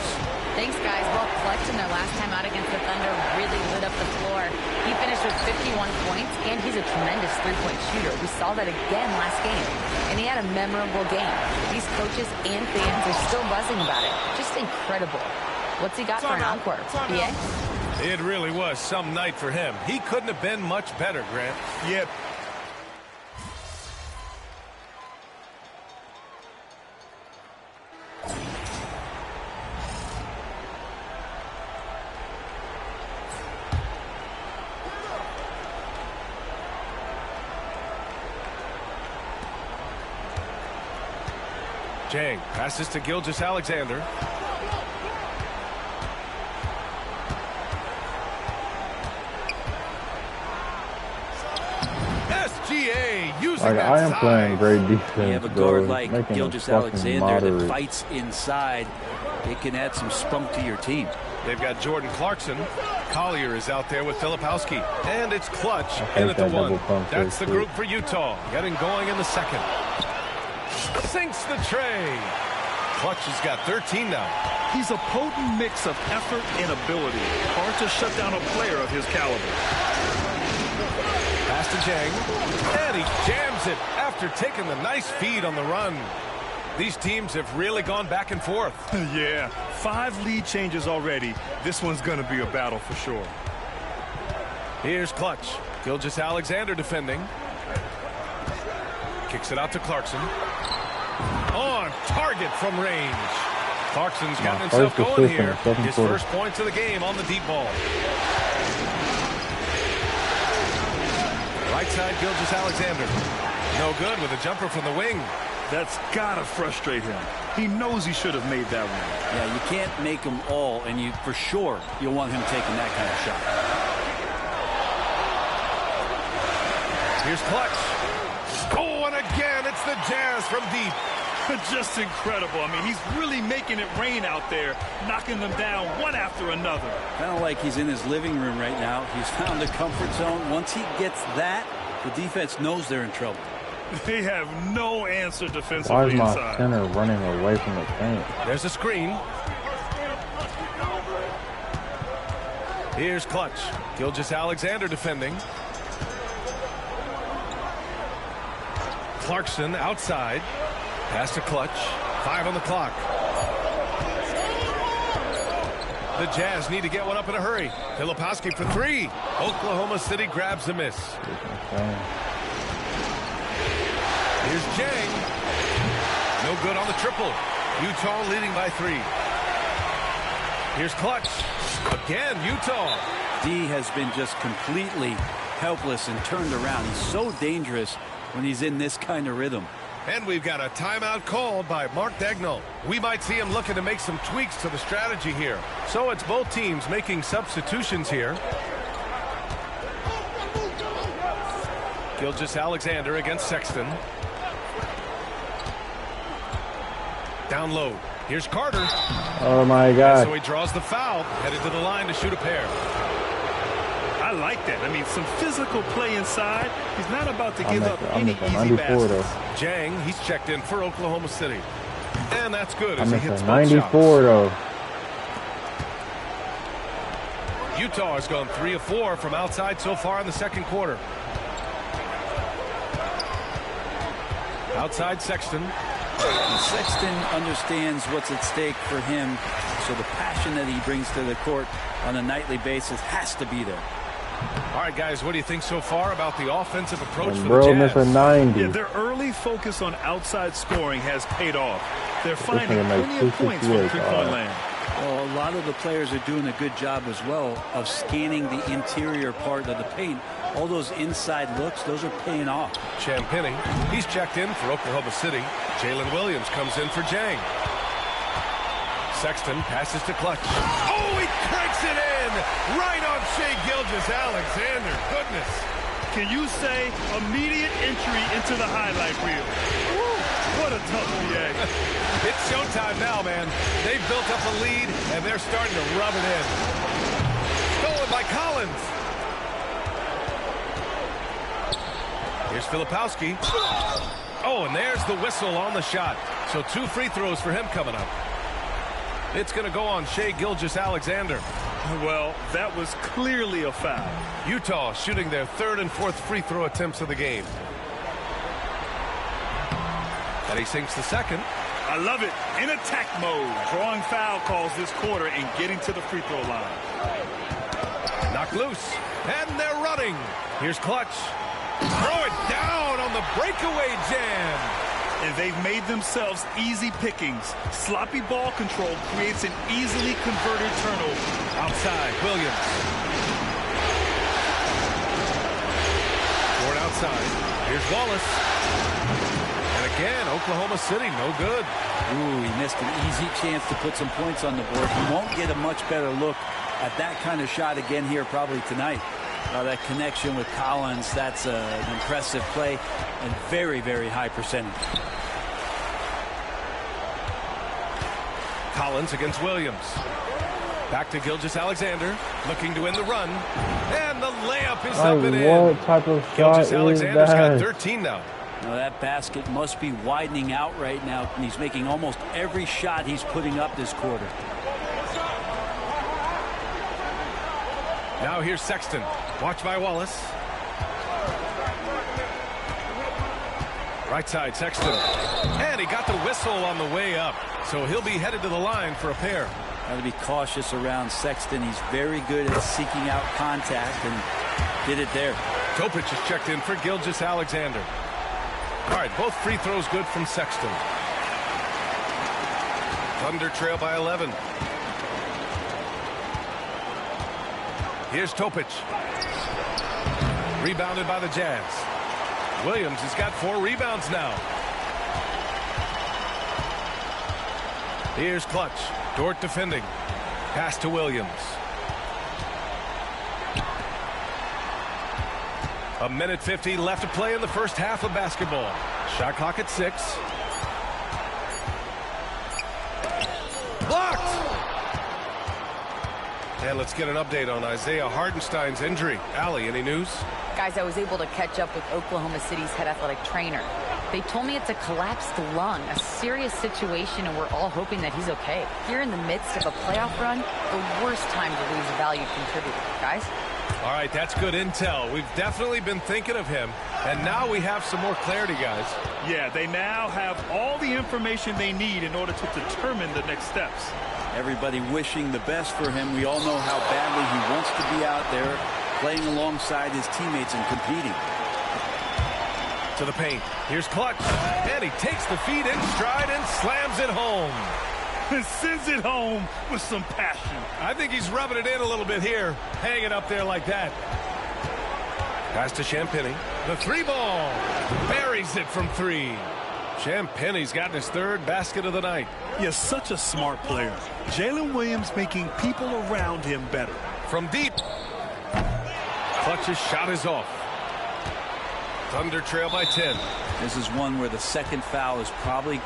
Thanks, guys. Well, Clutch in their last time out against the Thunder really lit up the floor. He finished with 51 points, and he's a tremendous three-point shooter. We saw that again last game, and he had a memorable game. These coaches and fans are still buzzing about it. Just incredible. What's he got for an encore? BA? It really was some night for him. He couldn't have been much better, Grant. Yep. Jang passes to Gilgeous-Alexander. SGA using Like, that I am size. playing great defense. You have a bro. guard like Making it Gilgeous-Alexander fucking that moderate. fights inside. It can add some spunk to your team. They've got Jordan Clarkson. Collier is out there with Filipowski. And it's Clutch I in hate at the that 1. double pump That's the fake, group too. for Utah. Getting going in the second. Sinks the tray. Clutch has got 13 now. He's a potent mix of effort and ability. Hard to shut down a player of his caliber. Pass to Jang. And he jams it after taking the nice feed on the run. These teams have really gone back and forth. Yeah, 5 lead changes already. This one's going to be a battle for sure. Here's Clutch. Gilgeous-Alexander defending. Kicks it out to Clarkson. On target from range. Clarkson's gotten himself going here. His first points of the game on the deep ball. Right side, Gilgeous-Alexander. No good with a jumper from the wing. That's got to frustrate him. He knows he should have made that one. Yeah, you can't make them all, and you for sure you'll want him taking that kind of shot. Here's Clutch. Oh, and again, it's the Jazz from deep. Just incredible. I mean, he's really making it rain out there, knocking them down one after another. Kind of like he's in his living room right now. He's found a comfort zone. Once he gets that, the defense knows they're in trouble. They have no answer defensively Why is my inside. center running away from the paint? There's a screen. Here's Clutch. Gilgeous-Alexander defending. Clarkson outside. Pass to Clutch. 5 on the clock. The Jazz need to get one up in a hurry. Filipowski for three. Oklahoma City grabs a miss. Here's Jang. No good on the triple. Utah leading by 3. Here's Clutch. Again, Utah. D has been just completely helpless and turned around. He's so dangerous when he's in this kind of rhythm. And we've got a timeout called by Mark Daigneault. We might see him looking to make some tweaks to the strategy here. So it's both teams making substitutions here. Gilgeous-Alexander against Sexton. Down low. Here's Carter. Oh, my God. And so he draws the foul, headed to the line to shoot a pair. I like that. I mean, some physical play inside. He's not about to give up any easy 94 baskets. though. Jang, he's checked in for Oklahoma City. And that's good as I'm he at hits both 94 though. Utah has gone 3 of 4 from outside so far in the second quarter. Outside Sexton. Sexton understands what's at stake for him, so the passion that he brings to the court on a nightly basis has to be there. All right, guys, what do you think so far about the offensive approach for the Bro, Jazz? miss a 90. Yeah, their early focus on outside scoring has paid off. They're finding gonna make plenty of points from 64. three-point land. Well, a lot of the players are doing a good job as well of scanning the interior part of the paint. All those inside looks, those are paying off. Champagny, he's checked in for Oklahoma City. Jalen Williams comes in for Jang. Sexton passes to Clutch. Oh, he cranks it in! Right on Shai Gilgeous-Alexander. Goodness. Can you say immediate entry into the highlight reel? Woo, what a tough PA. It's showtime now, man. They've built up a lead, and they're starting to rub it in. Stolen by Collins. Here's Filipowski. Oh, and there's the whistle on the shot. So 2 free throws for him coming up. It's going to go on Shai Gilgeous-Alexander. Well, that was clearly a foul. Utah shooting their 3rd and 4th free throw attempts of the game. And he sinks the second. I love it. In attack mode. Drawing foul calls this quarter and getting to the free throw line. Knocked loose. And they're running. Here's Clutch. Throw it down on the breakaway jam. And they've made themselves easy pickings. Sloppy ball control creates an easily converted turnover. Outside, Williams. Ford outside. Here's Wallace. And again, Oklahoma City, no good. Ooh, he missed an easy chance to put some points on the board. He won't get a much better look at that kind of shot again here probably tonight. That connection with Collins, that's an impressive play and very, very high percentage. Collins against Williams. Back to Gilgeous-Alexander, looking to win the run. And the layup is up and in. What type of shot Gilgeous-Alexander's is got that? 13 now. Now that basket must be widening out right now, and he's making almost every shot he's putting up this quarter. Now here's Sexton. Watch by Wallace. Right side, Sexton. And he got the whistle on the way up. So he'll be headed to the line for a pair. Got to be cautious around Sexton. He's very good at seeking out contact and did it there. Topic is checked in for Gilgeous-Alexander. All right, both free throws good from Sexton. Thunder trail by 11. Here's Topic. Rebounded by the Jazz. Williams has got 4 rebounds now. Here's Clutch. Dort defending. Pass to Williams. A minute 50 left to play in the first half of basketball. Shot clock at 6. Blocked! And let's get an update on Isaiah Hardenstein's injury. Allie, any news? Guys, I was able to catch up with Oklahoma City's head athletic trainer. They told me it's a collapsed lung, a serious situation, and we're all hoping that he's okay. Here in the midst of a playoff run, the worst time to lose a valued contributor. Guys? All right, that's good intel. We've definitely been thinking of him, and now we have some more clarity, guys. Yeah, they now have all the information they need in order to determine the next steps. Everybody wishing the best for him. We all know how badly he wants to be out there playing alongside his teammates and competing. To the paint. Here's Clutch. And he takes the feet in stride and slams it home. And sends it home with some passion. I think he's rubbing it in a little bit here. Hanging up there like that. Pass to Champagny. The three ball. Buries it from three. Champagny's gotten his third basket of the night. You're such a smart player. Jalen Williams making people around him better. From deep. Clutch's shot is off. Thunder trail by 10. This is one where the second foul is probably...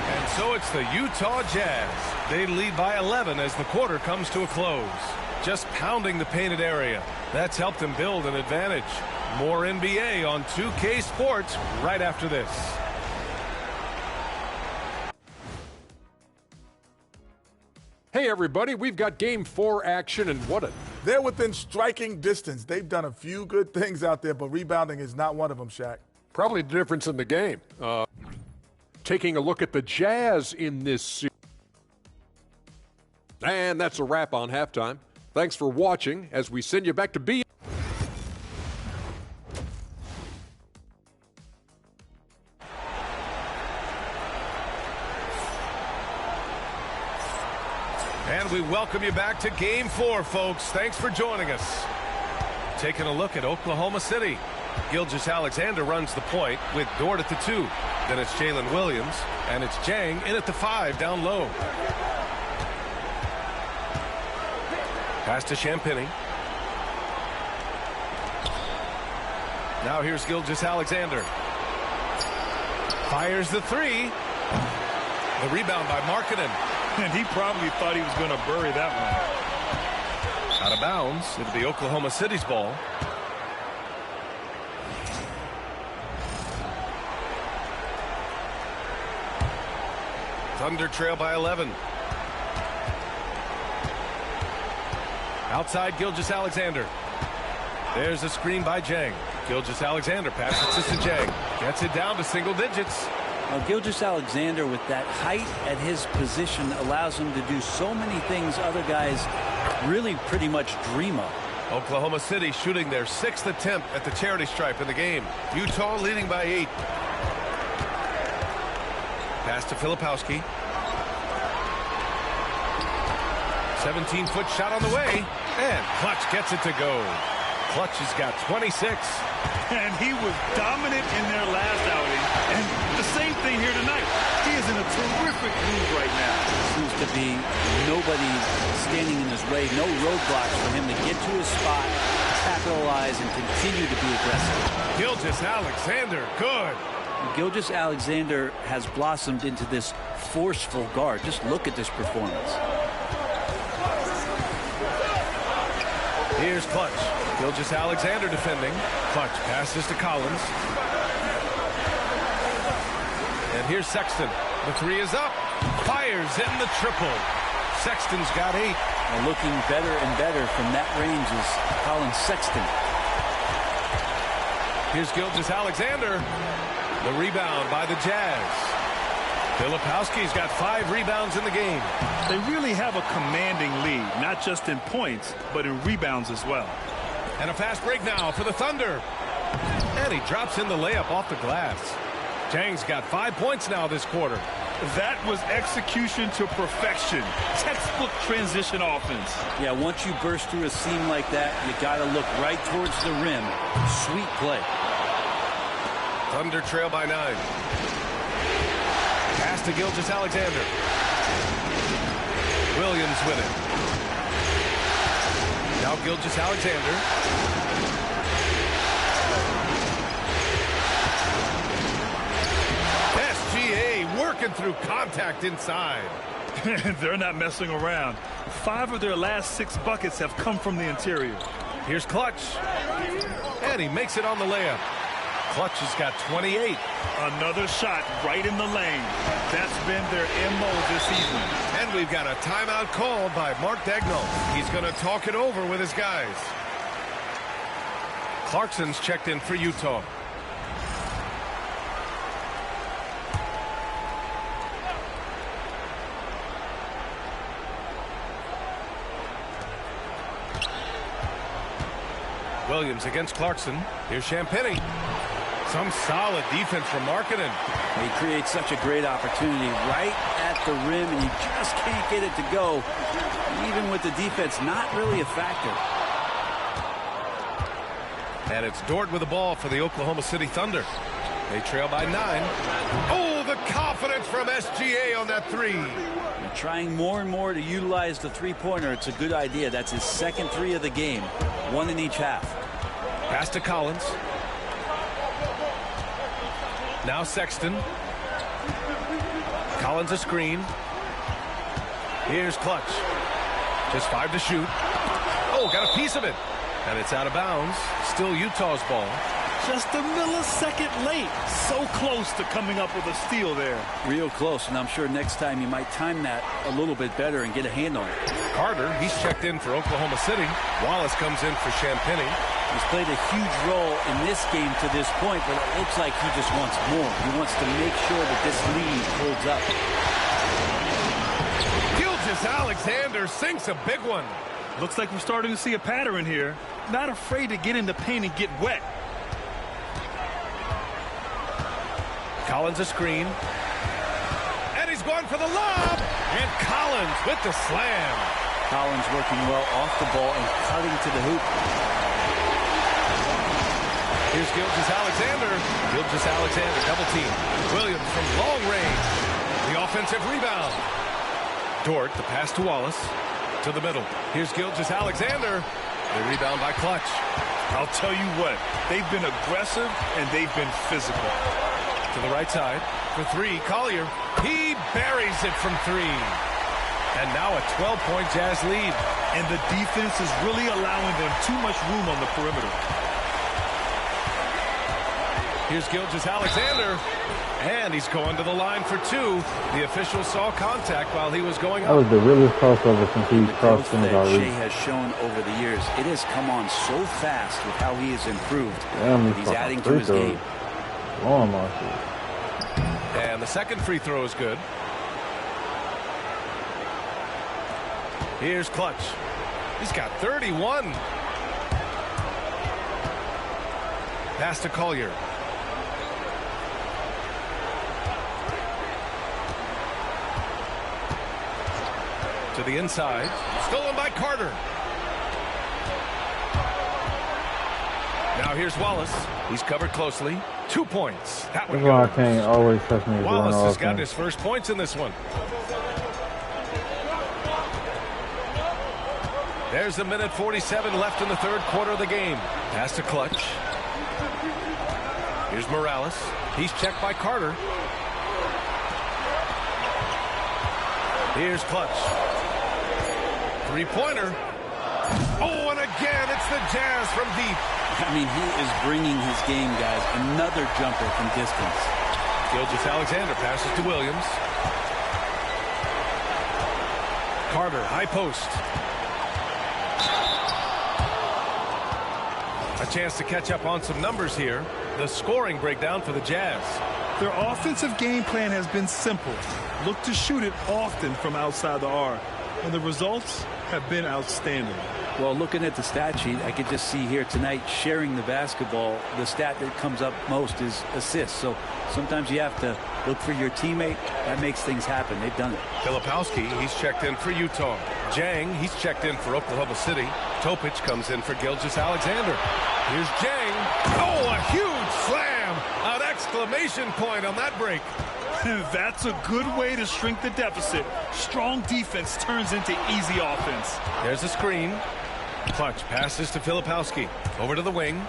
And so it's the Utah Jazz. They lead by 11 as the quarter comes to a close. Just pounding the painted area. That's helped them build an advantage. More NBA on 2K Sports right after this. Hey, everybody, we've got Game 4 action, and what a... They're within striking distance. They've done a few good things out there, but rebounding is not one of them, Shaq. Probably the difference in the game. Taking a look at the Jazz in this series. And that's a wrap on halftime. Thanks for watching as we send you back to B. And we welcome you back to Game 4, folks. Thanks for joining us. Taking a look at Oklahoma City. Gilgeous-Alexander runs the point with Dort at the 2. Then it's Jalen Williams, and it's Jang in at the 5 down low. Pass to Champagny. Now here's Gilgeous-Alexander. Fires the 3. The rebound by Markkanen. And he probably thought he was going to bury that one. Out of bounds. It'll be Oklahoma City's ball. Thunder trail by 11. Outside Gilgeous-Alexander. There's a screen by Jang. Gilgeous-Alexander passes to Jang. Gets it down to single digits. Well, Gilgeous-Alexander with that height at his position allows him to do so many things other guys really pretty much dream of. Oklahoma City shooting their 6th attempt at the charity stripe in the game. Utah leading by 8. Pass to Filipowski. 17-foot shot on the way. And Clutch gets it to go. Clutch has got 26. And he was dominant in their last outing. And the same thing here tonight. He is in a terrific mood right now. Seems to be nobody standing in his way. No roadblocks for him to get to his spot, capitalize, and continue to be aggressive. Gilgeous-Alexander, good. Gilgeous-Alexander has blossomed into this forceful guard. Just look at this performance. Here's Clutch. Gilgeous-Alexander defending. Clutch passes to Collins. And here's Sexton. The 3 is up. Fires in the triple. Sexton's got 8. And looking better and better from that range is Colin Sexton. Here's Gilgeous-Alexander. The rebound by the Jazz. Filipowski's got 5 rebounds in the game. They really have a commanding lead, not just in points, but in rebounds as well. And a fast break now for the Thunder. And he drops in the layup off the glass. Jang's got 5 points now this quarter. That was execution to perfection. Textbook transition offense. Yeah, once you burst through a seam like that, you got to look right towards the rim. Sweet play. Thunder trail by 9. Pass to Gilgeous-Alexander. Williams with it. Now Gilgeous-Alexander. SGA working through contact inside. They're not messing around. 5 of their last 6 buckets have come from the interior. Here's Clutch. And he makes it on the layup. Clutch has got 28. Another shot right in the lane. That's been their MO this evening. And we've got a timeout called by Mark Daigneault. He's going to talk it over with his guys. Clarkson's checked in for Utah. Williams against Clarkson. Here's Champagny. Some solid defense from Markkanen. He creates such a great opportunity right at the rim, and you just can't get it to go. Even with the defense not really a factor. And it's Dort with the ball for the Oklahoma City Thunder. They trail by 9. Oh, the confidence from SGA on that three. They're trying more and more to utilize the three-pointer. It's a good idea. That's his second three of the game. One in each half. Pass to Collins. Now Sexton. Collins a screen. Here's Clutch. Just 5 to shoot. Oh, got a piece of it. And it's out of bounds. Still Utah's ball. Just a millisecond late. So close to coming up with a steal there. Real close, and I'm sure next time you might time that a little bit better and get a hand on it. Carter, he's checked in for Oklahoma City. Wallace comes in for Champagny. He's played a huge role in this game to this point, but it looks like he just wants more. He wants to make sure that this lead holds up. Gilgeous-Alexander sinks a big one. Looks like we're starting to see a pattern here. Not afraid to get in the paint and get wet. Collins a screen. And he's going for the lob. And Collins with the slam. Collins working well off the ball and cutting to the hoop. Here's Gilgeous-Alexander. Gilgeous-Alexander double team. Williams from long range. The offensive rebound. Dort, the pass to Wallace. To the middle. Here's Gilgeous-Alexander. The rebound by Clutch. I'll tell you what, they've been aggressive and they've been physical. To the right side for three, Collier. He buries it from three. And now a 12-point Jazz lead. And the defense is really allowing them too much room on the perimeter. Here's Gilgeous-Alexander. And he's going to the line for two. The official saw contact while he was going up. That was the realest crossover since he crossed things that already. Shea has shown over the years. It has come on so fast with how he has improved. Damn, he's adding to his game. Long my shit. And the second free throw is good. Here's Clutch. He's got 31. Pass to Collier. To the inside. Stolen by Carter. Now here's Wallace. He's covered closely. 2 points. That one That's why I goes. can't always trust me. Wallace has got his first points in this one. There's a minute 47 left in the third quarter of the game. Pass to Clutch. Here's Morales. He's checked by Carter. Here's Clutch. Three-pointer. Oh, and again, it's the Jazz from deep. I mean, he is bringing his game, guys. Another jumper from distance. Gilgeous-Alexander passes to Williams. Carter, high post. A chance to catch up on some numbers here. The scoring breakdown for the Jazz. Their offensive game plan has been simple. Look to shoot it often from outside the arc. And the results have been outstanding. Well, looking at the stat sheet, I could just see here tonight sharing the basketball. The stat that comes up most is assists. So sometimes you have to look for your teammate. That makes things happen. They've done it. Filipowski, he's checked in for Utah. Jang, he's checked in for Oklahoma City. Topic comes in for Gilgeous-Alexander. Here's Jang. Oh, a huge slam. An exclamation point on that break. That's a good way to shrink the deficit. Strong defense turns into easy offense. There's a screen. Clutch passes to Filipowski. Over to the wing.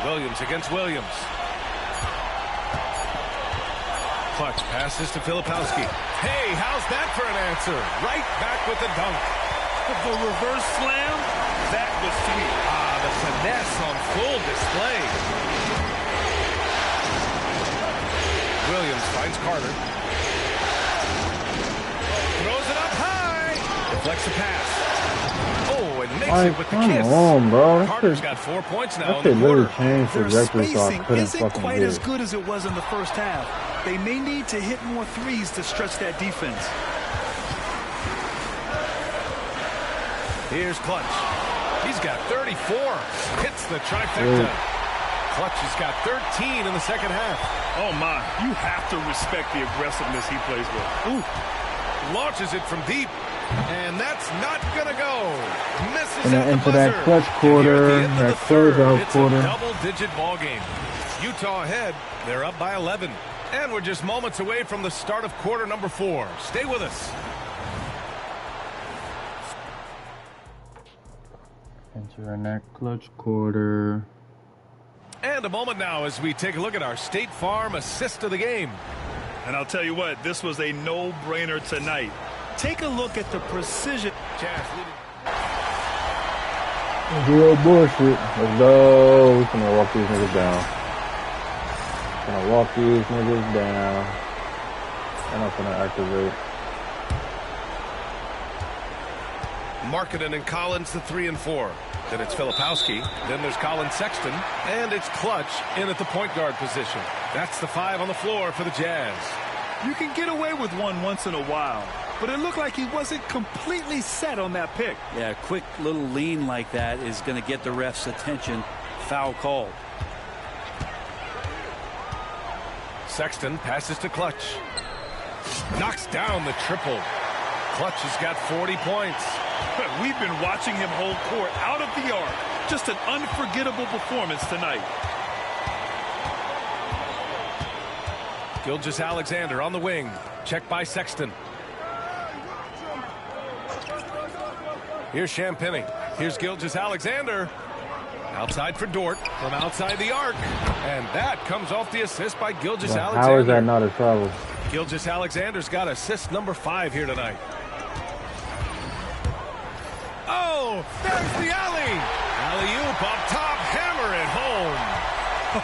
Williams against Williams. Clutch passes to Filipowski. Hey, how's that for an answer? Right back with the dunk. The reverse slam, that was sweet. The finesse on full display. Williams finds Carter. Throws it up high. Deflects the pass. Oh, and makes it with the kiss. Come on, bro. Carter's got 4 points now That in could the literally quarter. change the Their trajectory, so I spacing couldn't isn't fucking quite get as it. good as it was in the first half. They may need to hit more threes to stretch that defense. Here's Clutch. He's got 34. Hits the trifecta. Clutch has got 13 in the second half. Oh, my. You have to respect the aggressiveness he plays with. Ooh. Launches it from deep. And that's not going to go. Misses at the into buzzer. that clutch quarter, that closeout quarter. It's a double-digit ball game. Utah ahead. They're up by 11. And we're just moments away from the start of quarter number 4. Stay with us. Entering that clutch quarter. And a moment now as we take a look at our State Farm assist of the game. And I'll tell you what, this was a no-brainer tonight. Take a look at the precision. Real bullshit. Let's go. We're gonna walk these niggas down. Gonna walk these niggas down. And I'm gonna activate. Markkanen and Collins, the 3 and 4. Then it's Filipowski. Then there's Colin Sexton. And it's Clutch in at the point guard position. That's the 5 on the floor for the Jazz. You can get away with one once in a while, but it looked like he wasn't completely set on that pick. Yeah, a quick little lean like that is going to get the ref's attention. Foul called. Sexton passes to Clutch. Knocks down the triple. Clutch has got 40 points. We've been watching him hold court out of the arc. Just an unforgettable performance tonight. Gilgeous-Alexander on the wing. Checked by Sexton. Here's Champagnie. Here's Gilgeous-Alexander. Outside for Dort from outside the arc. And that comes off the assist by Gilgeous-Alexander. How is that not a travel? Gilgeous-Alexander's got assist number 5 here tonight. Oh, there's the alley. Alley-oop up top, hammer it home.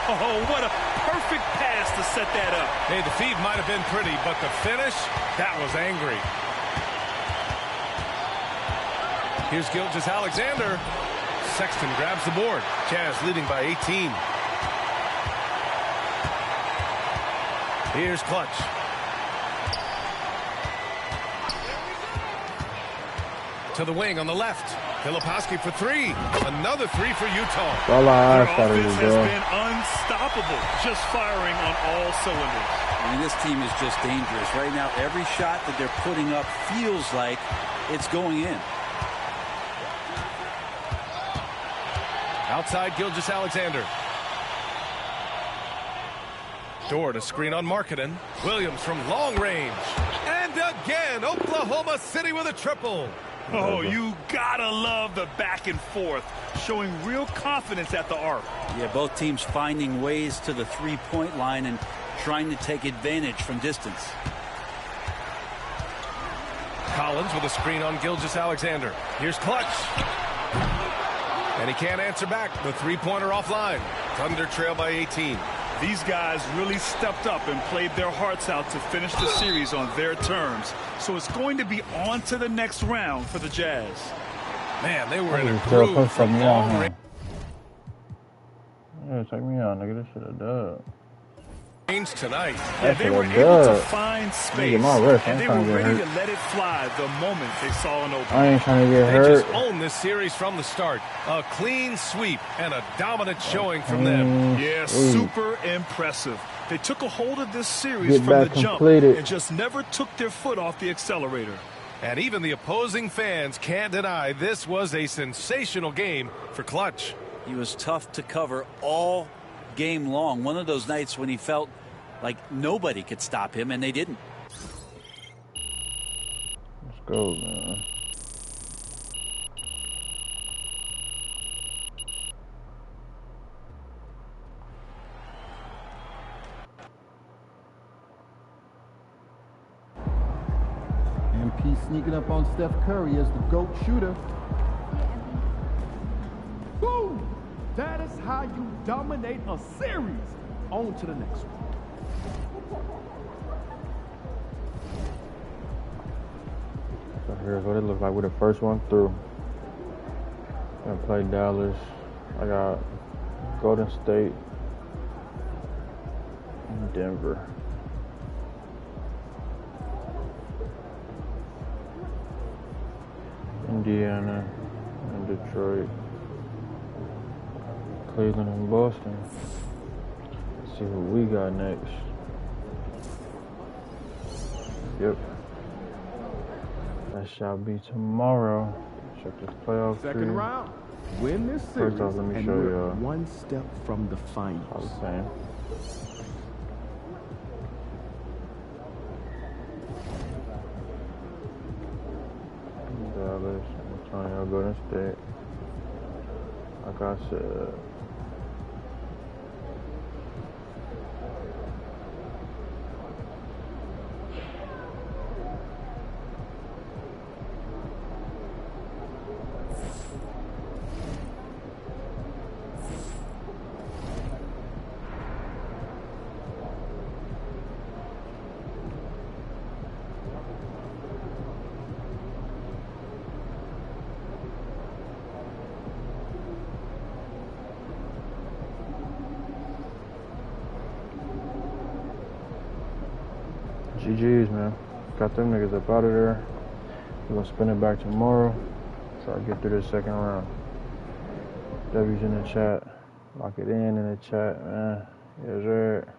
Oh, what a perfect pass to set that up. Hey, the feed might have been pretty, but the finish, that was angry. Here's Gilgeous-Alexander. Sexton grabs the board. Jazz leading by 18. Here's Clutch. To the wing on the left. Filipowski for 3. Another 3 for Utah. Their offense has been unstoppable, just firing on all cylinders. I mean, this team is just dangerous. Right now, every shot that they're putting up feels like it's going in. Outside Gilgeous-Alexander. Dort, a screen on Markkanen. Williams from long range. And again, Oklahoma City with a triple. Oh, you gotta love the back and forth, showing real confidence at the arc. Yeah, both teams finding ways to the three-point line and trying to take advantage from distance. Collins with a screen on Gilgeous-Alexander. Here's Clutch. And he can't answer back. The three-pointer offline. Thunder trail by 18. These guys really stepped up and played their hearts out to finish the series on their terms. So it's going to be on to the next round for the Jazz. Man, they were in a groove from long range. Yeah, check me out, nigga. This shit a dub. Tonight. Yeah, they were able to find space, and they were ready to let it fly the moment they saw an opening. I ain't trying to get hurt. They just owned this series from the start. A clean sweep and a dominant showing from them. Yeah, super impressive. They took a hold of this series from the jump and just never took their foot off the accelerator. And even the opposing fans can't deny this was a sensational game for Clutch. He was tough to cover all game long. One of those nights when he felt like nobody could stop him, and they didn't. Let's go, man. MP sneaking up on Steph Curry as the GOAT shooter. Boom! That is how you dominate a series. On to the next one. So here's what it looks like. We're the first one through. I'm gonna play Dallas. I got Golden State and Denver. Indiana. and Detroit. Cleveland and Boston. Let's see what we got next. Yep. That shall be tomorrow. Check this playoff Second tree. round. Win this series. First off, let me and show we're y'all. one step from the finals. All the same. Dallas, San Antonio, Golden State. Like I said. GG's, man. Got them niggas up out of there. We're gonna spin it back tomorrow. Try to get through this second round. W's in the chat. Lock it in the chat, man. Yes, sir.